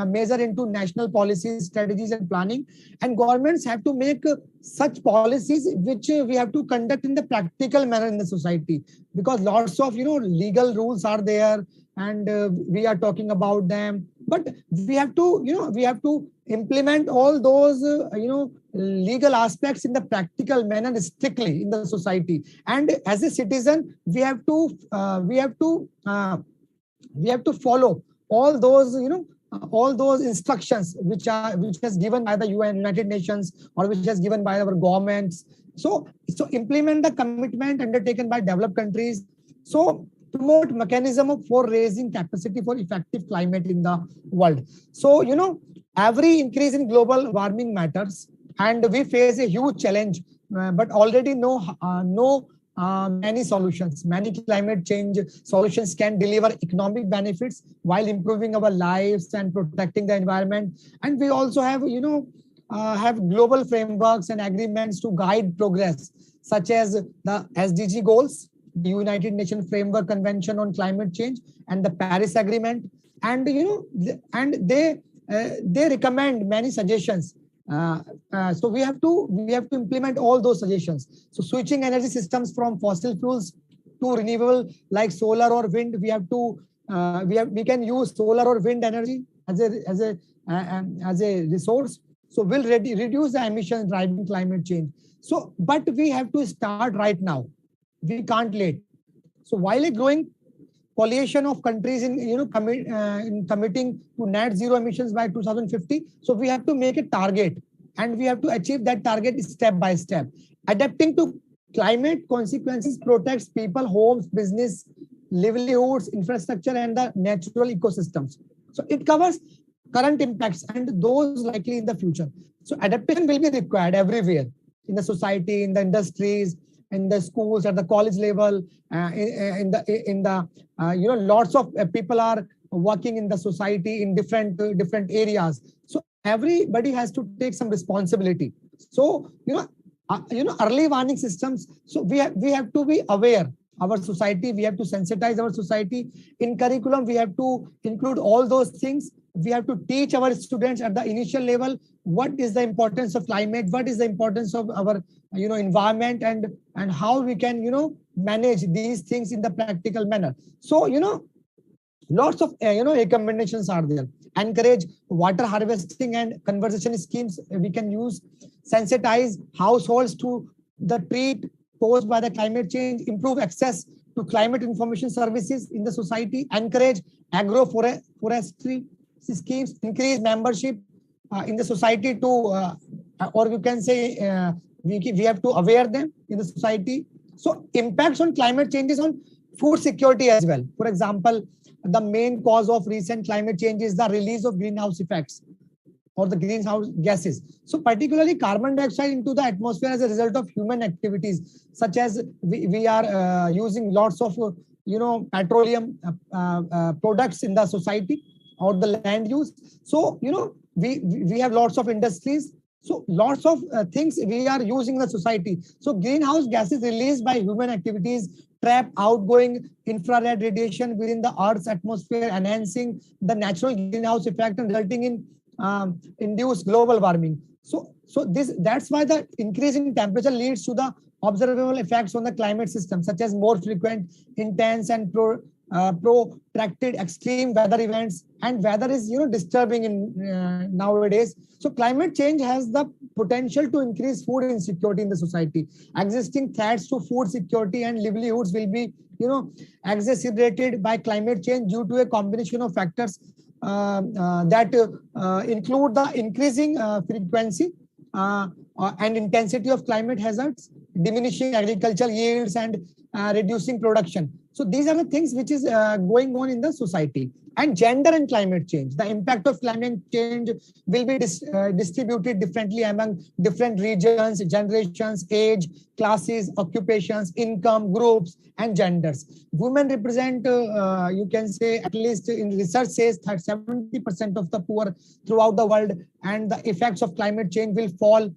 measure into national policies, strategies, and planning. And governments have to make such policies which we have to conduct in the practical manner in the society, because lots of legal rules are there, and we are talking about them, but we have to implement all those legal aspects in the practical manner strictly in the society. And as a citizen, we have to follow all those instructions which has given by the UN, United Nations, or which has given by our governments. So implement the commitment undertaken by developed countries. So promote mechanism for raising capacity for effective climate in the world. So every increase in global warming matters, and we face a huge challenge, but already know many solutions. Many climate change solutions can deliver economic benefits while improving our lives and protecting the environment. And we also have global frameworks and agreements to guide progress, such as the SDG goals, the United Nations Framework Convention on Climate Change, and the Paris Agreement. And they recommend many suggestions. So we have to implement all those suggestions. So switching energy systems from fossil fuels to renewable like solar or wind, we can use solar or wind energy as a resource. So we'll reduce the emissions driving climate change. So, but we have to start right now. We can't wait. So while a growing coalition of countries in committing to net zero emissions by 2050, so we have to make a target, and we have to achieve that target step by step. Adapting to climate consequences protects people, homes, business, livelihoods, infrastructure, and the natural ecosystems. So it covers current impacts and those likely in the future. So adaptation will be required everywhere. in the society, in the industries, in the schools, at the college level, lots of people are working in the society in different areas. So everybody has to take some responsibility. So early warning systems. So we have to be aware our society. We have to sensitize our society. In curriculum, we have to include all those things. We have to teach our students at the initial level what is the importance of climate, what is the importance of our environment, and how we can manage these things in the practical manner. So lots of recommendations are there. Encourage water harvesting and conservation schemes we can use. Sensitize households to the threat posed by the climate change. Improve access to climate information services in the society. Encourage agroforestry schemes. Increase membership in the society to, or you can say, we have to aware them in the society. So impacts on climate change is on food security as well. For example, the main cause of recent climate change is the release of greenhouse effects or the greenhouse gases. So particularly carbon dioxide into the atmosphere as a result of human activities, such as we are using lots of petroleum products in the society or the land use. So we have lots of industries. So lots of things we are using in the society. So greenhouse gases released by human activities trap outgoing infrared radiation within the Earth's atmosphere, enhancing the natural greenhouse effect and resulting in induced global warming. So that's why the increase in temperature leads to the observable effects on the climate system, such as more frequent, intense, and protracted extreme weather events. And weather is disturbing in nowadays. So climate change has the potential to increase food insecurity in the society. Existing threats to food security and livelihoods will be exacerbated by climate change due to a combination of factors that include the increasing frequency and intensity of climate hazards, diminishing agricultural yields, and reducing production. So these are the things which is going on in the society. And gender and climate change. The impact of climate change will be distributed differently among different regions, generations, age, classes, occupations, income, groups, and genders. Women represent, you can say, at least in research says that 70% of the poor throughout the world, and the effects of climate change will fall,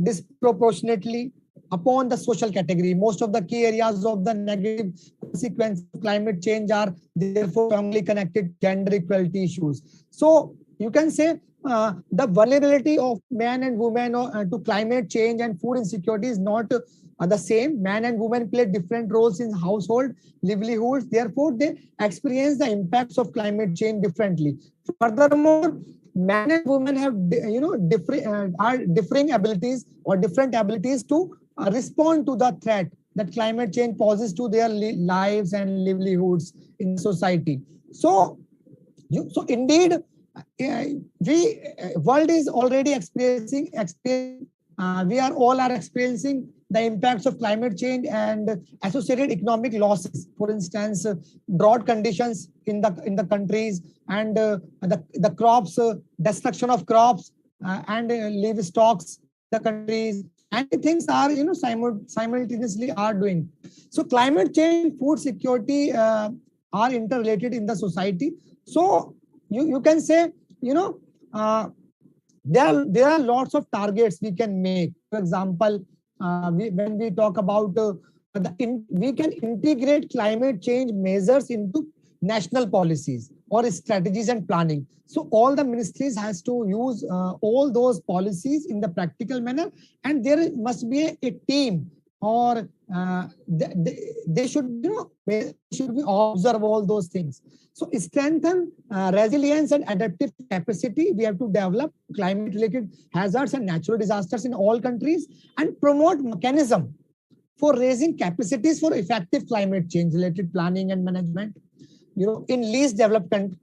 disproportionately upon the social category. Most of the key areas of the negative consequences of climate change are therefore strongly connected to gender equality issues. So you can say the vulnerability of men and women to climate change and food insecurity is not the same. Men and women play different roles in household livelihoods. Therefore, they experience the impacts of climate change differently. Furthermore, men and women have differing abilities or different abilities to respond to the threat that climate change poses to their lives and livelihoods in society. So indeed, world is already experiencing. We are all experiencing the impacts of climate change and associated economic losses. For instance, drought conditions in the countries, and the crops, destruction of crops and livestock the countries, and things are simultaneously are doing. So climate change, food security are interrelated in the society. So you can say there are lots of targets we can make. For example, when we talk about we can integrate climate change measures into national policies or strategies and planning. So all the ministries has to use all those policies in the practical manner, and there must be a team, or they should be observe all those things. So strengthen resilience and adaptive capacity. We have to develop climate related hazards and natural disasters in all countries, and promote mechanism for raising capacities for effective climate change related planning and management. In least developing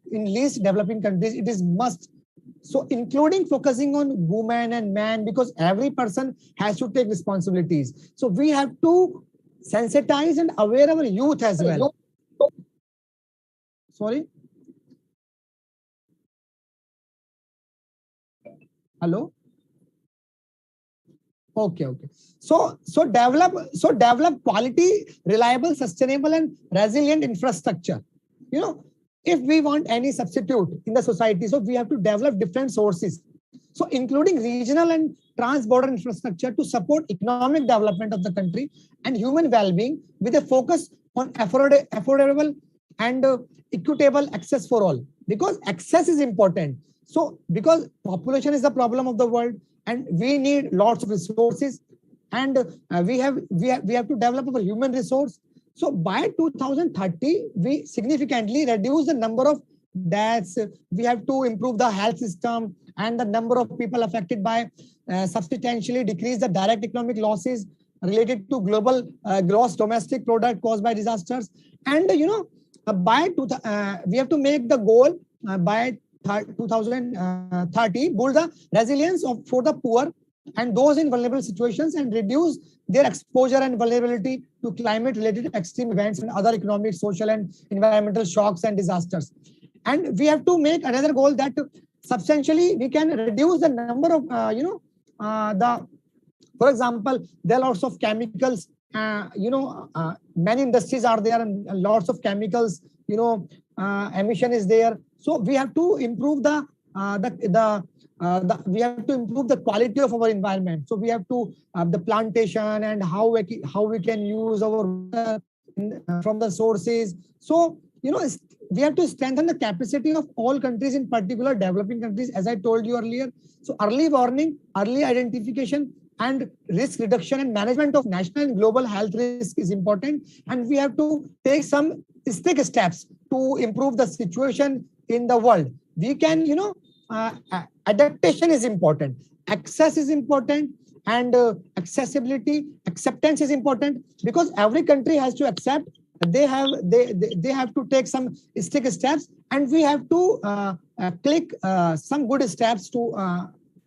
countries, it is must. So including focusing on women and men, because every person has to take responsibilities. So we have to sensitize and aware our youth as well. Sorry. Hello. Okay. So develop quality, reliable, sustainable, and resilient infrastructure. If we want any substitute in the society, so we have to develop different sources. So including regional and trans-border infrastructure to support economic development of the country and human well-being with a focus on affordable and equitable access for all. Because access is important. So because population is the problem of the world and we need lots of resources, and we have to develop our human resource. So by 2030, we significantly reduce the number of deaths. We have to improve the health system and the number of people affected by substantially decrease the direct economic losses related to global gross domestic product caused by disasters. And we have to make the goal by 2030, build the resilience for the poor and those in vulnerable situations and reduce their exposure and vulnerability to climate-related extreme events and other economic, social, and environmental shocks and disasters. And we have to make another goal that substantially we can reduce the number of, for example, there are lots of chemicals, many industries are there and lots of chemicals, emission is there. So we have to improve we have to improve the quality of our environment. So we have to the plantation and how we can use our water from the sources. So we have to strengthen the capacity of all countries, in particular developing countries, as I told you earlier. So early warning, early identification, and risk reduction and management of national and global health risk is important. And we have to take some strict steps to improve the situation in the world. We can, adaptation is important, access is important, and accessibility, acceptance is important, because every country has to accept. They have to take some strict steps, and we have to click some good steps to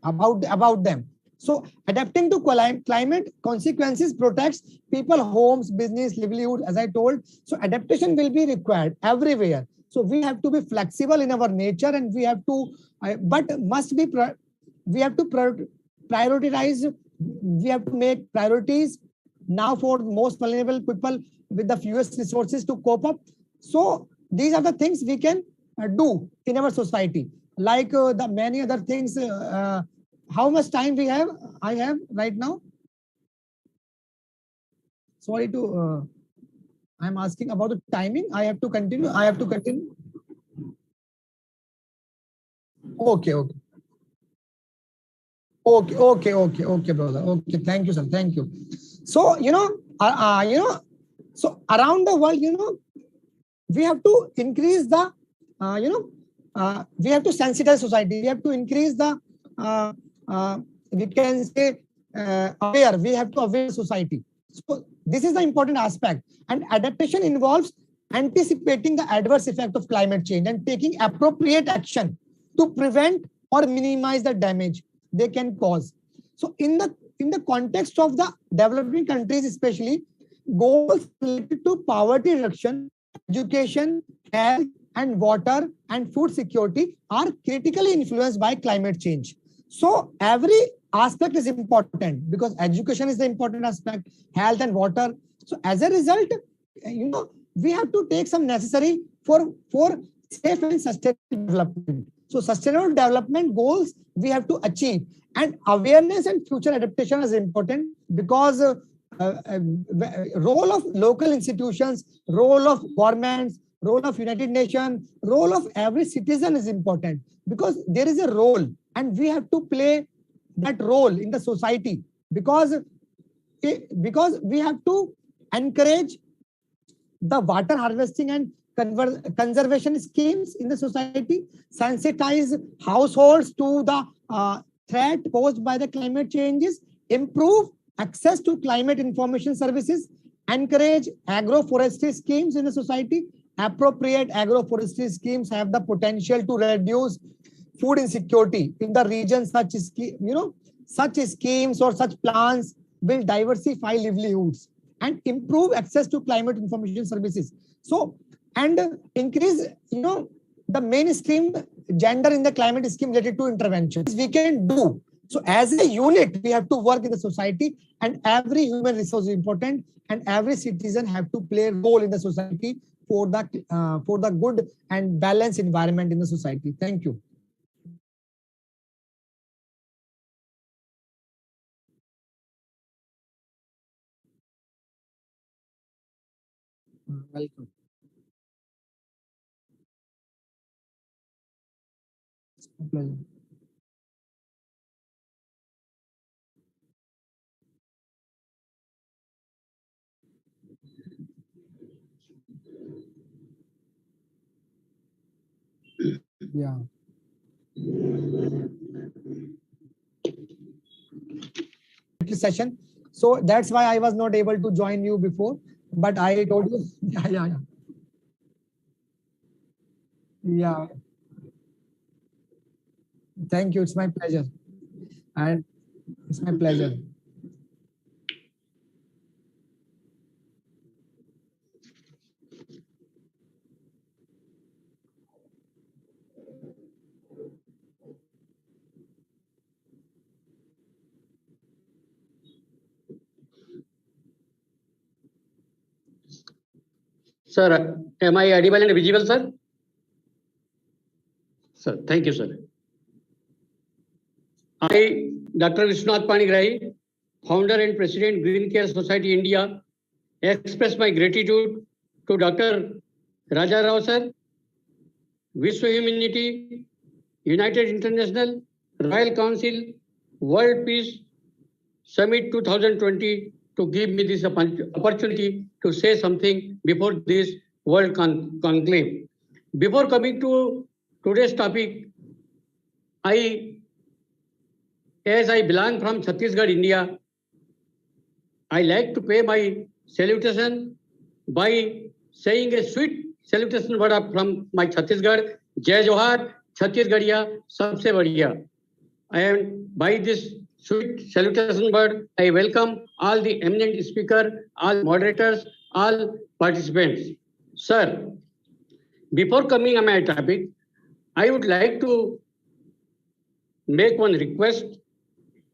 about them. So adapting to climate consequences protects people, homes, business, livelihood, as I told. So adaptation will be required everywhere. So we have to be flexible in our nature, and we have to, we have to prioritize. We have to make priorities now for most vulnerable people with the fewest resources to cope up. So these are the things we can do in our society, like the many other things. How much time we have? I have right now. Sorry to, I'm asking about the timing. I have to continue. Okay, brother. Okay, thank you, sir. Thank you. So, so around the world, we have to increase the, we have to sensitize society. We have to increase the, we can say, aware. We have to aware society. So this is the important aspect. And adaptation involves anticipating the adverse effect of climate change and taking appropriate action to prevent or minimize the damage they can cause. So in the context of the developing countries, especially, goals related to poverty reduction, education, health, and water and food security are critically influenced by climate change. So every aspect is important, because education is the important aspect, health and water. So as a result, we have to take some necessary for safe and sustainable development. So sustainable development goals we have to achieve, and awareness and future adaptation is important, because role of local institutions, role of governments, role of United Nations, role of every citizen is important, because there is a role and we have to play that role in the society, because we have to encourage the water harvesting and conservation schemes in the society, sensitize households to the threat posed by the climate changes, improve access to climate information services, encourage agroforestry schemes in the society. Appropriate agroforestry schemes have the potential to reduce food insecurity in the region. Such schemes or such plans will diversify livelihoods and improve access to climate information services. So, and increase, the mainstream gender in the climate scheme related to interventions we can do. So as a unit, we have to work in the society, and every human resource is important, and every citizen have to play a role in the society for the good and balanced environment in the society. Thank you. Welcome. It's my pleasure. Yeah. Session. So that's why I was not able to join you before, but I told you. Yeah. Yeah. Thank you. It's my pleasure. And it's my pleasure. Sir, am I audible and visible, sir? Sir, thank you, sir. I, Dr. Vishwanath Panigrahi, founder and president, Green Care Society India, express my gratitude to Dr. Raja Rao, sir, Vishwa Humanity, United International, Royal Council, World Peace Summit 2020 to give me this opportunity to say something before this World Conclave. Before coming to today's topic, as I belong from Chhattisgarh, India, I like to pay my salutation by saying a sweet salutation word from my Chhattisgarh. Jai Johar, Chhattisgarhiya, Sabse Badhiya. And by this sweet salutation word, I welcome all the eminent speakers, all moderators, all participants. Sir, before coming on my topic, I would like to make one request.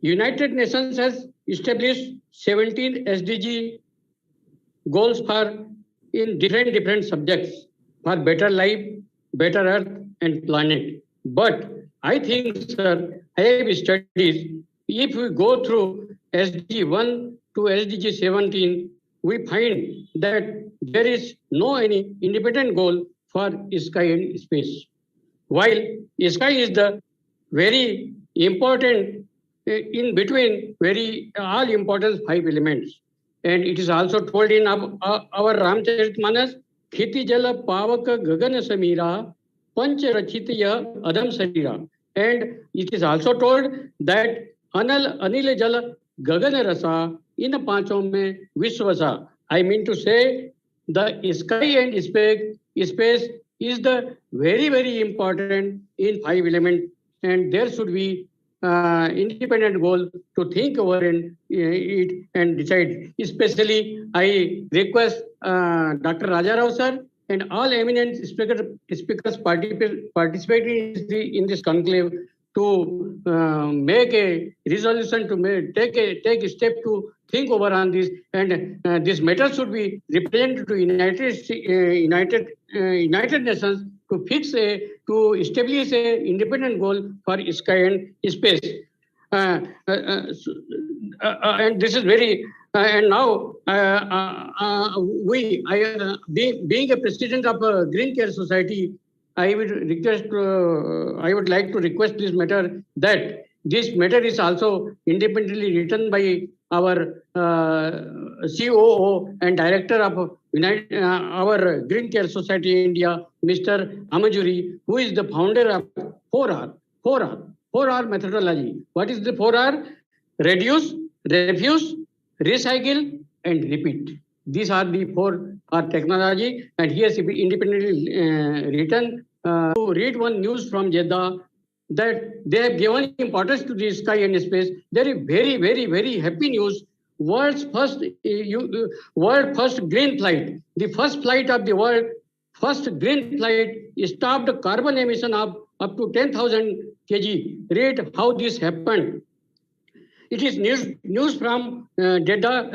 United Nations has established 17 SDG goals for in different subjects for better life, better earth and planet. But I think, sir, I have studies. If we go through SDG 1 to SDG 17, we find that there is no any independent goal for sky and space. While sky is the very important in between very all important 5 elements. And it is also told in our Ramcharitmanas, Khiti Jala Pavaka Gagana Samira, Panch Rachitya Adam Sarira. And it is also told that Anil Jala Gagana Rasa in the Panchom mein Vishwasa. I mean to say the sky and space is the very important in 5 elements, and there should be independent goal to think over it and decide. Especially, I request Dr. Raja Rao sir and all eminent speakers participating in this conclave to make a resolution, to take a step to think over on this, and this matter should be represented to United Nations to to establish a independent goal for sky and space. And this is very, and now being a president of a Green Care Society, I would like to request this matter that this matter is also independently written by our COO and director of our Green Care Society India, Mr. Amajuri, who is the founder of 4R methodology. What is the 4R? Reduce, refuse, recycle, and repeat. These are the 4R technology, and he has independently written to read one news from Jeddah that they have given importance to the sky and space. There is very happy news. World's first green flight, the first flight of the world, first green flight stopped carbon emission of up to 10,000 kg. Read how this happened. It is news from Jeddah,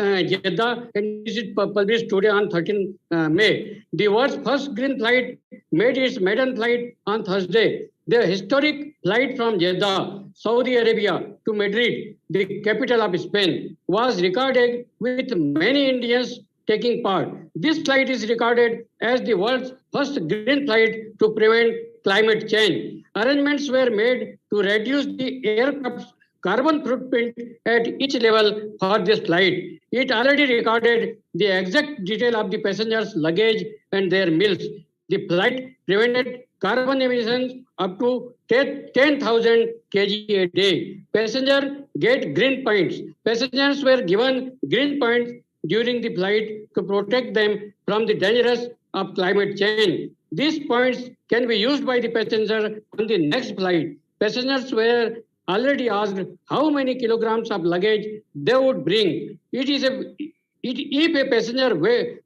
and this is published today on 13 May. The world's first green flight made its maiden flight on Thursday. The historic flight from Jeddah, Saudi Arabia to Madrid, the capital of Spain, was recorded with many Indians taking part. This flight is regarded as the world's first green flight to prevent climate change. Arrangements were made to reduce the aircraft's carbon footprint at each level for this flight. It already recorded the exact detail of the passengers' luggage and their meals. The flight prevented carbon emissions up to 10,000 kg a day. Passengers get green points. Passengers were given green points during the flight to protect them from the dangers of climate change. These points can be used by the passenger on the next flight. Passengers were already asked how many kilograms of luggage they would bring. If a passenger weighs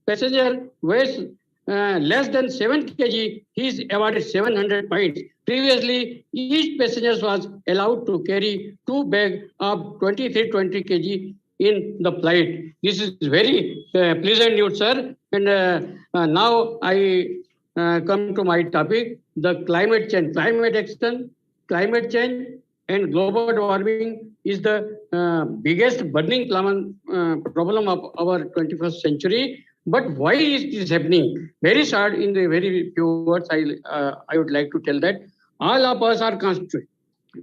less than 7 kg, he is awarded 700 points. Previously, each passenger was allowed to carry 2 bags of 20 kg in the flight. This is very pleasant news, sir. And now I come to my topic, the climate change. Climate change and global warming is the biggest burning problem of our 21st century. But why is this happening? Very short, in the very few words, I would like to tell that all of us are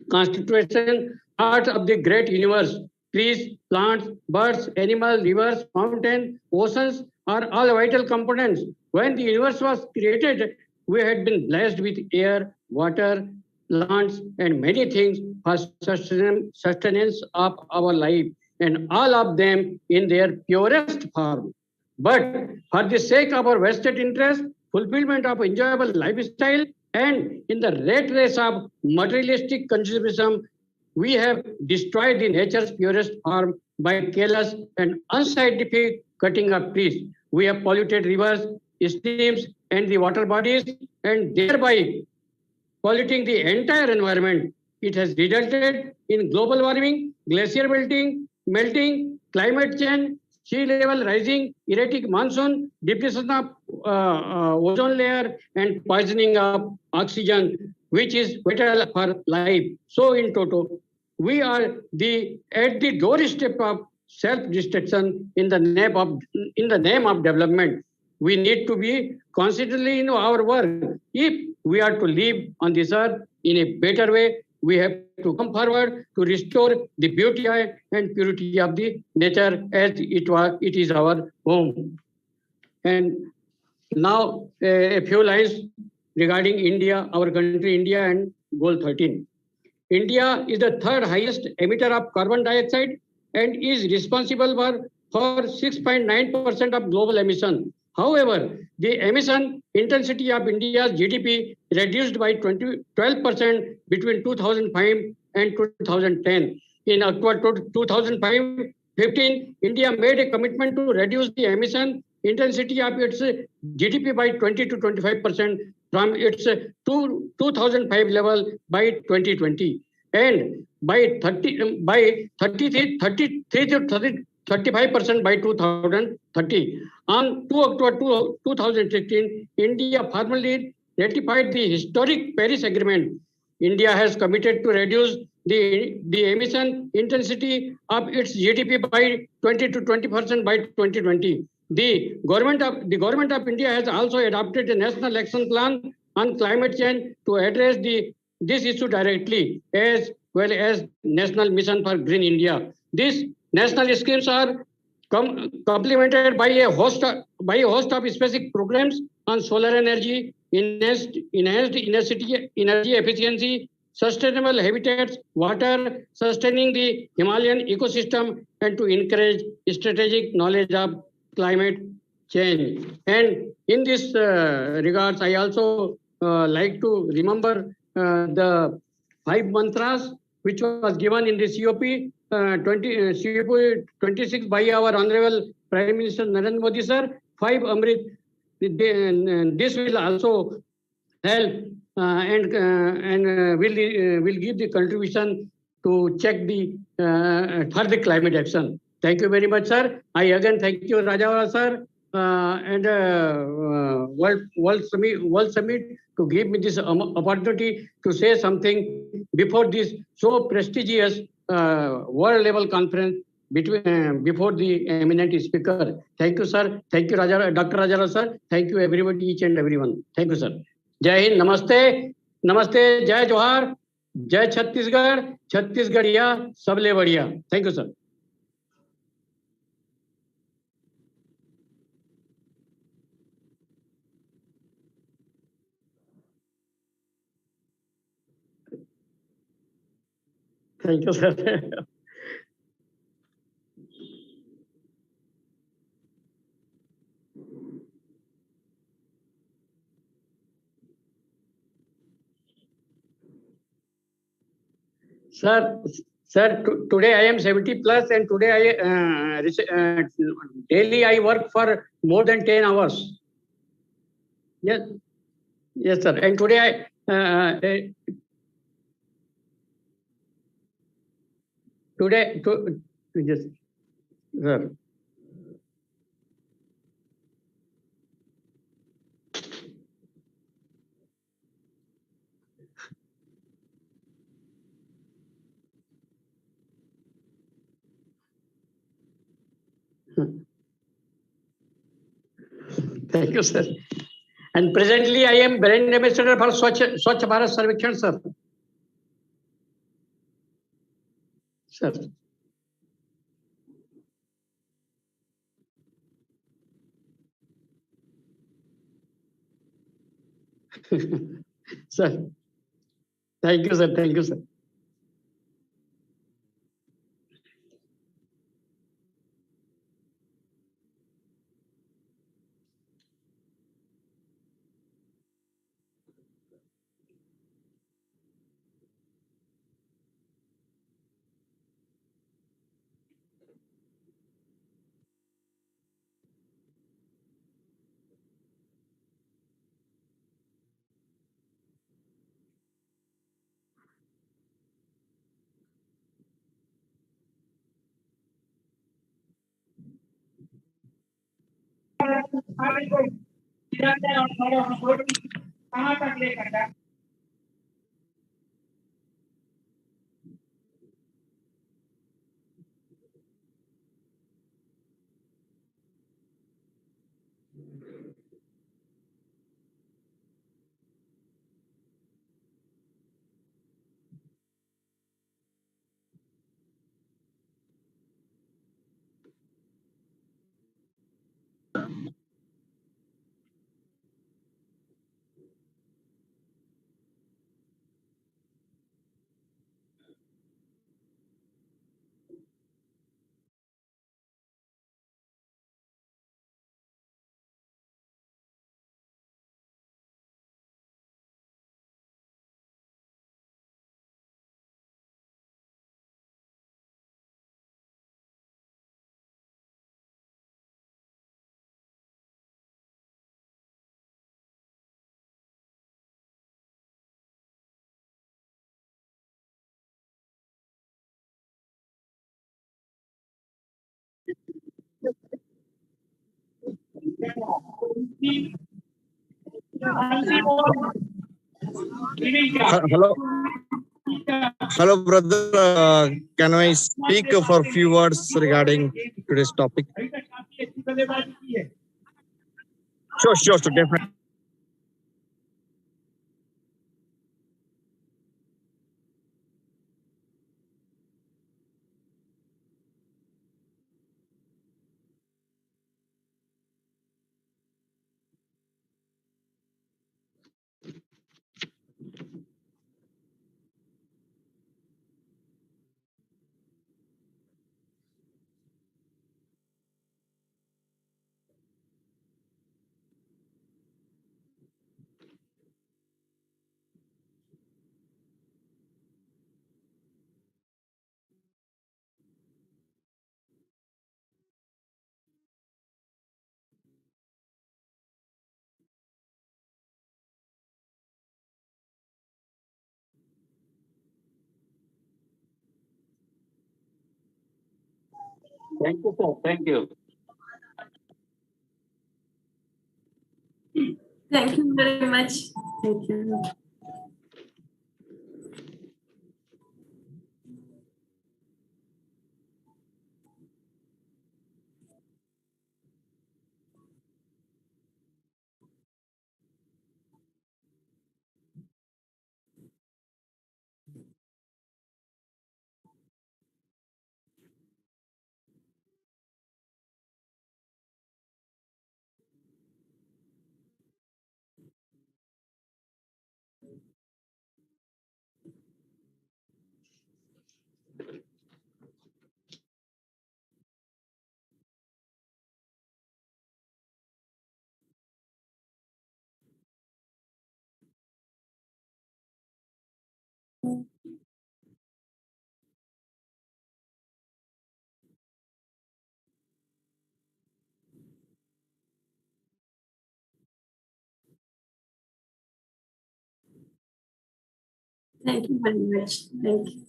constitution part of the great universe. Trees, plants, birds, animals, rivers, mountains, oceans are all vital components. When the universe was created, we had been blessed with air, water, plants, and many things for sustenance of our life, and all of them in their purest form. But for the sake of our vested interest, fulfillment of enjoyable lifestyle, and in the rat race of materialistic consumerism, we have destroyed the nature's purest form by careless and unscientific cutting of trees. We have polluted rivers, streams, and the water bodies, and thereby polluting the entire environment. It has resulted in global warming, glacier melting, climate change, sea level rising, erratic monsoon, depletion of ozone layer, and poisoning of oxygen, which is vital for life. So in total, we are at the doorstep of self-destruction in the name of development. We need to be constantly in our work. If we are to live on this earth in a better way, we have to come forward to restore the beauty and purity of the nature as it is our home. And now a few lines regarding India, our country, India, and Goal 13. India is the third highest emitter of carbon dioxide and is responsible for 6.9% of global emission. However, the emission intensity of India's GDP reduced by 12% between 2005 and 2010. In October 2015, India made a commitment to reduce the emission intensity of its GDP by 20 to 25% from its 2005 level by 2020, and by 35% by 2030. On 2 October 2016, India formally ratified the historic Paris Agreement. India has committed to reduce the emission intensity of its GDP by 20 to 20% by 2020. The government of India has also adopted a national action plan on climate change to address this issue directly, as well as National Mission for Green India. These national schemes are complemented by a host of specific programs on solar energy, enhanced energy efficiency, sustainable habitats, water, sustaining the Himalayan ecosystem, and to encourage strategic knowledge of climate change. And in this regards, I also like to remember the 5 mantras which was given in the COP 26 by our Honorable Prime Minister Narendra Modi sir. 5 Amrit. This will also help and will give the contribution to check the further climate action. Thank you very much, sir. I again thank you, Rajawala sir, and World Summit to give me this opportunity to say something before this so prestigious world level conference between before the eminent speaker. Thank you, sir. Thank you, Dr. Rajara sir. Thank you, everybody, each and everyone. Thank you, sir. Jai Hind, Namaste, Namaste, Jai Johar, Jai Chhattisgarh, Chhattisgarhiya, Sable Badhiya. Thank you, sir. Thank you, sir. Sir, today I am 70 plus, and today daily I work for more than 10 hours. Yes, yes, sir. And today yes, sir. Thank you, sir. And presently, I am brand ambassador for Swachh Bharat Sarvekshan, sir. Sir. Sir. Thank you, sir. Thank you, sir. Hello. Hello, brother. Can I speak for a few words regarding today's topic? Sure, definitely. Thank you, sir. Thank you. Thank you very much. Thank you. Thank you very much. Thank you.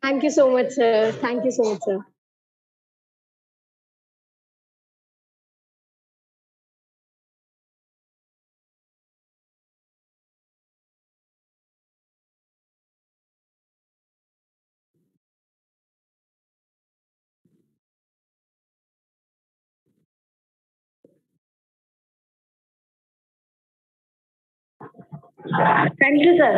Thank you so much, sir. Thank you so much, sir. Thank you, sir.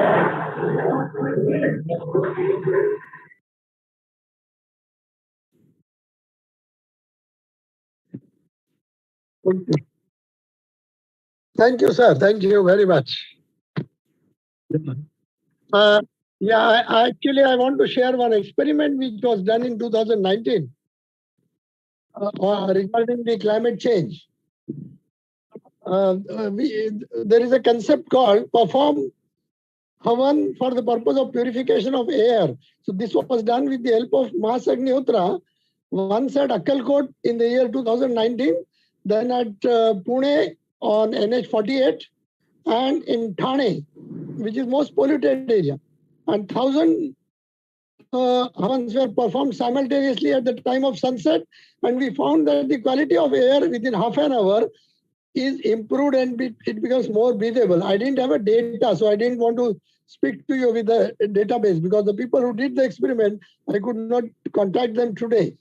Thank you, sir. Thank you very much. Actually, I want to share one experiment which was done in 2019 regarding the climate change. There is a concept called perform Havan for the purpose of purification of air. So this was done with the help of Mass Agnihotra, once at Akkalkot in the year 2019, then at Pune on NH48, and in Thane, which is most polluted area. And 1,000 Havans were performed simultaneously at the time of sunset, and we found that the quality of air within half an hour is improved and it becomes more breathable. I didn't have a data, so I didn't want to speak to you with the database because the people who did the experiment, I could not contact them today.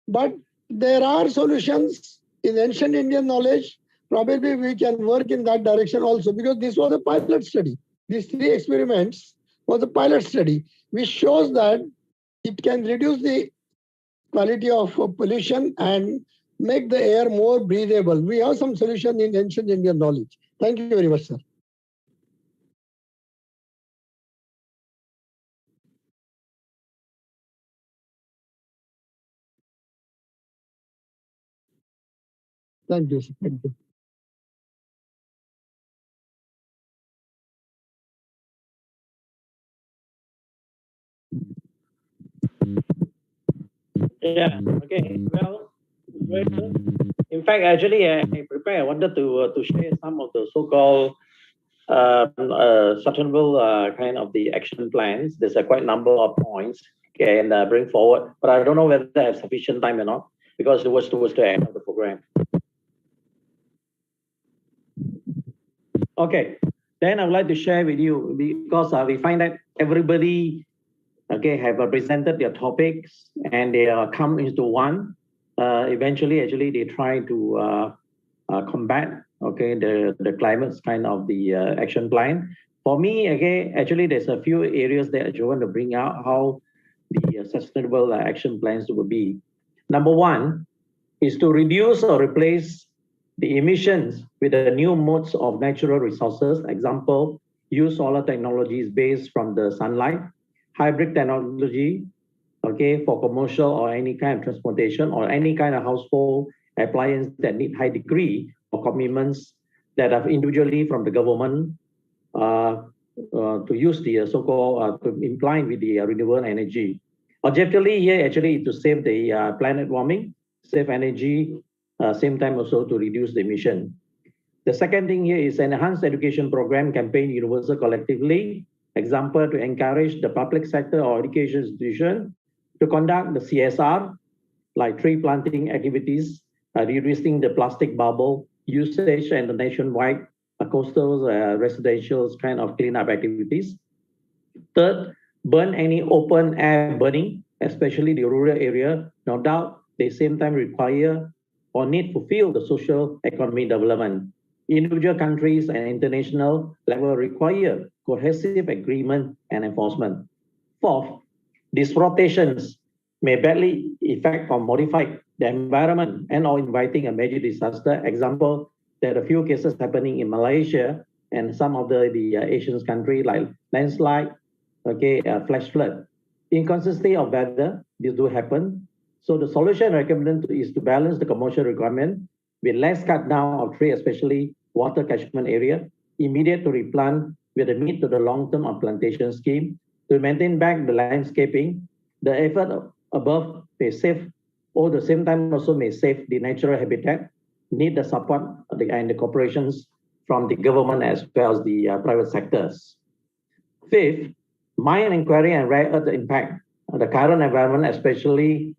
But there are solutions in ancient Indian knowledge. Probably we can work in that direction also because this was a pilot study. These 3 experiments was a pilot study, which shows that it can reduce the quality of pollution and make the air more breathable. We have some solution in ancient Indian knowledge. Thank you very much, sir. Thank you, sir. Thank you. Yeah. Okay. Well, in fact, actually, I prepared. I wanted to share some of the so-called sustainable kind of the action plans. There's a quite number of points. Okay, and bring forward. But I don't know whether I have sufficient time or not because it was towards the end of the program. Okay. Then I would like to share with you because we find that everybody have presented their topics and they come into one. Eventually, actually, they try to combat the climate kind of the action plan. For me, actually, there's a few areas that I want to bring out how the sustainable action plans will be. Number one is to reduce or replace the emissions with the new modes of natural resources. Example, use solar technologies based from the sunlight hybrid technology, okay, for commercial or any kind of transportation or any kind of household appliance that need high degree of commitments that are individually from the government to use the so-called to imply with the renewable energy. Objectively here actually to save the planet warming, save energy, same time also to reduce the emission. The second thing here is enhanced education program campaign universal collectively. Example, to encourage the public sector or education institution to conduct the CSR, like tree planting activities, reducing the plastic bubble usage and the nationwide coastal residential kind of cleanup activities. Third, burn any open air burning, especially the rural area. No doubt, they same time require or need to fulfill the social economic development. Individual countries and international level require cohesive agreement and enforcement. Fourth, disruptions may badly affect or modify the environment and or inviting a major disaster. Example, there are a few cases happening in Malaysia and some of the Asian countries like landslide, okay, flash flood. Inconsistency of weather, this do happen. So the solution recommended is to balance the commercial requirement with less cut down of tree, especially water catchment area, immediate to replant with a mid to the long-term of plantation scheme, to maintain back the landscaping. The effort above may save, or the same time also may save the natural habitat, need the support and the corporations from the government as well as the private sectors. Fifth, mine inquiry and rare earth impact. The current environment, especially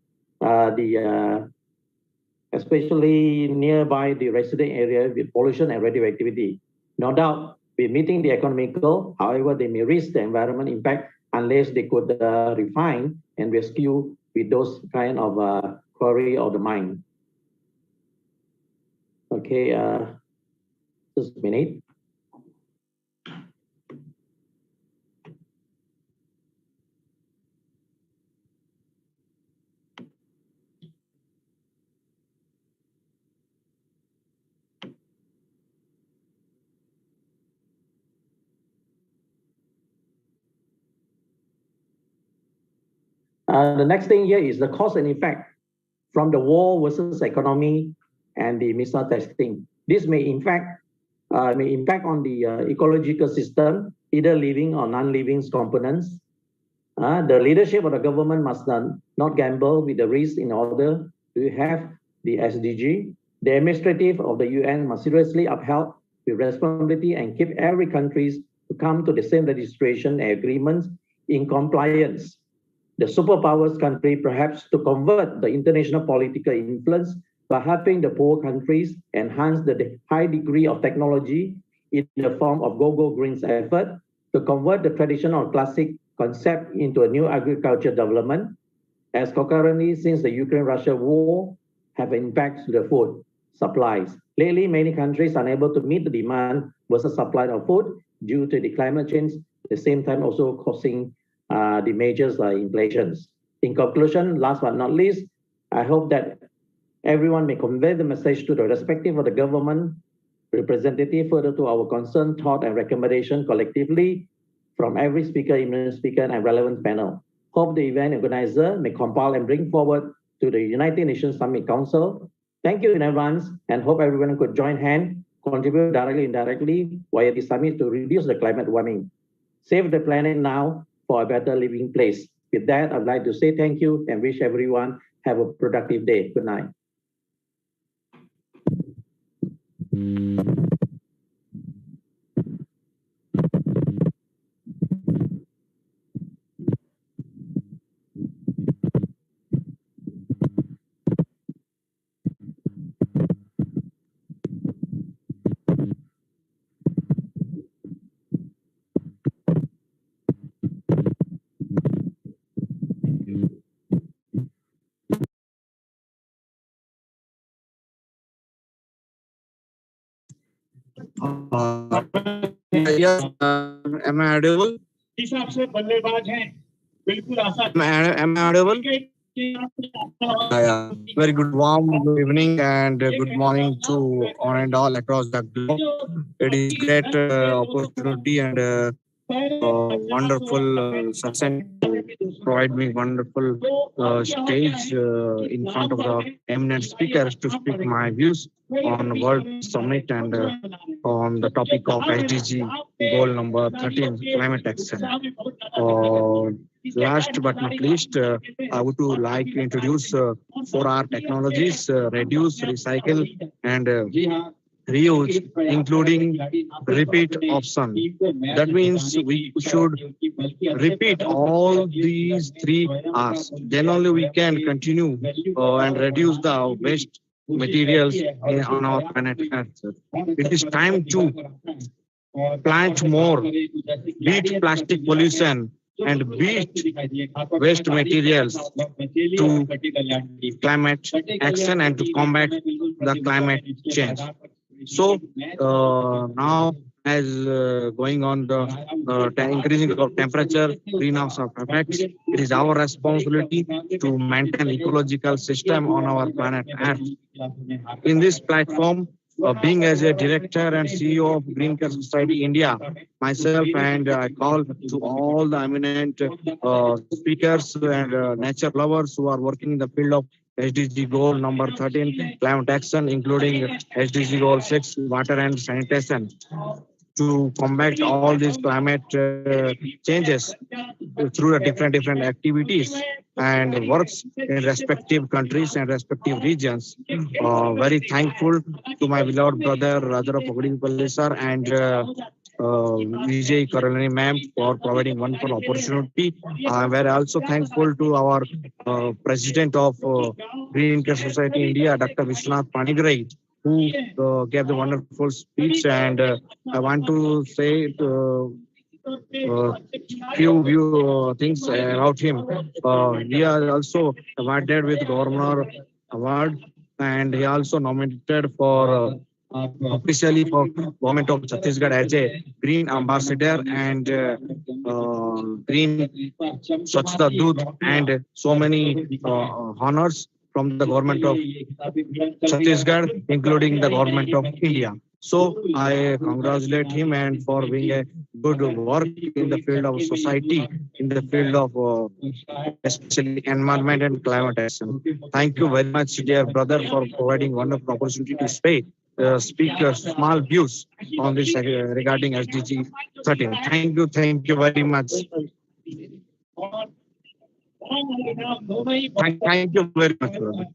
especially nearby the resident area with pollution and radioactivity. No doubt, we're meeting the economical, however, they may risk the environment impact unless they could refine and rescue with those kind of quarry of the mine. Okay, just a minute. The next thing here is the cause and effect from the war versus economy and the missile testing. This may in fact may impact on the ecological system, either living or non-living components. The leadership of the government must not gamble with the risk in order to have the SDG. The administrative of the UN must seriously upheld with responsibility and keep every country to come to the same registration agreements in compliance. The superpowers country perhaps to convert the international political influence by helping the poor countries enhance the high degree of technology in the form of Go-Go Greens effort to convert the traditional classic concept into a new agriculture development, as concurrently since the Ukraine-Russia war have impacts to the food supplies. Lately, many countries are unable to meet the demand versus supply of food due to the climate change, at the same time also causing the major inflations. In conclusion, last but not least, I hope that everyone may convey the message to the respective of the government representative further to our concern, thought, and recommendation collectively from every speaker, eminent speaker, and relevant panel. Hope the event organizer may compile and bring forward to the United Nations Summit Council. Thank you in advance, and hope everyone could join hand, contribute directly and indirectly via the summit to reduce the climate warming. Save the planet now for a better living place. With that, I'd like to say thank you and wish everyone have a productive day. Good night. Yes, am I audible? Am I audible? Yeah. Very good, warm good evening and good morning to one and all across the globe. It is great opportunity and wonderful session to provide me wonderful stage in front of the eminent speakers to speak my views on World Summit and on the topic of SDG goal number 13, climate action. Last but not least, I would like to introduce 4R technologies, reduce, recycle, and reuse, including repeat option. That means we should repeat all these 3 R's. Then only we can continue and reduce the waste materials on our planet Earth. It is time to plant more, beat plastic pollution, and beat waste materials to climate action and to combat the climate change. So now, as going on the increasing of temperature, greenhouse effects, it is our responsibility to maintain ecological system on our planet Earth. In this platform, being as a director and CEO of Green Care Society India, myself and I call to all the eminent speakers and nature lovers who are working in the field of SDG goal number 13, climate action, including SDG goal 6, water and sanitation, to combat all these climate changes through the different activities and works in respective countries and respective regions. Very thankful to my beloved brother Rajara Pagadi sir and Vijay Karalani ma'am for providing wonderful opportunity. I'm very also thankful to our president of Green Care Society India, Dr. Vishwanath Panigrahi, who gave the wonderful speech. And I want to say few things about him. He is also awarded with Governor Award, and he also nominated for officially for Government of Chhattisgarh as a Green Ambassador and Green Swachhta Doot, and so many honors from the Government of Chhattisgarh, including the Government of India. So I congratulate him and for being a good work in the field of society, in the field of especially environment and climate action. Thank you very much, dear brother, for providing wonderful opportunity to speak small views on this regarding SDG 13. Thank you very much. Thank you very much, brother.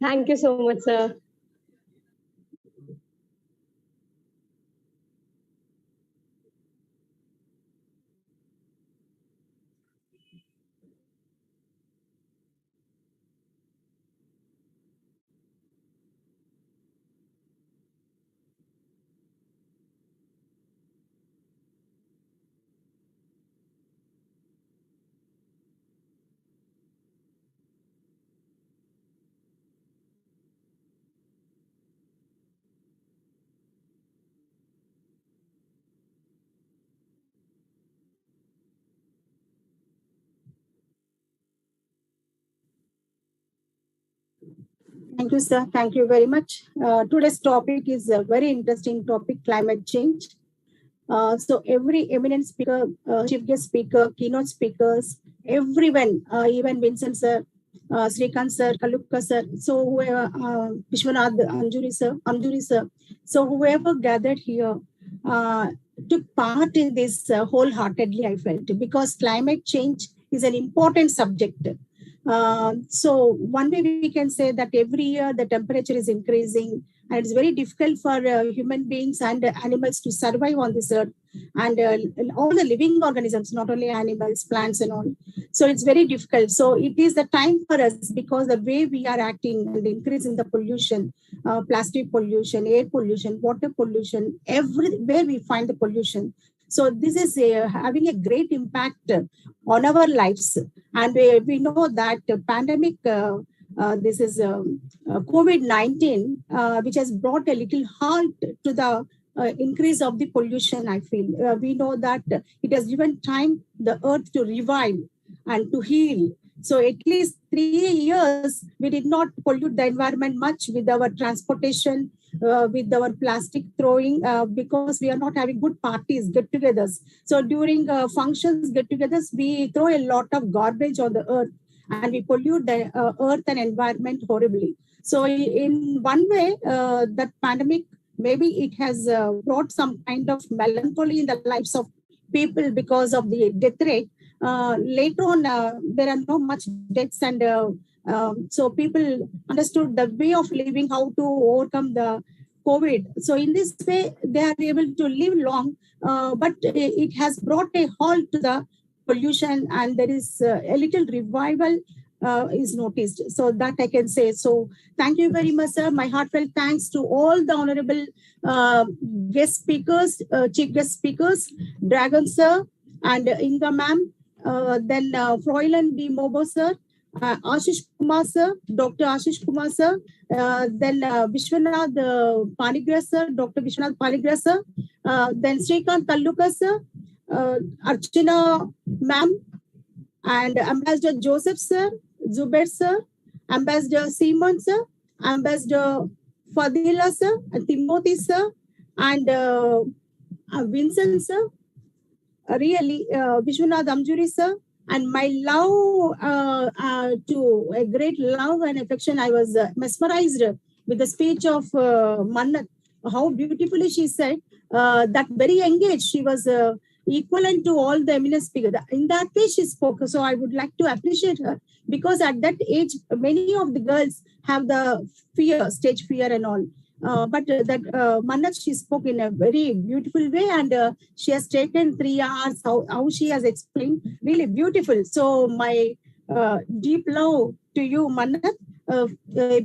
Thank you so much, sir. Thank you, sir. Thank you very much. Today's topic is a very interesting topic, climate change. So every eminent speaker, chief guest speaker, keynote speakers, everyone, even Vincent sir, Srikant sir, Kalupka sir, so whoever, Vishwanath, Anjuri sir, so whoever gathered here took part in this wholeheartedly, I felt, because climate change is an important subject. So one way we can say that every year the temperature is increasing, and it's very difficult for human beings and animals to survive on this earth, and all the living organisms, not only animals, plants and all. So it's very difficult. So it is the time for us, because the way we are acting and the increase in the pollution, plastic pollution, air pollution, water pollution, everywhere we find the pollution. So this is having a great impact on our lives. And we know that pandemic, this is COVID-19, which has brought a little halt to the increase of the pollution, I feel. We know that it has given time the earth to revive and to heal. So at least 3 years, we did not pollute the environment much with our transportation, with our plastic throwing, because we are not having good parties, get-togethers. So during functions, get-togethers, we throw a lot of garbage on the earth, and we pollute the earth and environment horribly. So in one way, that pandemic, maybe it has brought some kind of melancholy in the lives of people because of the death rate. Later on, there are not much deaths, and so people understood the way of living, how to overcome the COVID. So in this way, they are able to live long, but it has brought a halt to the pollution, and there is a little revival is noticed. So that I can say. So thank you very much, sir. My heartfelt thanks to all the honorable guest speakers, chief guest speakers, Dragon sir, and Inga ma'am, then Froilan B. Mobo sir, Ashish Kumar sir, Dr. Ashish Kumar sir, then Vishwanath Panigra sir, Dr. Vishwanath Panigra sir, then Srikant Talluka sir, Archana ma'am, and Ambassador Joseph sir, Zubair sir, Ambassador Simon sir, Ambassador Fadila sir, and Timothy sir, and Vincent sir, really Vishwanath Amjuri sir, and my love to a great love and affection. I was mesmerized with the speech of Mannat. How beautifully she said, that very young age, she was equivalent to all the eminent speakers. In that way she spoke. So I would like to appreciate her, because at that age, many of the girls have the fear, stage fear and all. But that Mannat, she spoke in a very beautiful way, and she has taken 3 hours, how she has explained, really beautiful. So my deep love to you, Mannat,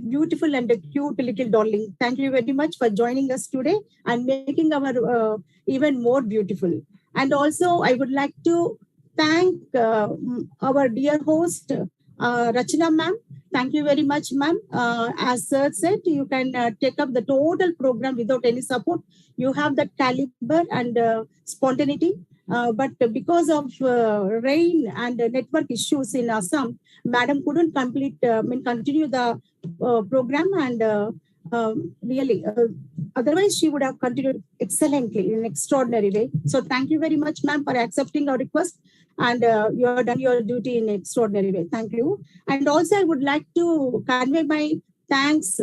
beautiful and a cute little darling. Thank you very much for joining us today and making our even more beautiful. And also, I would like to thank our dear host, Rachna ma'am. Thank you very much, ma'am. As sir said, you can take up the total program without any support. You have that caliber and spontaneity. But because of rain and network issues in Assam, madam couldn't continue the program, and really, otherwise she would have continued excellently in an extraordinary way. So thank you very much, ma'am, for accepting our request, and you have done your duty in an extraordinary way. Thank you. And also, I would like to convey my thanks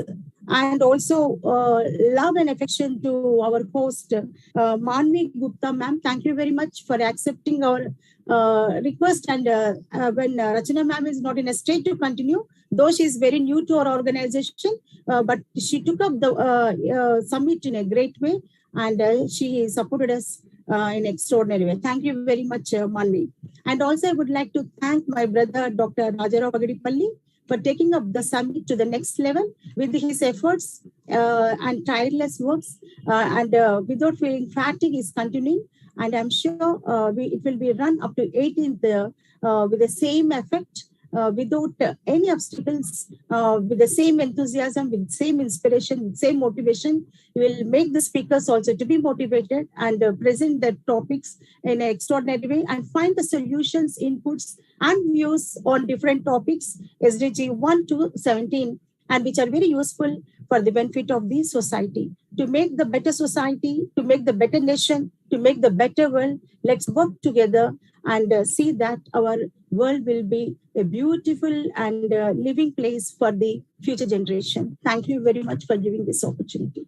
and also love and affection to our host, Manvi Gupta ma'am. Thank you very much for accepting our request. And when Rachana ma'am is not in a state to continue, though she is very new to our organization, but she took up the summit in a great way, and she supported us in an extraordinary way. Thank you very much, Manvi. And also, I would like to thank my brother, Dr. Rajarao Pagadipalli, for taking up the summit to the next level with his efforts and tireless works, and without feeling fatigue is continuing. And I'm sure it will be run up to 18th with the same effect, without any obstacles, with the same enthusiasm, with the same inspiration, with the same motivation. We will make the speakers also to be motivated and present their topics in an extraordinary way and find the solutions, inputs, and views on different topics, SDG 1 to 17. and which are very useful for the benefit of the society. To make the better society, to make the better nation, to make the better world, let's work together and see that our world will be a beautiful and living place for the future generation. Thank you very much for giving this opportunity.